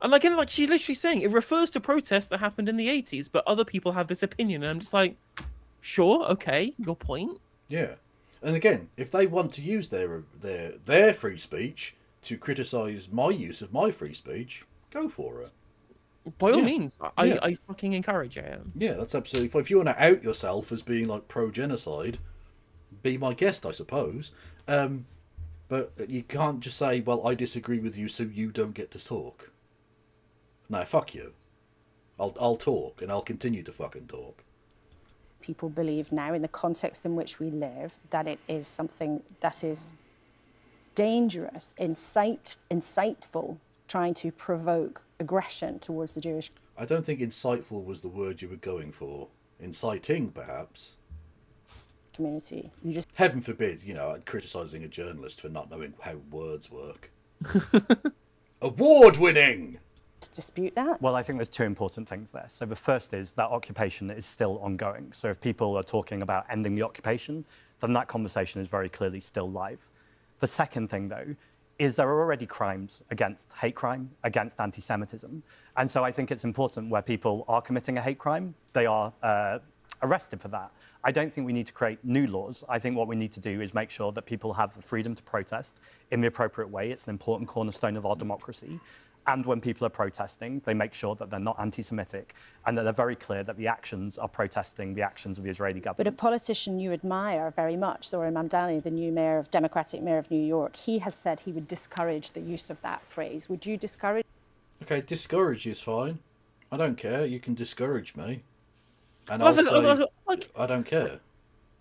And again, she's literally saying it refers to protests that happened in the 80s, but other people have this opinion, and I'm just like, sure, okay, your point. Yeah, and again, if they want to use their free speech to criticise my use of my free speech, go for it. By all means, I fucking encourage it. Yeah, that's absolutely fine. If you want to out yourself as being like pro-genocide, be my guest, I suppose. But you can't just say, well, I disagree with you, so you don't get to talk. No, fuck you. I'll talk, and I'll continue to fucking talk. people believe now, in the context in which we live, that it is something that is dangerous, insightful, trying to provoke aggression towards the Jewish. I don't think insightful was the word you were going for. Inciting, perhaps. Community. You just heaven forbid, you know, criticising a journalist for not knowing how words work. Award-winning. To dispute that? Well, I think there's two important things there. So the first is that occupation is still ongoing. So if people are talking about ending the occupation, then that conversation is very clearly still live. The second thing, though, is there are already crimes against hate crime, against anti-Semitism. And so I think it's important where people are committing a hate crime, they are arrested for that. I don't think we need to create new laws. I think what we need to do is make sure that people have the freedom to protest in the appropriate way. It's an important cornerstone of our democracy. And when people are protesting, they make sure that they're not anti-Semitic and that they're very clear that the actions are protesting the actions of the Israeli government. But a politician you admire very much, Zoran Mamdani, the new Democratic mayor of New York, he has said he would discourage the use of that phrase. Would you discourage? Okay, discourage is fine. I don't care. You can discourage me. And I don't care.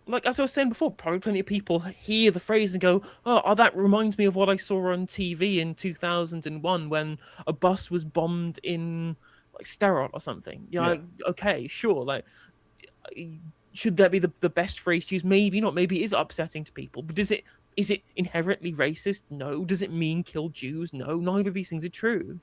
Like, as I was saying before, probably plenty of people hear the phrase and go, oh, that reminds me of what I saw on TV in 2001 when a bus was bombed in, like, Sterot or something. Yeah. Okay, sure. Like, should that be the best phrase to use? Maybe not. Maybe it is upsetting to people. But is it inherently racist? No. Does it mean kill Jews? No. Neither of these things are true.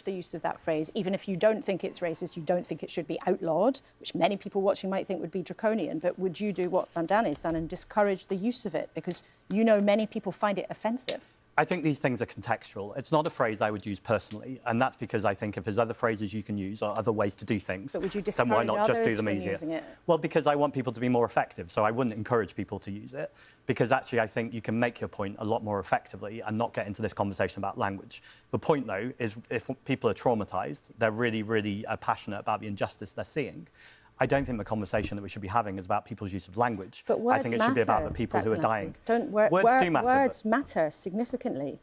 The use of that phrase, even if you don't think it's racist, you don't think it should be outlawed, which many people watching might think would be draconian, but would you do what Mamdani has done and discourage the use of it? Because you know many people find it offensive. I think these things are contextual. It's not a phrase I would use personally, and that's because I think if there's other phrases you can use or other ways to do things, but would you then why not just do them easier? Using it? Well, because I want people to be more effective, so I wouldn't encourage people to use it, because actually I think you can make your point a lot more effectively and not get into this conversation about language. The point, though, is if people are traumatized, they're really, really passionate about the injustice they're seeing. I don't think the conversation that we should be having is about people's use of language. But words I think it should be about the people who are dying. Words do matter. Words matter significantly.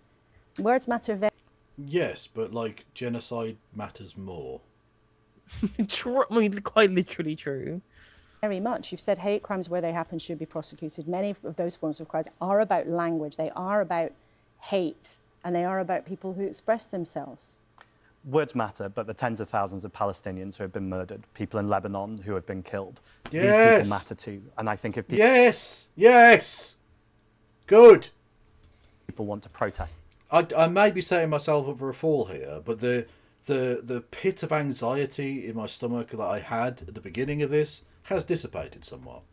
Words matter very. Yes, but like genocide matters more. True, I mean, quite literally true. Very much. You've said hate crimes where they happen should be prosecuted. Many of those forms of crimes are about language. They are about hate, and they are about people who express themselves. Words matter, but the tens of thousands of Palestinians who have been murdered, people in Lebanon who have been killed, these people matter too. And I think if people... Yes! Good! People want to protest. I may be setting myself up for a fall here, but the pit of anxiety in my stomach that I had at the beginning of this has dissipated somewhat.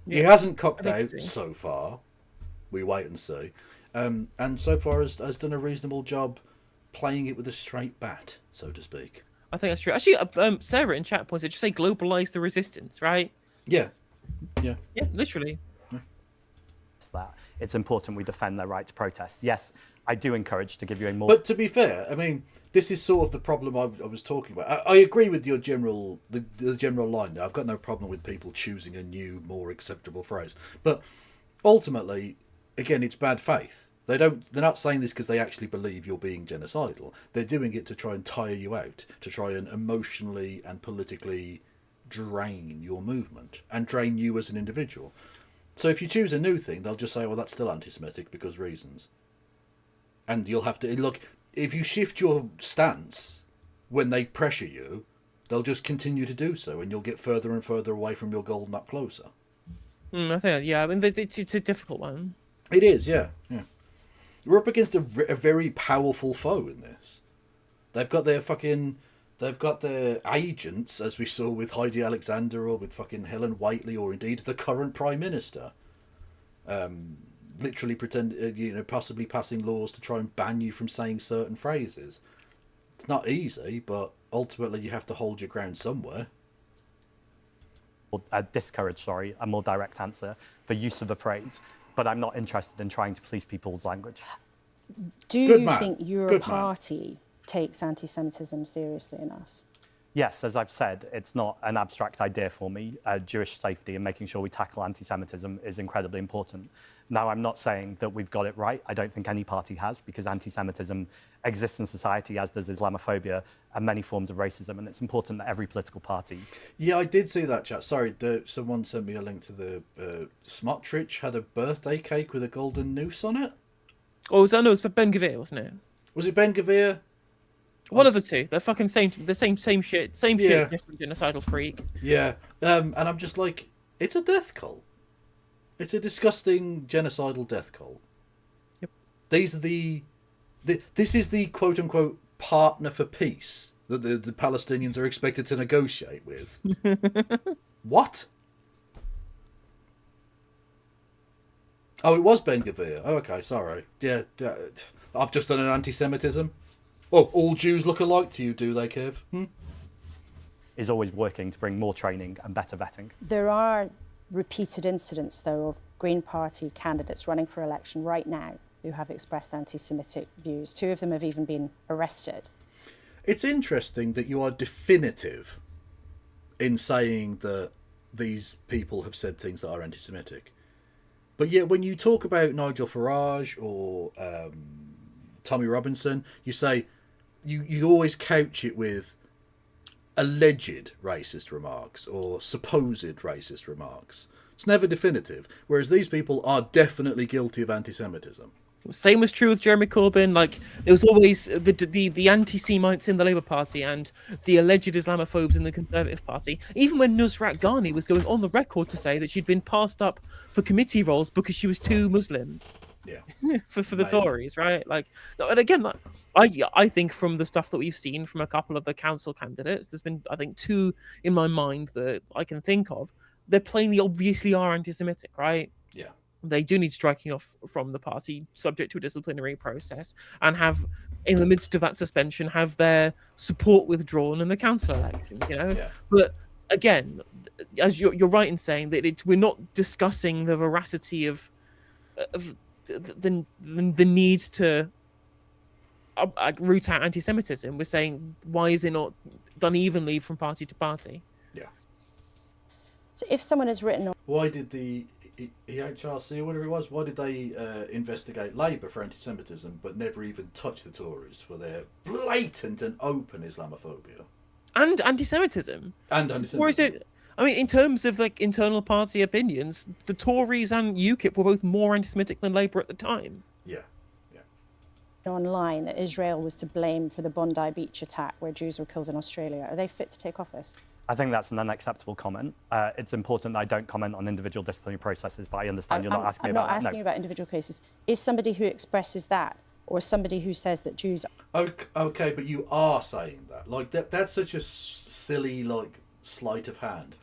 Yeah, he hasn't cocked out so far. We wait and see. And so far has done a reasonable job playing it with a straight bat, so to speak. I think that's true. Actually, Sarah in chat points, just say globalize the resistance, right? Yeah, literally. It's that. It's important we defend their right to protest. Yes, I do encourage to give you a more... But to be fair, I mean, this is sort of the problem I was talking about. I agree with your general line there. I've got no problem with people choosing a new, more acceptable phrase. But ultimately, again, it's bad faith. They're not saying this because they actually believe you're being genocidal. They're doing it to try and tire you out, to try and emotionally and politically drain your movement and drain you as an individual. So if you choose a new thing, they'll just say, well, that's still anti-Semitic because reasons. And you'll have to look, if you shift your stance when they pressure you, they'll just continue to do so, and you'll get further and further away from your goal, not closer. I think, I mean, it's a difficult one. It is, yeah. We're up against a very powerful foe in this. They've got their agents, as we saw with Heidi Alexander or with fucking Helen Whiteley, or indeed the current Prime Minister. Literally possibly passing laws to try and ban you from saying certain phrases. It's not easy, but ultimately you have to hold your ground somewhere. Discourage, a more direct answer, the use of the phrase, but I'm not interested in trying to police people's language. Do you think your party takes anti-Semitism seriously enough? Yes, as I've said, it's not an abstract idea for me. Jewish safety and making sure we tackle anti-Semitism is incredibly important. Now, I'm not saying that we've got it right. I don't think any party has, because anti-Semitism exists in society, as does Islamophobia and many forms of racism. And it's important that every political party... Yeah, I did see that, chat. Sorry, someone sent me a link to the... Smotrich had a birthday cake with a golden noose on it. Oh, was that? No, it was for Ben Gvir, wasn't it? Was it Ben Gvir? One of the two. They're fucking same shit. Same shit, different genocidal freak. Yeah. And I'm just like, it's a death cult. It's a disgusting genocidal death cult. Yep. These are this is the quote unquote partner for peace that the Palestinians are expected to negotiate with. What? Oh, it was Ben Gvir. Oh, okay, sorry. Yeah, I've just done an anti-Semitism. Oh, all Jews look alike to you, do they, Kev? Is always working to bring more training and better vetting. There are repeated incidents, though, of Green Party candidates running for election right now who have expressed anti-Semitic views. 2 of them have even been arrested. It's interesting that you are definitive in saying that these people have said things that are anti-Semitic. But yet when you talk about Nigel Farage or Tommy Robinson, you say you always couch it with alleged racist remarks or supposed racist remarks. It's never definitive. Whereas these people are definitely guilty of anti-Semitism. Same was true with Jeremy Corbyn. Like, there was always the anti-Semites in the Labour Party and the alleged Islamophobes in the Conservative Party. Even when Nusrat Ghani was going on the record to say that she'd been passed up for committee roles because she was too Muslim. Yeah. for the Tories, right? Like, and again, like, I think from the stuff that we've seen from a couple of the council candidates, there's been, I think, 2 in my mind that I can think of. They plainly, obviously are anti-Semitic, right? Yeah. They do need striking off from the party, subject to a disciplinary process, and have, in the midst of that suspension, have their support withdrawn in the council elections. You know, Yeah. But again, as you're right in saying that we're not discussing the veracity of the need to root out anti-Semitism. We're saying, why is it not done evenly from party to party? Yeah. So if someone has written on... Why did the EHRC or whatever it was, why did they investigate Labour for anti-Semitism but never even touch the Tories for their blatant and open Islamophobia? And anti-Semitism. And anti-Semitism. Or is it... I mean, in terms of like internal party opinions, the Tories and UKIP were both more anti-Semitic than Labour at the time. Yeah. Online that Israel was to blame for the Bondi Beach attack where Jews were killed in Australia. Are they fit to take office? I think that's an unacceptable comment. It's important that I don't comment on individual disciplinary processes, but I understand you're not asking I'm about not that. asking about individual cases. Is somebody who expresses that, or somebody who says that Jews... Okay, but you are saying that. Like, that's such a silly, like, sleight of hand.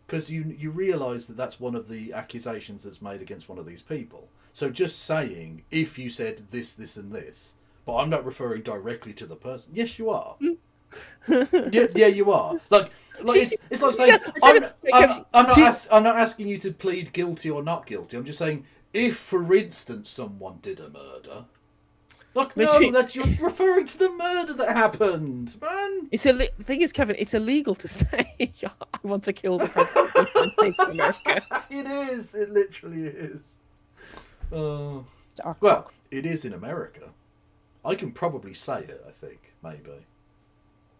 Because you realise that that's one of the accusations that's made against one of these people. So just saying, if you said this, this and this, but I'm not referring directly to the person. Yes, you are. yeah, you are. Like it's like saying, I'm not asking you to plead guilty or not guilty. I'm just saying, if, for instance, someone did a murder... Look, no, that you're referring to the murder that happened, man. The thing is, Kevin, it's illegal to say I want to kill the president of the United States of America. It is. It literally is. Well, it is in America. I can probably say it. I think maybe.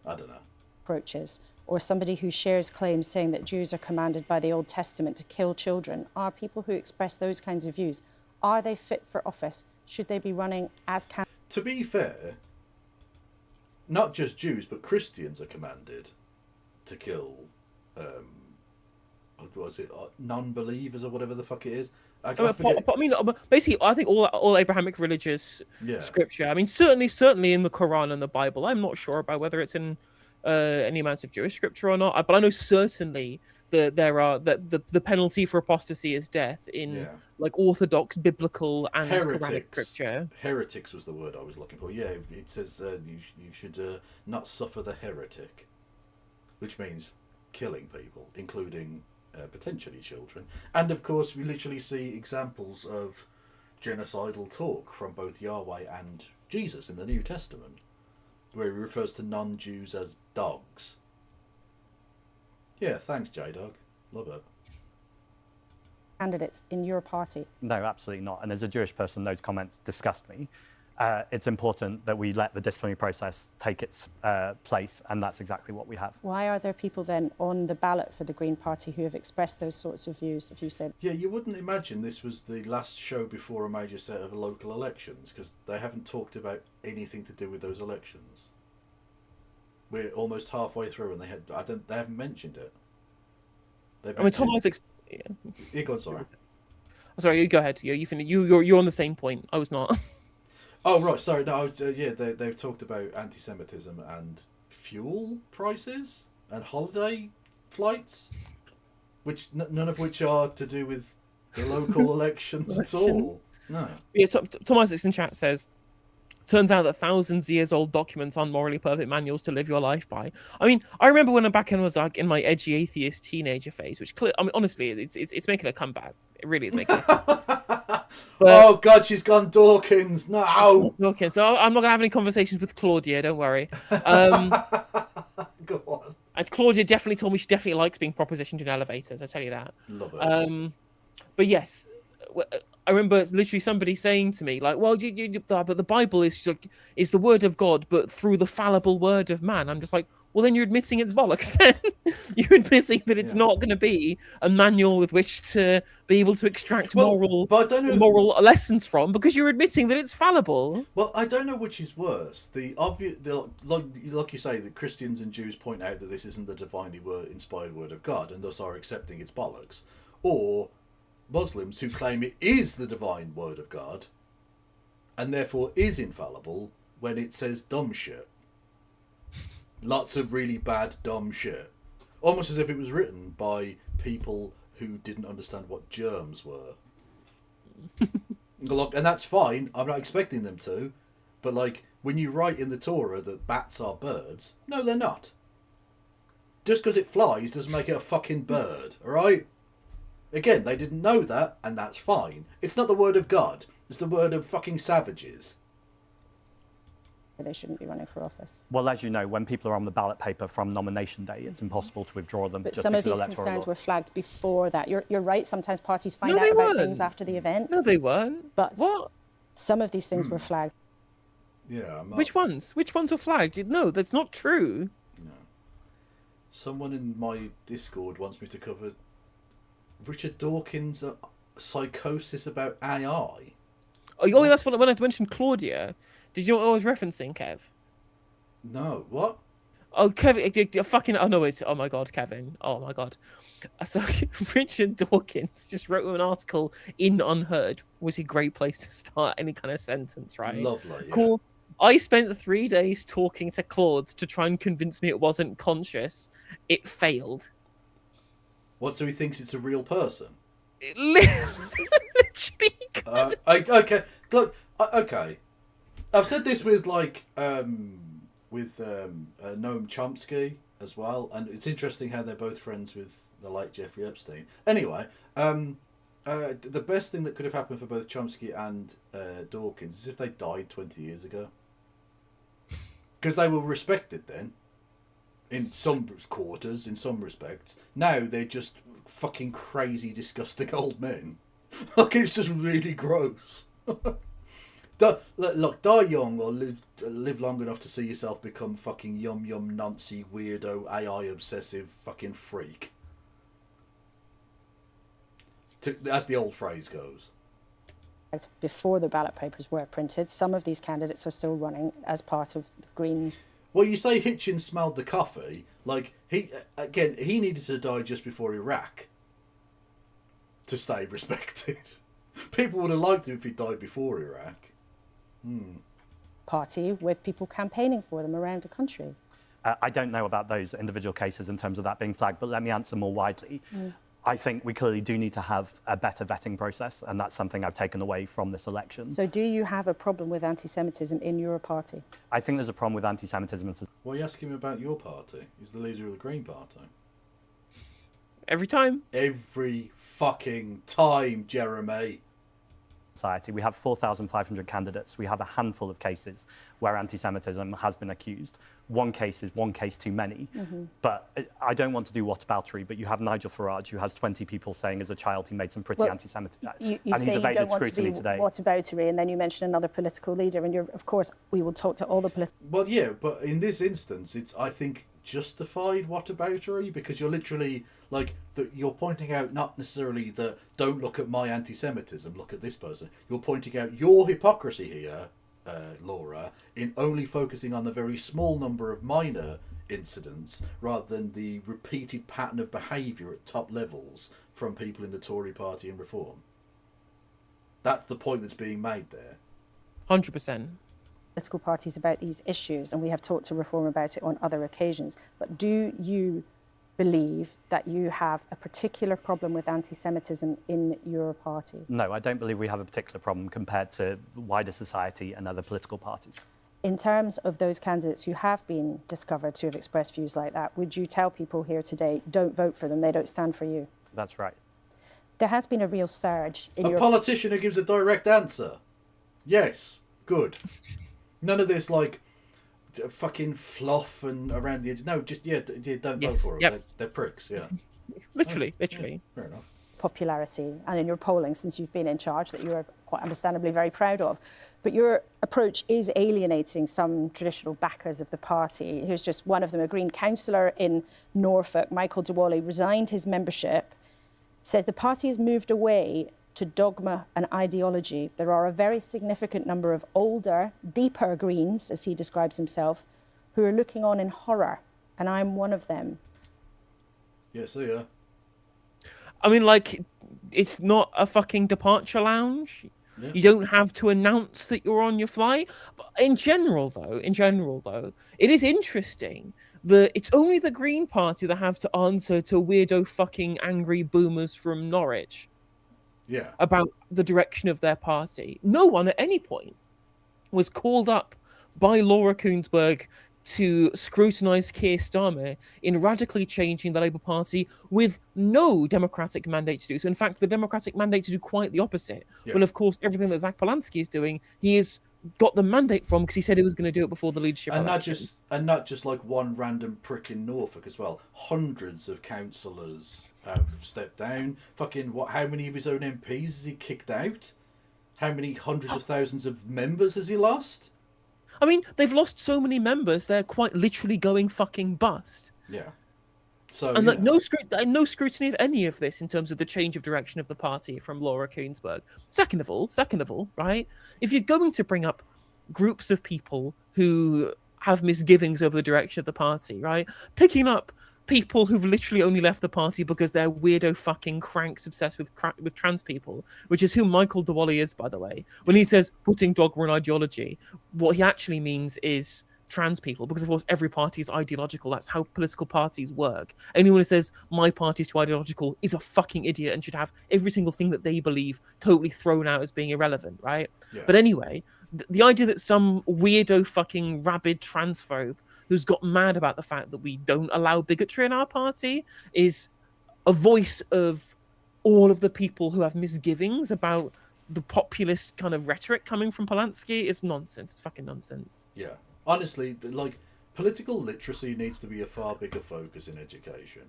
I don't know. Approaches, or somebody who shares claims saying that Jews are commanded by the Old Testament to kill children, are people who express those kinds of views. Are they fit for office? Should they be running as candidates? To be fair, not just Jews, but Christians are commanded to kill, non-believers or whatever the fuck it is. I mean, basically, I think all Abrahamic religious scripture. I mean, certainly in the Quran and the Bible. I'm not sure about whether it's in any amounts of Jewish scripture or not, but I know certainly that there are the penalty for apostasy is death in like Orthodox, biblical, and Quranic scripture. Heretics was the word I was looking for. Yeah, it says you should not suffer the heretic, which means killing people, including potentially children. And of course, we literally see examples of genocidal talk from both Yahweh and Jesus in the New Testament, where he refers to non-Jews as dogs. Yeah, thanks, J-Dog. Love it. candidates in your party? No, absolutely not. And as a Jewish person, those comments disgust me. It's important that we let the disciplinary process take its place, and that's exactly what we have. Why are there people then on the ballot for the Green Party who have expressed those sorts of views, if you said? Yeah, you wouldn't imagine this was the last show before a major set of local elections, because they haven't talked about anything to do with those elections. We're almost halfway through, and they haven't mentioned it. Tom Isaac's... Yeah, go on, sorry. Sorry, you go ahead. You're on the same point. I was not. Oh right, sorry. No, they've talked about anti-Semitism and fuel prices and holiday flights, which none of which are to do with the local elections at all. No. Yeah, Tom Isaac's in chat says, turns out that thousands of years old documents aren't morally perfect manuals to live your life by. I mean, I remember when I was like in my edgy atheist teenager phase, which honestly, it's making a comeback. It really is making a comeback. Oh God, she's gone Dawkins. No. Dawkins. So I'm not gonna have any conversations with Claudia. Don't worry. Go on. And Claudia definitely told me she definitely likes being propositioned in elevators. I tell you that. Love it. But yes, I remember literally somebody saying to me, like, "Well, but the Bible is the word of God, but through the fallible word of man." I'm just like, well, then you're admitting it's bollocks. Then you're admitting that it's not going to be a manual with which to be able to extract moral lessons from, because you're admitting that it's fallible. Well, I don't know which is worse. Like you say, the Christians and Jews point out that this isn't the divinely inspired word of God, and thus are accepting it's bollocks, or Muslims who claim it is the divine word of God, and therefore is infallible when it says dumb shit. Lots of really bad, dumb shit. Almost as if it was written by people who didn't understand what germs were. Look, and that's fine. I'm not expecting them to. But, like, when you write in the Torah that bats are birds, no, they're not. Just because it flies doesn't make it a fucking bird, alright? Again, they didn't know that, and that's fine. It's not the word of God. It's the word of fucking savages. They shouldn't be running for office. Well, as you know, when people are on the ballot paper from nomination day, it's impossible to withdraw them. But just some of because these electoral concerns law. were flagged before that. You're right. Sometimes parties find No, out they about weren't. things after the event. No, they weren't. But what? Some of these things were flagged. Yeah, I'm not... Which ones? Which ones were flagged? No, that's not true. No. Someone in my Discord wants me to cover Richard Dawkins' psychosis about AI. Oh, that's when I mentioned Claudia. Did you know what I was referencing, Kev? No, what? Oh, Kevin, fucking, oh no, oh my God, Kevin. Oh my God. So, Richard Dawkins just wrote an article in Unheard, was a great place to start any kind of sentence, right? Lovely. Yeah. Cool. I spent 3 days talking to Claude to try and convince me it wasn't conscious. It failed. What, so he thinks it's a real person? It literally. Okay, look, okay. I've said this with, like, Noam Chomsky as well, and it's interesting how they're both friends with the late Jeffrey Epstein. Anyway, the best thing that could have happened for both Chomsky and Dawkins is if they died 20 years ago. Because they were respected then, in some quarters, in some respects. Now they're just fucking crazy, disgusting old men. Like, it's just really gross. Look, die young or live long enough to see yourself become fucking yum Nancy weirdo AI obsessive fucking freak. As the old phrase goes. Before the ballot papers were printed, some of these candidates are still running as part of the Green. Well, you say Hitchens smelled the coffee. Like, he needed to die just before Iraq to stay respected. People would have liked him if he died before Iraq. Party with people campaigning for them around the country. I don't know about those individual cases in terms of that being flagged, but let me answer more widely. I think we clearly do need to have a better vetting process, and that's something I've taken away from this election. So do you have a problem with anti-Semitism in your party? I think there's a problem with anti-Semitism. Why are you asking him about your party? He's the leader of the Green Party. Every time? Every fucking time, Jeremy. society. We have 4,500 candidates. We have a handful of cases where anti-Semitism has been accused. One case is one case too many. But I don't want to do whataboutery, but you have Nigel Farage, who has 20 people saying as a child he made some pretty anti-Semitic. You and say he's you evaded don't want to scrutiny do today. whataboutery, and then you mention another political leader, and of course, we will talk to all the political... Well, yeah, but in this instance, it's, I think, justified whataboutery, because you're literally, like, you're pointing out not necessarily the, don't look at my anti-Semitism, look at this person. You're pointing out your hypocrisy here, Laura, in only focusing on the very small number of minor incidents rather than the repeated pattern of behaviour at top levels from people in the Tory party and Reform. That's the point that's being made there. 100%. Political parties about these issues, and we have talked to Reform about it on other occasions. But do you believe that you have a particular problem with anti-Semitism in your party? No, I don't believe we have a particular problem compared to wider society and other political parties. In terms of those candidates who have been discovered to have expressed views like that, would you tell people here today, don't vote for them, they don't stand for you? That's right. There has been a real surge in a politician who gives a direct answer. Yes, good. None of this, like, fucking fluff and around the edge. No, just, don't vote for them. Yep. They're pricks, yeah. Literally. Yeah, fair enough. Popularity, and in your polling since you've been in charge, that you're quite understandably very proud of. But your approach is alienating some traditional backers of the party. Here's just one of them. A Green councillor in Norfolk, Michael Dewally, resigned his membership, says the party has moved away to dogma and ideology. There are a very significant number of older, deeper Greens, as he describes himself, who are looking on in horror, and I'm one of them. Yes, they are. I mean, like, it's not a fucking departure lounge. Yeah. You don't have to announce that you're on your flight. But in general, though, it is interesting that it's only the Green Party that have to answer to weirdo fucking angry boomers from Norwich. Yeah. About the direction of their party. No one at any point was called up by Laura Kuenssberg to scrutinise Keir Starmer in radically changing the Labour Party with no democratic mandate to do so. In fact, the democratic mandate to do quite the opposite. Yeah. When, of course, everything that Zach Polanski is doing, he has got the mandate from because he said he was going to do it before the leadership election. Not just like one random prick in Norfolk as well. Hundreds of councillors have stepped down. Fucking how many of his own MPs has he kicked out? How many hundreds of thousands of members has he lost? I mean, they've lost so many members, they're quite literally going fucking bust. Yeah. So, and like no scrutiny of any of this in terms of the change of direction of the party from Laura Kuenssberg. Second of all, right? If you're going to bring up groups of people who have misgivings over the direction of the party, right? Picking up people who've literally only left the party because they're weirdo fucking cranks obsessed with trans people, which is who Michael Dewally is, by the way. When he says putting dogma and ideology, what he actually means is trans people, because of course every party is ideological. That's how political parties work. Anyone who says my party is too ideological is a fucking idiot and should have every single thing that they believe totally thrown out as being irrelevant, right? Yeah. But anyway, the idea that some weirdo fucking rabid transphobe who's got mad about the fact that we don't allow bigotry in our party is a voice of all of the people who have misgivings about the populist kind of rhetoric coming from Polanski. It's nonsense. It's fucking nonsense. Yeah. Honestly, like, political literacy needs to be a far bigger focus in education.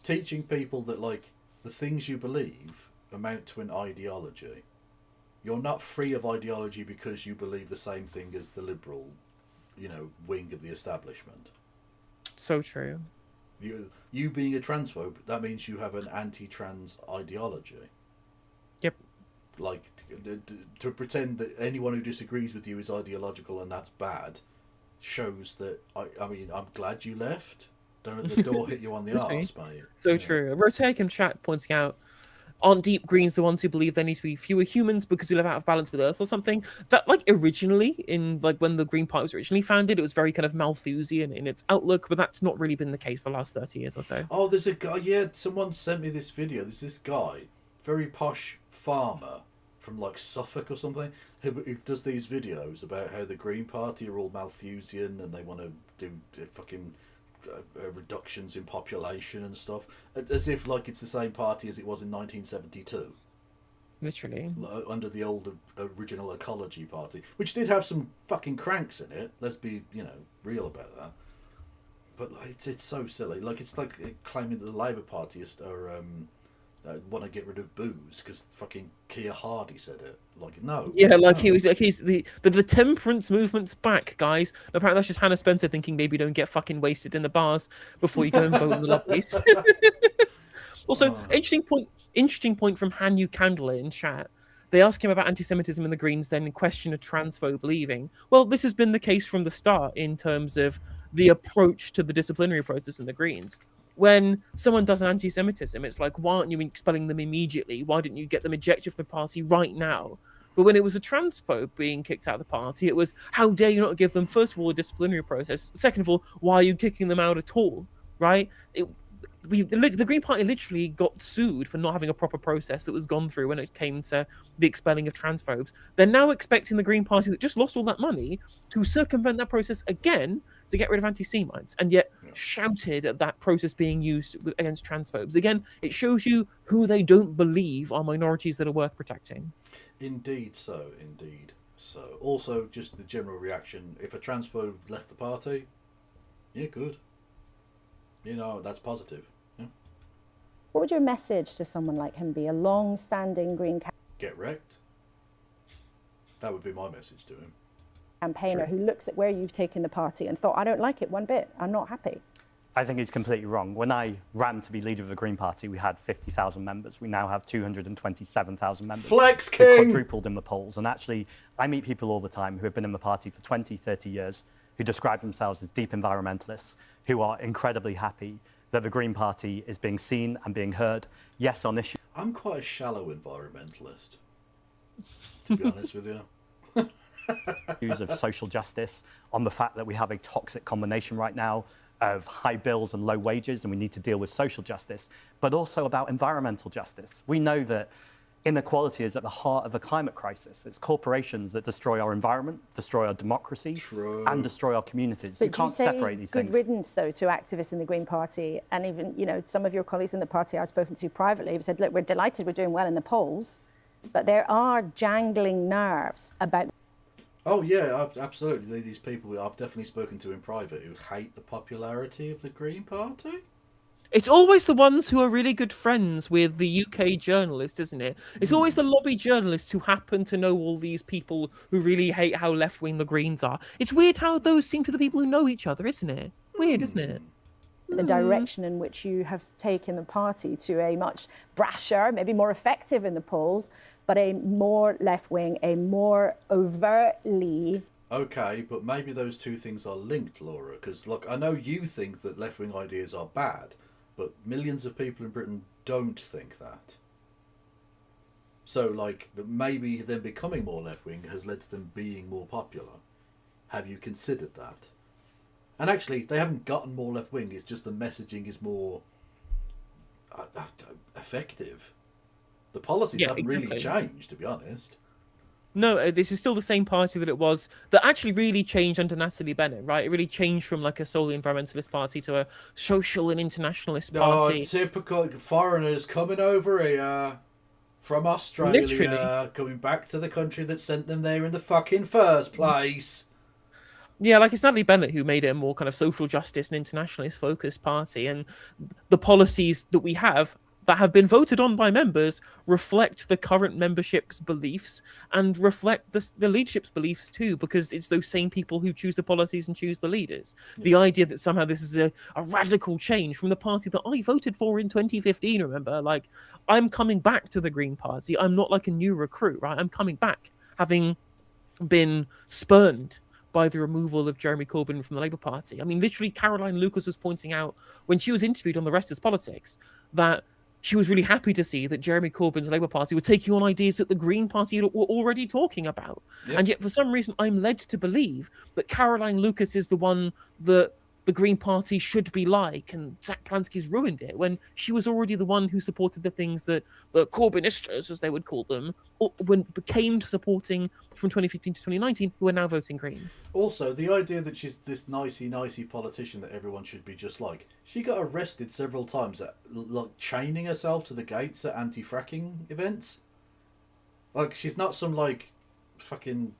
Teaching people that, like, the things you believe amount to an ideology. You're not free of ideology because you believe the same thing as the liberal, wing of the establishment. So true. You being a transphobe, that means you have an anti-trans ideology. Yep. Like, to pretend that anyone who disagrees with you is ideological and that's bad shows that, I mean, I'm glad you left. Don't let the door hit you on the arse, mate. So true. Rhetoric in chat pointing out, aren't deep Greens the ones who believe there needs to be fewer humans because we live out of balance with Earth or something? That, like, originally, in, like, when the Green Party was originally founded, it was very kind of Malthusian in its outlook, but that's not really been the case for the last 30 years or so. Oh, there's a guy, someone sent me this video. There's this guy, very posh farmer from, like, Suffolk or something, who does these videos about how the Green Party are all Malthusian and they want to do fucking reductions in population and stuff, as if like it's the same party as it was in 1972. Literally. Under the old original Ecology Party, which did have some fucking cranks in it. Let's be, real about that. But it's so silly. Like, it's like claiming that the Labour Party want to get rid of booze because fucking Keir Hardie said it. Like, no. Yeah, like no. he was like he's the temperance movement's back, guys. And apparently that's just Hannah Spencer thinking maybe don't get fucking wasted in the bars before you go and vote in the lobbies. Also, interesting point from Hanyu Candler in chat. They ask him about anti-Semitism and the Greens, then question a transphobe leaving. Well, this has been the case from the start in terms of the approach to the disciplinary process in the Greens. When someone does an anti-Semitism, it's like, why aren't you expelling them immediately? Why didn't you get them ejected from the party right now? But when it was a transphobe being kicked out of the party, it was, how dare you not give them, first of all, a disciplinary process? Second of all, why are you kicking them out at all? Right? The Green Party literally got sued for not having a proper process that was gone through when it came to the expelling of transphobes. They're now expecting the Green Party that just lost all that money to circumvent that process again to get rid of anti-Semites, and yet shouted at that process being used against transphobes. Again, it shows you who they don't believe are minorities that are worth protecting. Indeed so. Also, just the general reaction, if a transphobe left the party, yeah, good. That's positive. Yeah. What would your message to someone like him be? A long-standing Green Get wrecked. That would be my message to him. Campaigner who looks at where you've taken the party and thought, I don't like it one bit. I'm not happy. I think he's completely wrong. When I ran to be leader of the Green Party, we had 50,000 members. We now have 227,000 members. Flex King! King! Quadrupled in the polls. And actually, I meet people all the time who have been in the party for 20, 30 years, who describe themselves as deep environmentalists, who are incredibly happy that the Green Party is being seen and being heard. Yes, on issues. I'm quite a shallow environmentalist, to be honest with you. Issues of social justice, on the fact that we have a toxic combination right now of high bills and low wages, and we need to deal with social justice, but also about environmental justice. We know that inequality is at the heart of the climate crisis. It's corporations that destroy our environment, destroy our democracy, and destroy our communities. But you can't separate these things. Good riddance, though, to activists in the Green Party, and even some of your colleagues in the party I've spoken to privately have said, look, we're delighted we're doing well in the polls, but there are jangling nerves about. Oh yeah, absolutely. These people I've definitely spoken to in private who hate the popularity of the Green Party. It's always the ones who are really good friends with the UK journalist, isn't it? It's always the lobby journalists who happen to know all these people who really hate how left-wing the Greens are. It's weird how those seem to be the people who know each other, isn't it? Weird, isn't it? The direction in which you have taken the party to a much brasher, maybe more effective in the polls, but a more left-wing, a more overtly... Okay, but maybe those two things are linked, Laura, because look, I know you think that left-wing ideas are bad, but millions of people in Britain don't think that. So, like, maybe them becoming more left-wing has led to them being more popular. Have you considered that? And actually, they haven't gotten more left-wing, it's just the messaging is more effective. The policies haven't really changed, to be honest. No, this is still the same party that it was, that actually really changed under Natalie Bennett, right? It really changed from like a solely environmentalist party to a social and internationalist party. Oh, typical foreigners coming over here from Australia, literally. Coming back to the country that sent them there in the fucking first place. Yeah, like it's Natalie Bennett who made it a more kind of social justice and internationalist focused party, and the policies that we have that have been voted on by members reflect the current membership's beliefs and reflect the leadership's beliefs too, because it's those same people who choose the policies and choose the leaders. Yeah. The idea that somehow this is a radical change from the party that I voted for in 2015, remember? Like, I'm coming back to the Green Party. I'm not like a new recruit, right? I'm coming back, having been spurned by the removal of Jeremy Corbyn from the Labour Party. I mean, literally, Caroline Lucas was pointing out when she was interviewed on The Rest is Politics that she was really happy to see that Jeremy Corbyn's Labour Party were taking on ideas that the Green Party were already talking about. Yep. And yet, for some reason, I'm led to believe that Caroline Lucas is the one that the Green Party should be like, and Zach Plansky's ruined it, when she was already the one who supported the things that the Corbynistas, as they would call them, became supporting from 2015 to 2019, who are now voting Green. Also, the idea that she's this nicey politician that everyone should be just like, she got arrested several times at like chaining herself to the gates at anti-fracking events. Like, she's not some, like, fucking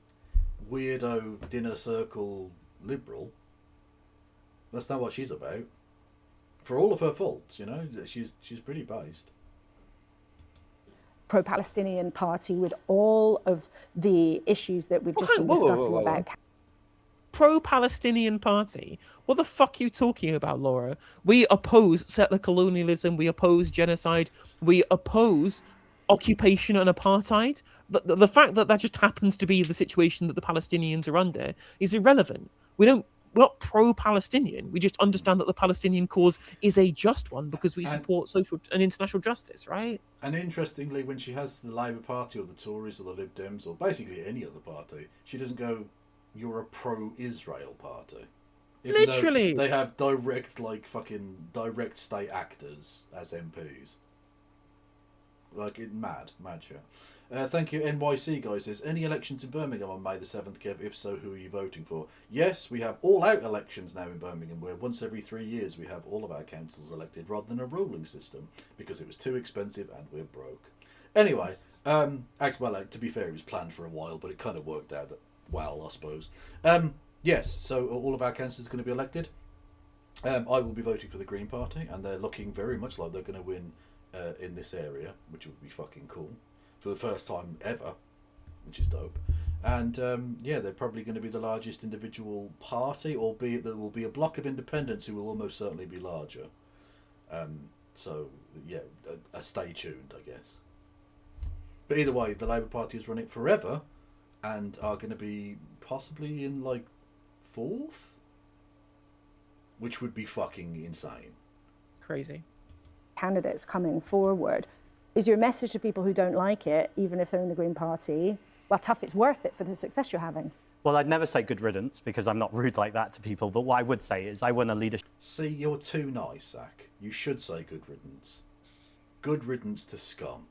weirdo dinner circle liberal. That's not what she's about. For all of her faults, you know, she's pretty based. Pro-Palestinian party with all of the issues that we've just been discussing about. Pro-Palestinian party? What the fuck are you talking about, Laura? We oppose settler colonialism. We oppose genocide. We oppose occupation and apartheid. The fact that that just happens to be the situation that the Palestinians are under is irrelevant. We're not pro-Palestinian. We just understand that the Palestinian cause is a just one because we support social and international justice, right? And interestingly, when she has the Labour Party or the Tories or the Lib Dems or basically any other party, she doesn't go, "You're a pro-Israel party." Even Literally, they have direct state actors as MPs. Like, mad shit. Thank you, NYC guys. Says, any elections in Birmingham on May the 7th, Kev? If so, who are you voting for? Yes, we have all-out elections now in Birmingham, where once every 3 years we have all of our councils elected rather than a rolling system, because it was too expensive and we're broke. Anyway, to be fair, it was planned for a while, but it kind of worked out well, I suppose. Yes, so all of our councils are going to be elected. I will be voting for the Green Party, and they're looking very much like they're going to win in this area, which would be fucking cool. For the first time ever, which is dope. And they're probably going to be the largest individual party, albeit there will be a block of independents who will almost certainly be larger. Stay tuned, I guess. But either way, the Labour Party has run it forever and are going to be possibly in, like, 4th? Which would be fucking insane. Crazy. Candidates coming forward. Is your message to people who don't like it, even if they're in the Green Party, well, tough, it's worth it for the success you're having? Well, I'd never say good riddance because I'm not rude like that to people, but what I would say is I want a leadership... See, you're too nice, Zach. You should say good riddance. Good riddance to scum.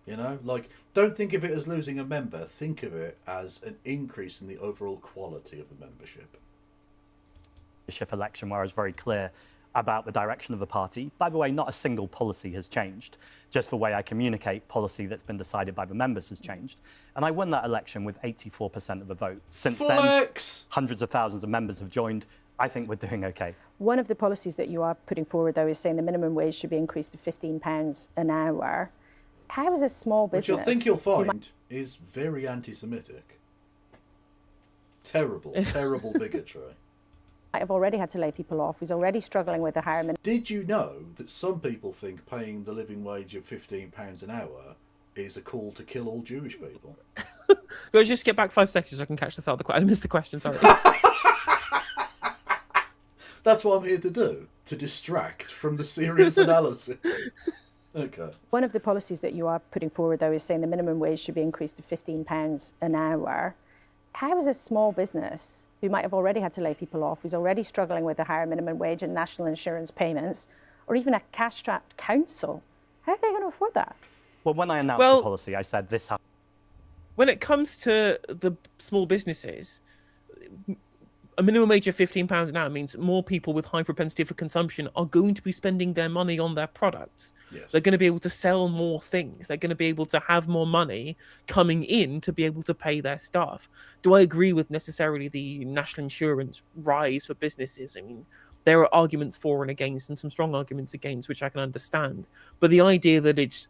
You know, like, don't think of it as losing a member. Think of it as an increase in the overall quality of the membership. Election where I was very clear about the direction of the party. By the way, not a single policy has changed. Just the way I communicate policy that's been decided by the members has changed. And I won that election with 84% of the vote. Since then, hundreds of thousands of members have joined. I think we're doing okay. One of the policies that you are putting forward, though, is saying the minimum wage should be increased to £15 an hour. How is a small business... Which I think you'll find is very anti-Semitic. Terrible, terrible bigotry. I've already had to lay people off. He's already struggling with the higher minimum. Did you know that some people think paying the living wage of £15 an hour is a call to kill all Jewish people? Go, just get back 5 seconds so I can catch this out. I missed the question, sorry. That's what I'm here to do, to distract from the serious analysis. Okay. One of the policies that you are putting forward, though, is saying the minimum wage should be increased to £15 an hour. How is a small business who might have already had to lay people off, who's already struggling with a higher minimum wage and national insurance payments, or even a cash-strapped council, how are they going to afford that? Well, when I announced the policy, I said this... When it comes to the small businesses, a minimum wage of £15 an hour means more people with high propensity for consumption are going to be spending their money on their products. Yes. They're going to be able to sell more things. They're going to be able to have more money coming in to be able to pay their staff. Do I agree with necessarily the national insurance rise for businesses? I mean, there are arguments for and against, and some strong arguments against, which I can understand. But the idea that it's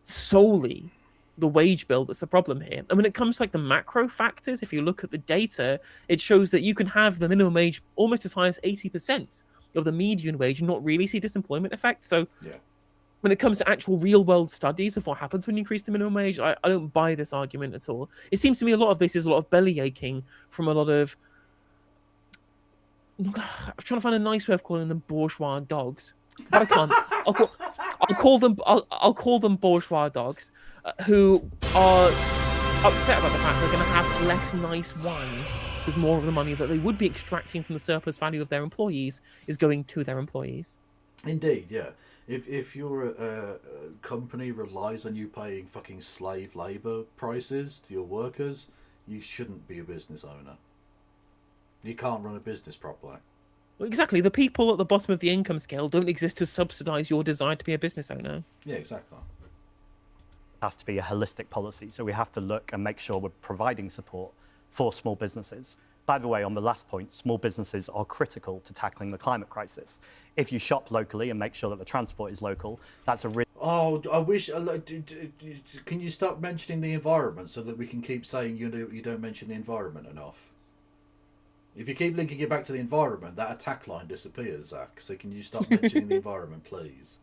solely the wage bill that's the problem here. And when it comes to like the macro factors, if you look at the data, it shows that you can have the minimum wage almost as high as 80% of the median wage and not really see disemployment effects. So when it comes to actual real world studies of what happens when you increase the minimum wage, I don't buy this argument at all. It seems to me a lot of this is a lot of belly aching from a lot of... I'm trying to find a nice way of calling them bourgeois dogs, but I can't. I'll call them bourgeois dogs who are upset about the fact they're going to have less nice wine because more of the money that they would be extracting from the surplus value of their employees is going to their employees. Indeed, yeah. If your company relies on you paying fucking slave labour prices to your workers, you shouldn't be a business owner. You can't run a business properly. Well, exactly. The people at the bottom of the income scale don't exist to subsidise your desire to be a business owner. Yeah, exactly. has to be a holistic policy. So we have to look and make sure we're providing support for small businesses. By the way, on the last point, small businesses are critical to tackling the climate crisis. If you shop locally and make sure that the transport is local, that's a really... Oh, I wish... Can you stop mentioning the environment so that we can keep saying you don't mention the environment enough? If you keep linking it back to the environment, that attack line disappears, Zach. So can you stop mentioning the environment, please?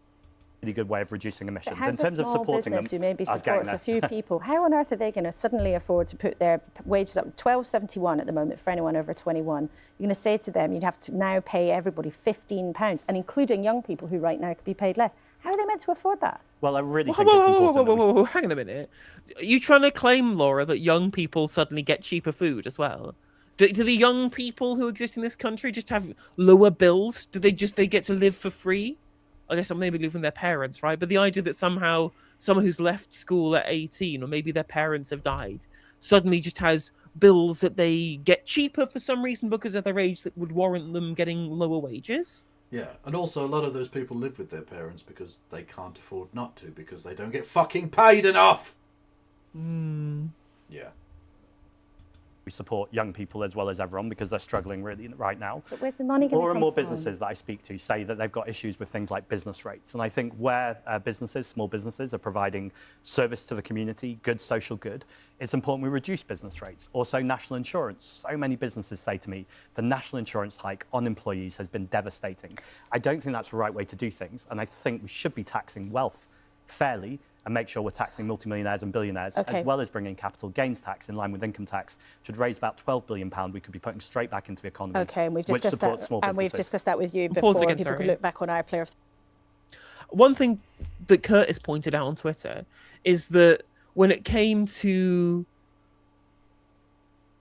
Really good way of reducing emissions. How's In terms of supporting them, who maybe I was getting supports a there. few people, how on earth are they going to suddenly afford to put their wages up? $12.71 at the moment for anyone over 21. You're going to say to them, you'd have to now pay everybody £15, and including young people who right now could be paid less. How are they meant to afford that? Well, I really think it's important. Whoa, hang on a minute. Are you trying to claim, Laura, that young people suddenly get cheaper food as well? Do the young people who exist in this country just have lower bills? Do they get to live for free? I guess maybe live with their parents, right? But the idea that somehow someone who's left school at 18, or maybe their parents have died, suddenly just has bills that they get cheaper for some reason because of their age that would warrant them getting lower wages. Yeah, and also a lot of those people live with their parents because they can't afford not to, because they don't get fucking paid enough. Yeah. We support young people as well as everyone because they're struggling really right now. But where's the money going to come from? More and more businesses that I speak to say that they've got issues with things like business rates. And I think where small businesses are providing service to the community, good social good, it's important we reduce business rates. Also national insurance. So many businesses say to me, the national insurance hike on employees has been devastating. I don't think that's the right way to do things. And I think we should be taxing wealth fairly and make sure we're taxing multimillionaires and billionaires, as well as bringing capital gains tax in line with income tax, which would raise about £12 billion we could be putting straight back into the economy. Okay, and we've discussed that. And we've discussed that with you Pause before. again, People sorry. can look back on our player. One thing that Curtis pointed out on Twitter is that when it came to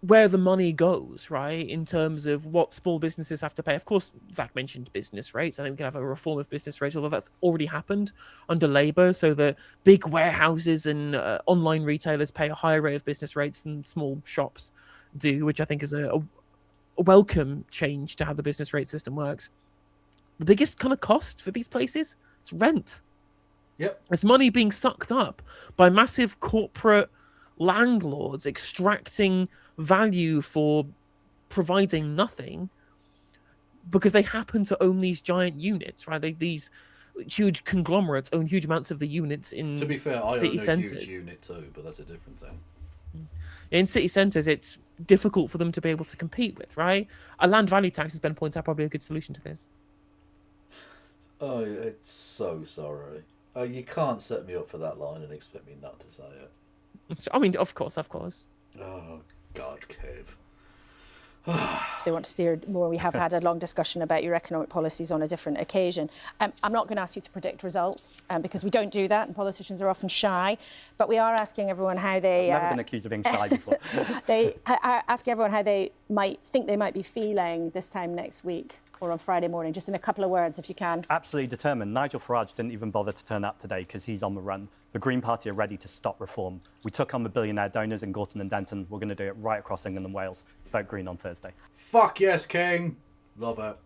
where the money goes, right, in terms of what small businesses have to pay. Of course, Zach mentioned business rates. I think we can have a reform of business rates, although that's already happened under Labour. So the big warehouses and online retailers pay a higher rate of business rates than small shops do, which I think is a welcome change to how the business rate system works. The biggest kind of cost for these places is rent. Yep. It's money being sucked up by massive corporate landlords extracting value for providing nothing because they happen to own these giant units, right? These huge conglomerates own huge amounts of the units in To be fair, I city own a centres. huge unit too, but that's a different thing. In city centres, it's difficult for them to be able to compete with, right? A land value tax, as Ben points out, probably a good solution to this. Oh, it's so sorry. You can't set me up for that line and expect me not to say it. I mean, of course. Oh, God, Kev. If they want to steer more, we have had a long discussion about your economic policies on a different occasion. I'm not going to ask you to predict results because we don't do that, and politicians are often shy. But we are asking everyone how they. I've never been accused of being shy before. They are asking everyone how they might think they might be feeling this time next week or on Friday morning. Just in a couple of words, if you can. Absolutely determined. Nigel Farage didn't even bother to turn up today because he's on the run. The Green Party are ready to stop reform. We took on the billionaire donors in Gorton and Denton. We're going to do it right across England and Wales. Vote Green on Thursday. Fuck yes, King. Love it.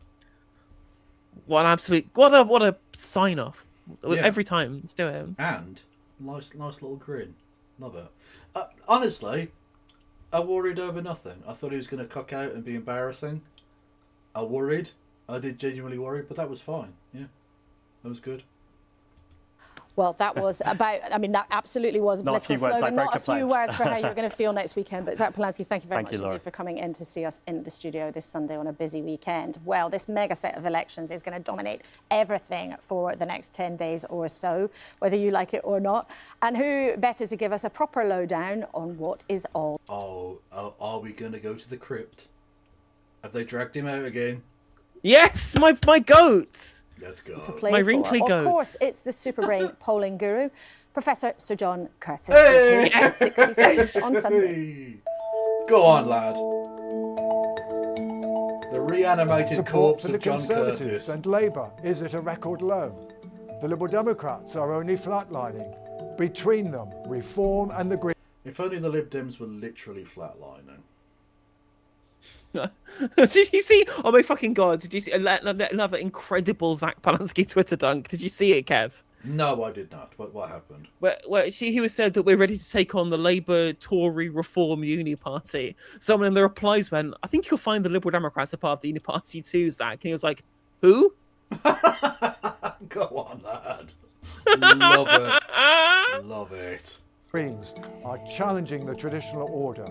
What a sign off. Yeah. Every time, let's do it. And nice little grin. Love it. Honestly, I worried over nothing. I thought he was going to cock out and be embarrassing. I worried. I did genuinely worry, but that was fine. Yeah, that was good. Well, that was about, I mean, that absolutely was a political slogan, not a few words for how you're going to feel next weekend. But Zach Polanski, thank you very much indeed for coming in to see us in the studio this Sunday on a busy weekend. Well, this mega set of elections is going to dominate everything for the next 10 days or so, whether you like it or not. And who better to give us a proper lowdown on what is all? Oh, are we going to go to the crypt? Have they dragged him out again? Yes, my goats. Let's go. To play My for. wrinkly goats. Of course, it's the super brain polling guru, Professor Sir John Curtis. Hey! With his 66 on Sunday. Go on, lad. The reanimated Support corpse for the of John Conservatives Curtis. and Labour is at a record low. The Liberal Democrats are only flatlining. Between them, Reform and the Green. If only the Lib Dems were literally flatlining. Did you see? Oh my fucking god! Did you see another incredible Zach Polanski Twitter dunk? Did you see it, Kev? No, I did not. What happened? He was said that we're ready to take on the Labour Tory Reform Uni Party. Someone in the replies went, I think you'll find the Liberal Democrats are part of the Uni Party too, Zach. And he was like, who? Go on, lad. Love it. Love it. Greens are challenging the traditional order.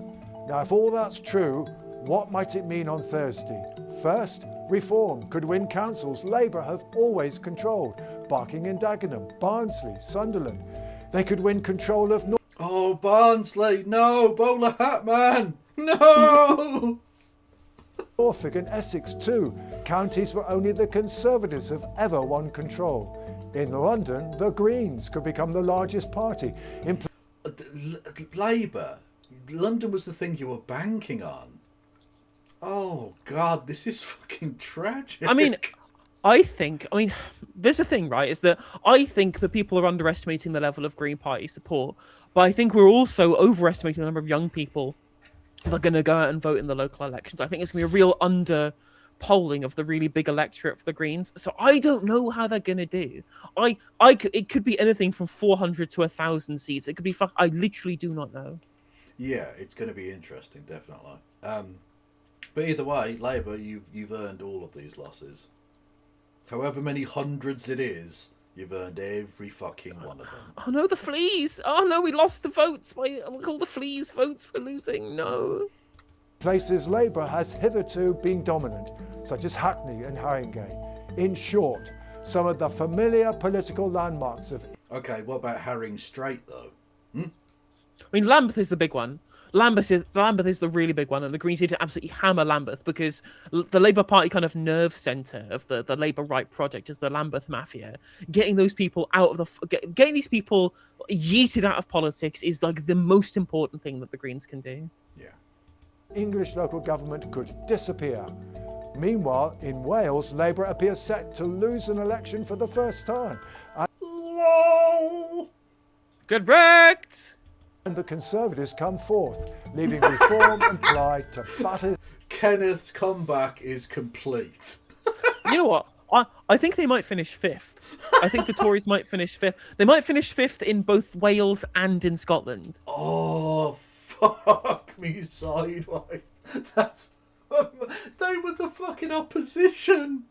Now, if all that's true, what might it mean on Thursday? First, Reform could win councils Labour have always controlled. Barking and Dagenham, Barnsley, Sunderland. They could win control of Oh, Barnsley, no! Bowler hat, man! No! Norfolk and Essex too, counties where only the Conservatives have ever won control. In London, the Greens could become the largest party. Labour? London was the thing you were banking on. Oh, God, this is fucking tragic. I mean, there's a thing, right, is that I think that people are underestimating the level of Green Party support, but I think we're also overestimating the number of young people that are going to go out and vote in the local elections. I think it's going to be a real under-polling of the really big electorate for the Greens, so I don't know how they're going to do. It could be anything from 400 to 1,000 seats. It could be, I literally do not know. Yeah, it's going to be interesting, definitely. But either way, Labour, you've earned all of these losses. However many hundreds it is, you've earned every fucking one of them. Oh no, the fleas! Oh no, we lost the votes. All the fleas votes we're losing. No. Places Labour has hitherto been dominant, such as Hackney and Haringey. In short, some of the familiar political landmarks of... Okay, what about Herring Strait, though? I mean, Lambeth is the big one. Lambeth is the really big one, and the Greens need to absolutely hammer Lambeth because the Labour Party kind of nerve centre of the Labour Right project is the Lambeth Mafia. Getting those people out of getting these people yeeted out of politics is like the most important thing that the Greens can do. Yeah. English local government could disappear. Meanwhile, in Wales, Labour appears set to lose an election for the first time. Correct! And the Conservatives come forth, leaving Reform and Plaid to batter. Kenneth's comeback is complete. You know what? I think they might finish fifth. I think the Tories might finish fifth. They might finish fifth in both Wales and in Scotland. Oh, fuck me sideways. That's... They were the fucking opposition.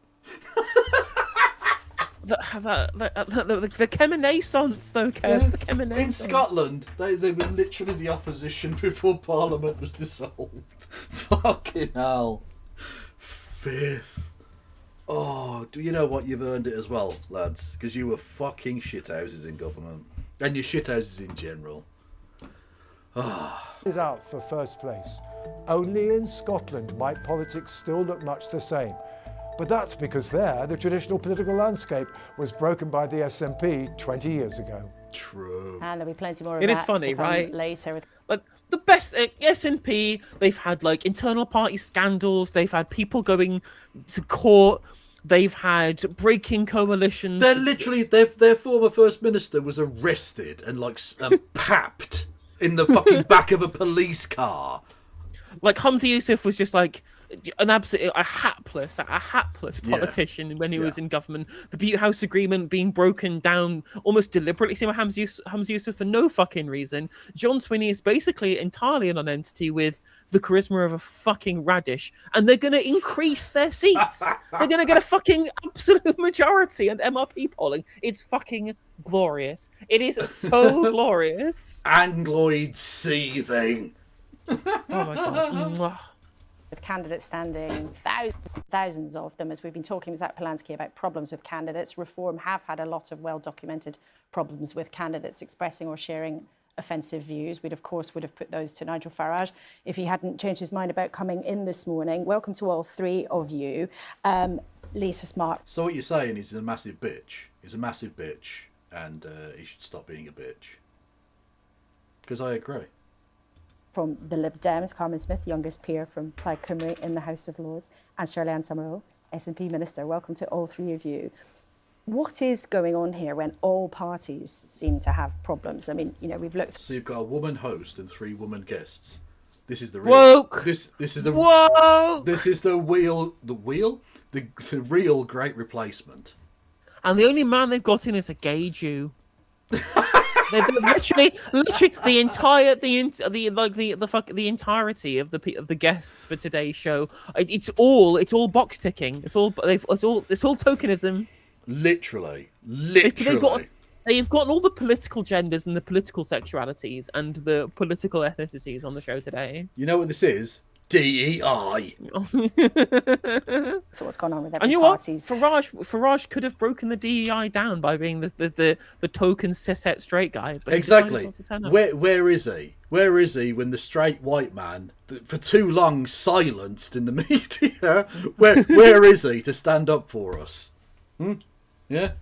The Kemenaissance, though, Kev. The Kemenaissance. In Scotland, they were literally the opposition before Parliament was dissolved. Fucking hell. Fifth. Oh, do you know what? You've earned it as well, lads. Because you were fucking shithouses in government. And your shithouses in general. It out for first place. Only in Scotland might politics still look much the same. But that's because there, the traditional political landscape was broken by the SNP 20 years ago. True. And there'll be plenty more of it that is funny, to come right? later. Like the best SNP, they've had like internal party scandals. They've had people going to court. They've had breaking coalitions. They're literally their former first minister was arrested and like papped in the fucking back of a police car. Like Humza Yousaf was just like a hapless politician when he was in government. The Butte House Agreement being broken down almost deliberately, same with Humza Yousaf for no fucking reason. John Swinney is basically entirely an non-entity with the charisma of a fucking radish, and they're going to increase their seats. They're going to get a fucking absolute majority at MRP polling. It's fucking glorious. It is so glorious. Angloid seething. Oh my god. With candidates standing, thousands of them, as we've been talking with Zach Polanski about problems with candidates. Reform have had a lot of well-documented problems with candidates expressing or sharing offensive views. We'd, of course, would have put those to Nigel Farage if he hadn't changed his mind about coming in this morning. Welcome to all three of you. Lisa Smart. So what you're saying is he's a massive bitch. He's a massive bitch, and he should stop being a bitch. Because I agree. From the Lib Dems, Carmen Smith, youngest peer from Plaid Cymru in the House of Lords, and Shirley-Ann Summerall, SNP Minister. Welcome to all three of you. What is going on here when all parties seem to have problems? I mean, you know, we've looked... So you've got a woman host and 3 woman guests. This is the real... Woke! This is the... Woke! This is the real great replacement. and the only man they've got in is a gay Jew. They've literally the entirety of the guests for today's show. It's all box ticking. It's all tokenism. Literally. They've got all the political genders and the political sexualities and the political ethnicities on the show today. You know what this is? DEI. So what's going on with every and you parties? What? Farage could have broken the DEI down by being the token cishet straight guy. But exactly. Where is he? Where is he when the straight white man, for too long silenced in the media, where is he to stand up for us? Yeah.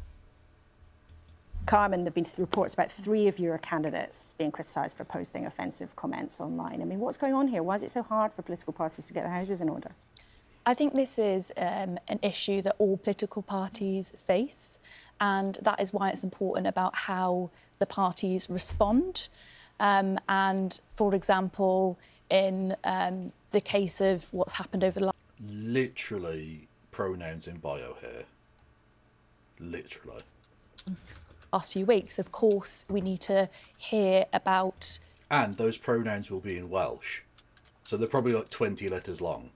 Carmen, there have been reports about 3 of your candidates being criticised for posting offensive comments online. I mean, what's going on here? Why is it so hard for political parties to get their houses in order? I think this is an issue that all political parties face, and that is why it's important about how the parties respond. And, for example, in the case of what's happened over the last... Literally pronouns in bio here. Literally. Last few weeks, of course, we need to hear about... And those pronouns will be in Welsh. So they're probably like 20 letters long.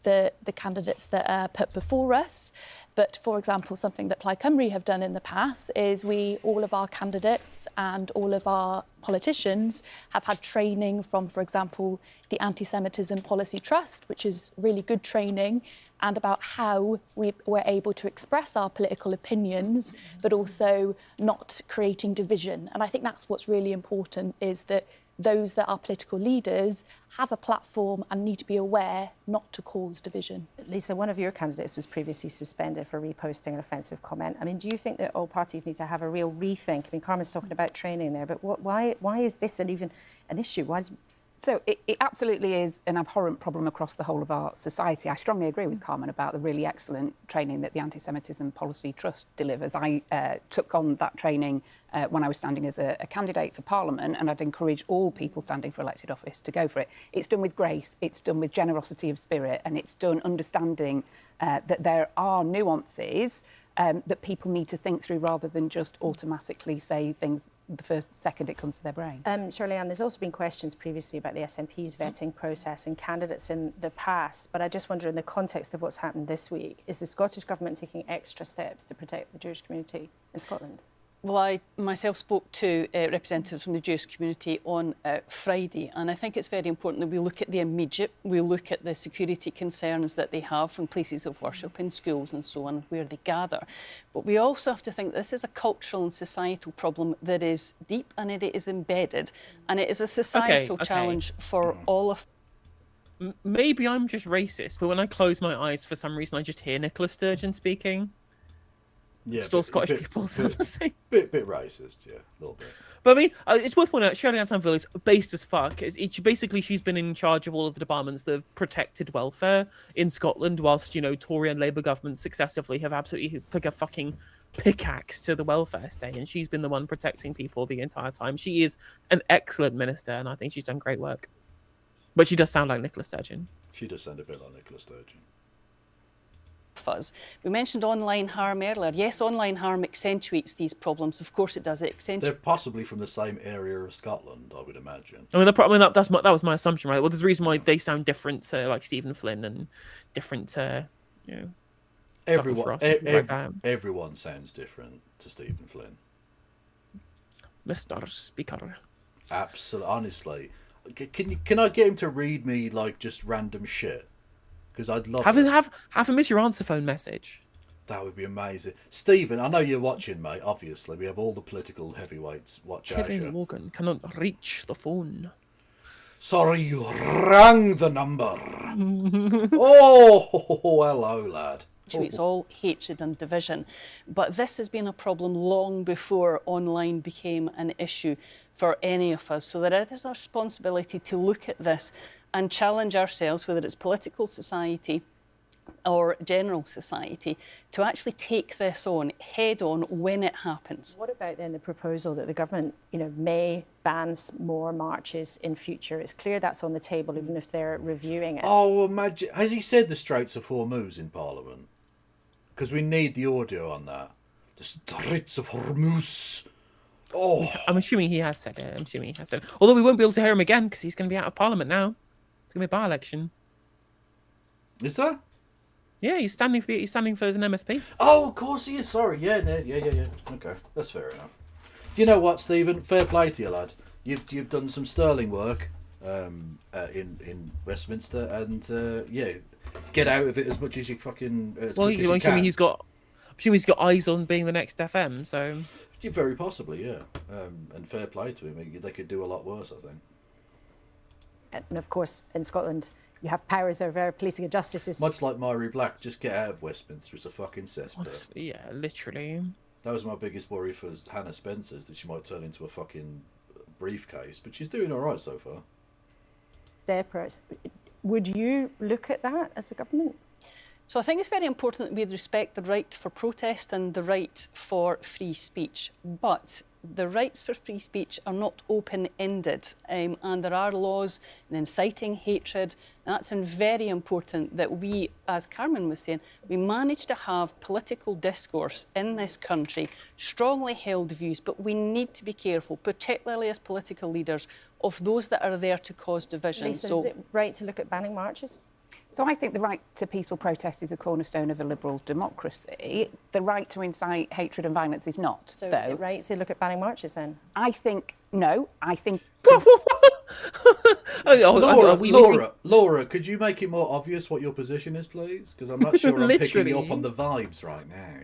The candidates that are put before us. But, for example, something that Plaid Cymru have done in the past is all of our candidates and all of our politicians have had training from, for example, the Anti-Semitism Policy Trust, which is really good training, and about how we were able to express our political opinions, but also not creating division. And I think that's what's really important, is that those that are political leaders have a platform and need to be aware not to cause division. Lisa, one of your candidates was previously suspended for reposting an offensive comment. I mean, do you think that all parties need to have a real rethink? I mean, Carmen's talking about training there, but why is this even an issue? So it absolutely is an abhorrent problem across the whole of our society. I strongly agree with Carmen about the really excellent training that the Anti-Semitism Policy Trust delivers. I took on that training when I was standing as a candidate for Parliament, and I'd encourage all people standing for elected office to go for it. It's done with grace, it's done with generosity of spirit, and it's done understanding that there are nuances that people need to think through rather than just automatically say things the first second it comes to their brain. Shirley-Ann, there's also been questions previously about the SNP's vetting process and candidates in the past, but I just wonder, in the context of what's happened this week, is the Scottish Government taking extra steps to protect the Jewish community in Scotland? Well, I myself spoke to representatives from the Jewish community on Friday, and I think it's very important that we look at the immediate, we look at the security concerns that they have from places of worship in schools and so on, where they gather. But we also have to think this is a cultural and societal problem that is deep and it is embedded, and it is a societal challenge for all of... Maybe I'm just racist, but when I close my eyes, for some reason, I just hear Nicola Sturgeon speaking. Yeah, still Scottish people sound the same. Bit racist, yeah, a little bit. But I mean, it's worth pointing out, Shirley-Ann Stanfield is based as fuck. Basically, she's been in charge of all of the departments that have protected welfare in Scotland, whilst, you know, Tory and Labour governments successively have absolutely took a fucking pickaxe to the welfare state, and she's been the one protecting people the entire time. She is an excellent minister, and I think she's done great work. But she does sound like Nicola Sturgeon. She does sound a bit like Nicola Sturgeon. Us. We mentioned online harm earlier. Yes, online harm accentuates these problems. Of course it does. It accentuates... They're possibly from the same area of Scotland, I would imagine. I mean, that was my assumption, right? Well, there's a reason why they sound different to, like, Stephen Flynn, and different to, you know... Everyone sounds different to Stephen Flynn. Mr. Speaker. Absolutely. Honestly. Can I get him to read me, like, just random shit? Because I'd love have him as your answer phone message. That would be amazing. Stephen, I know you're watching, mate. Obviously, we have all the political heavyweights watch our show. Kevin Logan cannot reach the phone. Sorry, you rang the number. Oh, hello, lad. It's all hatred and division. But this has been a problem long before online became an issue for any of us. So there is a responsibility to look at this and challenge ourselves, whether it's political society or general society, to actually take this on head on when it happens. What about then the proposal that the government, you know, may ban more marches in future? It's clear that's on the table, even if they're reviewing it. Oh, imagine, has he said the Straits of Hormuz in Parliament? because we need the audio on that. The Straits of Hormuz. Oh, I'm assuming he has said it. Although we won't be able to hear him again because he's going to be out of Parliament now. It's going to be a by-election. Is that? Yeah, he's standing for as an MSP. Oh, of course he is. Sorry. Yeah. Okay, that's fair enough. Do you know what, Stephen? Fair play to you, lad. You've done some sterling work in Westminster, and get out of it as much as you fucking. I'm assuming he's got eyes on being the next FM. So. Yeah, very possibly, yeah. And fair play to him. They could do a lot worse, I think. And of course, in Scotland, you have powers over policing and justice. Much like Maury Black, just get out of Westminster. It's a fucking cesspit. Yeah, literally. That was my biggest worry for Hannah Spencer's, that she might turn into a fucking briefcase. But she's doing all right so far. Separate. Would you look at that as a government? So I think it's very important that we respect the right for protest and the right for free speech. But the rights for free speech are not open-ended, and there are laws in inciting hatred. And that's very important that we, as Carmen was saying, we manage to have political discourse in this country, strongly held views, but we need to be careful, particularly as political leaders, of those that are there to cause division. Lisa, is it right to look at banning marches? So I think the right to peaceful protest is a cornerstone of a liberal democracy. The right to incite hatred and violence is not. So is it right to look at banning marches then? I think, no, I think... Laura, could you make it more obvious what your position is, please? Because I'm not sure I'm picking you up on the vibes right now.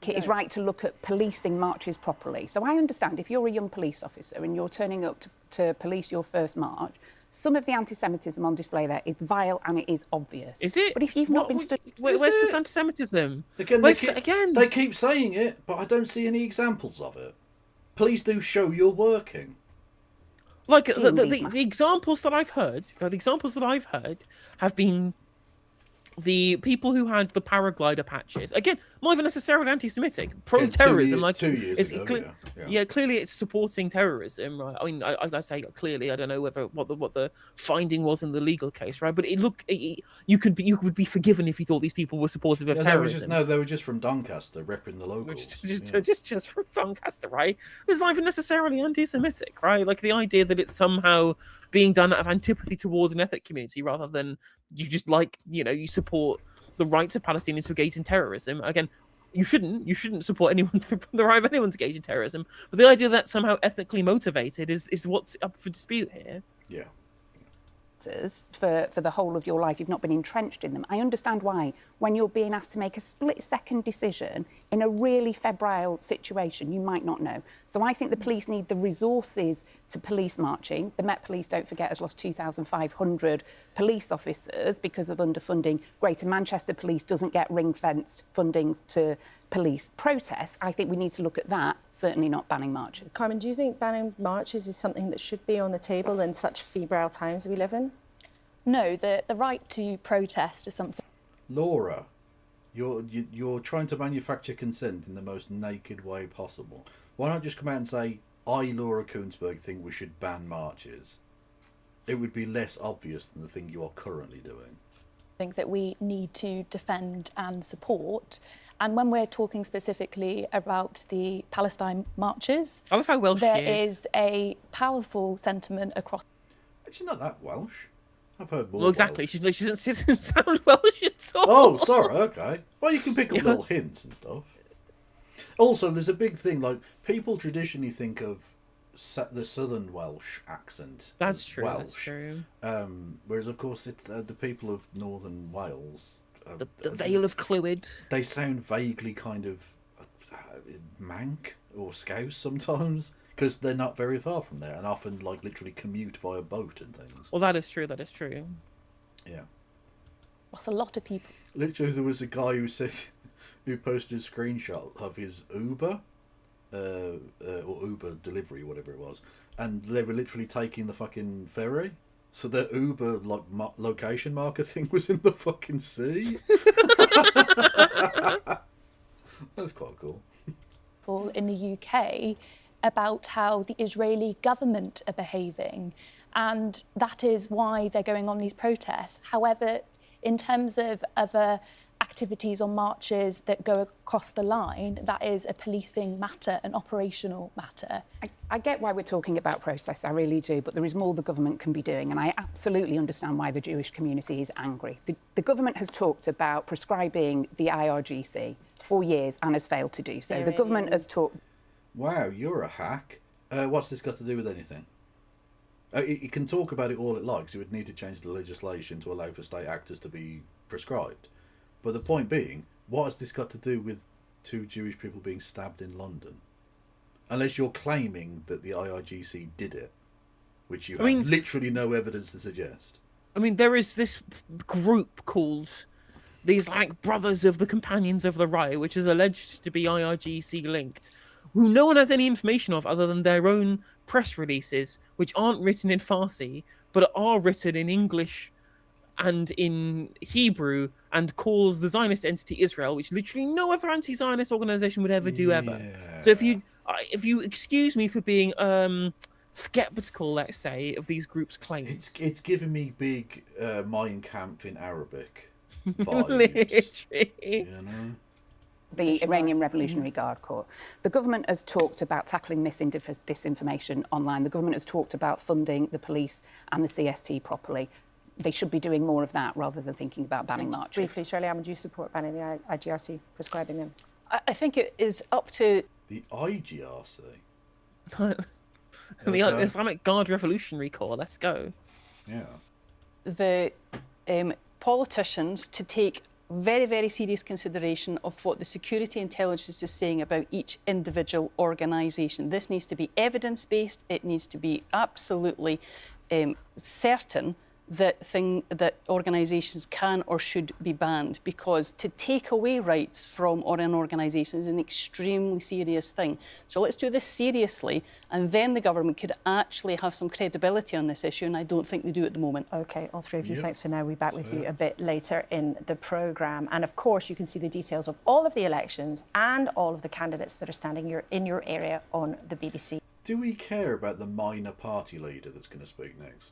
It is right to look at policing marches properly. So I understand if you're a young police officer and you're turning up to police your first march, some of the anti-Semitism on display there is vile and it is obvious. Is it? But if you've not been stood... Where's this anti-Semitism? They keep saying it, but I don't see any examples of it. Please do show you're working. Like the examples that I've heard, have been the people who had the paraglider patches. Again, not even necessarily anti-Semitic, pro-terrorism. Like 2 years ago, yeah, clearly it's supporting terrorism, right? I mean, I say clearly. I don't know what the finding was in the legal case, right? But you could be forgiven if you thought these people were supportive of terrorism. They were just from Doncaster, repping the locals. Just from Doncaster, right? It's not even necessarily anti-Semitic, right? Like the idea that it's somehow being done out of antipathy towards an ethnic community rather than you just you support the rights of Palestinians to engage in terrorism. Again, you shouldn't support anyone the right of anyone to engage in terrorism. But the idea that somehow ethnically motivated is what's up for dispute here. Yeah. For the whole of your life, you've not been entrenched in them. I understand why, when you're being asked to make a split-second decision in a really febrile situation, you might not know. So I think the police need the resources to police marching. The Met Police, don't forget, has lost 2,500 police officers because of underfunding. Greater Manchester Police doesn't get ring-fenced funding to police protests. I think we need to look at that, certainly not banning marches. Carmen, do you think banning marches is something that should be on the table in such febrile times we live in? No, the right to protest is something... Laura, you're trying to manufacture consent in the most naked way possible. Why not just come out and say, I, Laura Koonsberg, think we should ban marches? It would be less obvious than the thing you are currently doing. I think that we need to defend and support. And when we're talking specifically about the Palestine marches, I love how Welsh there is a powerful sentiment across... She's not that Welsh. I've heard more. Well, exactly. She doesn't sound Welsh at all. Oh, sorry. Okay. Well, you can pick up little hints and stuff. Also, there's a big thing. Like, people traditionally think of the Southern Welsh accent. That's as true. Welsh. That's true. Whereas, of course, it's the people of Northern Wales. The Vale of Clwyd. They sound vaguely kind of Manc or Scouse sometimes, because they're not very far from there and often literally commute via boat and things. Well, that is true. That is true. Yeah. That's a lot of people. Literally, there was a guy who posted a screenshot of his Uber or Uber delivery, whatever it was, and they were literally taking the fucking ferry. So the Uber location marker thing was in the fucking sea. That's quite cool. In the UK about how the Israeli government are behaving, and that is why they're going on these protests. However, in terms of other activities or marches that go across the line, that is a policing matter, an operational matter. I get why we're talking about process, I really do, but there is more the government can be doing, and I absolutely understand why the Jewish community is angry. The government has talked about prescribing the IRGC for years and has failed to do so. The government has talked... Wow, you're a hack. What's this got to do with anything? It can talk about it all it likes. It would need to change the legislation to allow for state actors to be prescribed. But the point being, what has this got to do with 2 Jewish people being stabbed in London? Unless you're claiming that the IRGC did it, which you have literally no evidence to suggest. I mean, there is this group called these like Brothers of the Companions of the Riot, which is alleged to be IRGC linked, who no one has any information of other than their own press releases, which aren't written in Farsi, but are written in English and in Hebrew, and calls the Zionist entity Israel, which literally no other anti-Zionist organization would ever do ever. So if you excuse me for being skeptical, let's say, of these groups' claims, it's giving me big Mein Kampf in Arabic vibes. Literally. You know? The Iranian Revolutionary Guard Corps. The government has talked about tackling disinformation online. The government has talked about funding the police and the CST properly. They should be doing more of that rather than thinking about banning marches. Briefly, Shirley, would you support banning the IGRC, prescribing them? I think it is up to... The IGRC? The Islamic Guard Revolutionary Corps, let's go. Yeah. The politicians to take very, very serious consideration of what the security intelligence is saying about each individual organisation. This needs to be evidence-based. It needs to be absolutely certain that organisations can or should be banned, because to take away rights from an organisation is an extremely serious thing. So let's do this seriously, and then the government could actually have some credibility on this issue, and I don't think they do at the moment. OK, all three of you, thanks for now. We'll be back with you a bit later in the programme. And of course, you can see the details of all of the elections and all of the candidates that are standing in your area on the BBC. Do we care about the minor party leader that's going to speak next?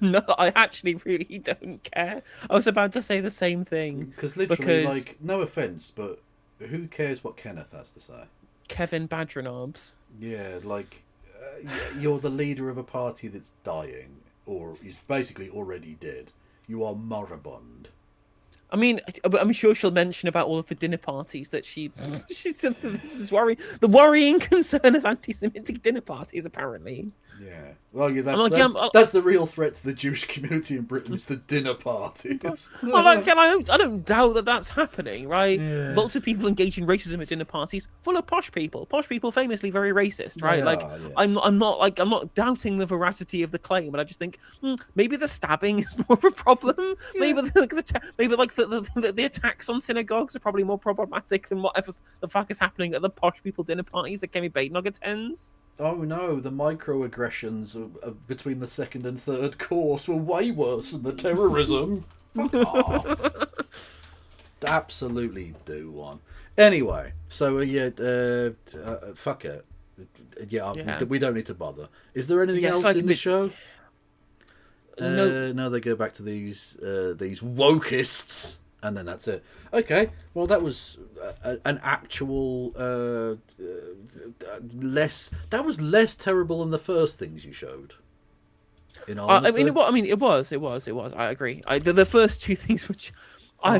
No, I actually really don't care. I was about to say the same thing. Because literally, like, no offence, but who cares what Kenneth has to say? Kevin Badranobs. Yeah, like, you're the leader of a party that's dying, or is basically already dead. You are moribund. I mean, I'm sure she'll mention about all of the dinner parties that she's the worrying concern of anti-Semitic dinner parties, apparently. Yeah. Well, yeah, that's the real threat to the Jewish community in Britain, is the dinner parties. Well, I don't doubt that that's happening, right? Yeah. Lots of people engage in racism at dinner parties, full of posh people. Posh people famously very racist, right? Yes. I'm not doubting the veracity of the claim, but I just think maybe the stabbing is more of a problem. Yeah. Maybe the attacks on synagogues are probably more problematic than whatever the fuck is happening at the posh people dinner parties that Kemi Badenoch attends. Oh no, the microaggressions between the second and third course were way worse than the terrorism. Fuck off. Absolutely do one. Anyway, so fuck it. Yeah. We don't need to bother. Is there anything else in the show? No, they go back to these wokeists. And then that's it. Okay, well, that was an actual less terrible than the first things you showed. In all honesty. It was. I agree. The first two things, which I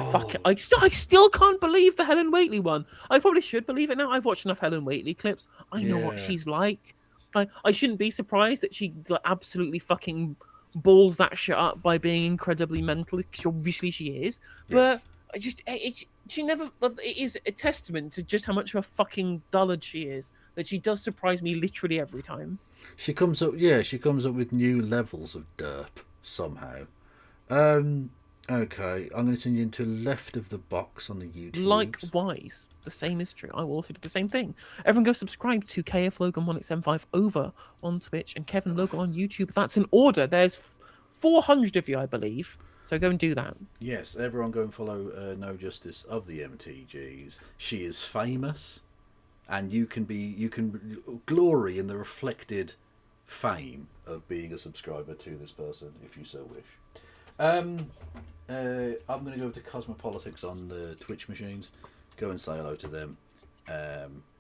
still can't believe the Helen Whately one. I probably should believe it now. I've watched enough Helen Whately clips. I know what she's like. I shouldn't be surprised that she absolutely fucking balls that shit up by being incredibly mental, because obviously she is. But she never. It is a testament to just how much of a fucking dullard she is that she does surprise me literally every time. She comes up with new levels of derp somehow. Okay, I'm going to send you into left of the box on the YouTube. Likewise, the same is true. I will also do the same thing. Everyone go subscribe to KF Logan 1875 over on Twitch and Kevin Logan on YouTube. That's in order. There's 400 of you, I believe. So go and do that. Yes, everyone go and follow No Justice of the MTGs. She is famous, and you can glory in the reflected fame of being a subscriber to this person if you so wish. I'm going to go to Cosmopolitics on the Twitch machines. Go and say hello to them.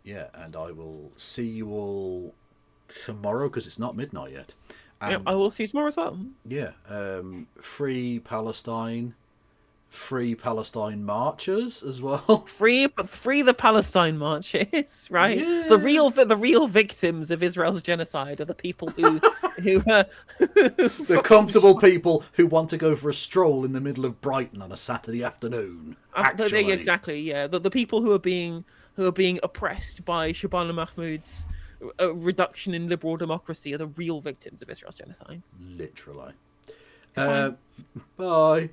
Yeah, and I will see you all tomorrow because it's not midnight yet. Yep, I will see you tomorrow as well. Yeah, free Palestine marchers as well. Free the Palestine marches, right? Yeah. The real victims of Israel's genocide are the people who the comfortable people who want to go for a stroll in the middle of Brighton on a Saturday afternoon. Actually, exactly, yeah. The people who are being oppressed by Shabana Mahmoud's reduction in liberal democracy are the real victims of Israel's genocide. Literally. Goodbye. Bye.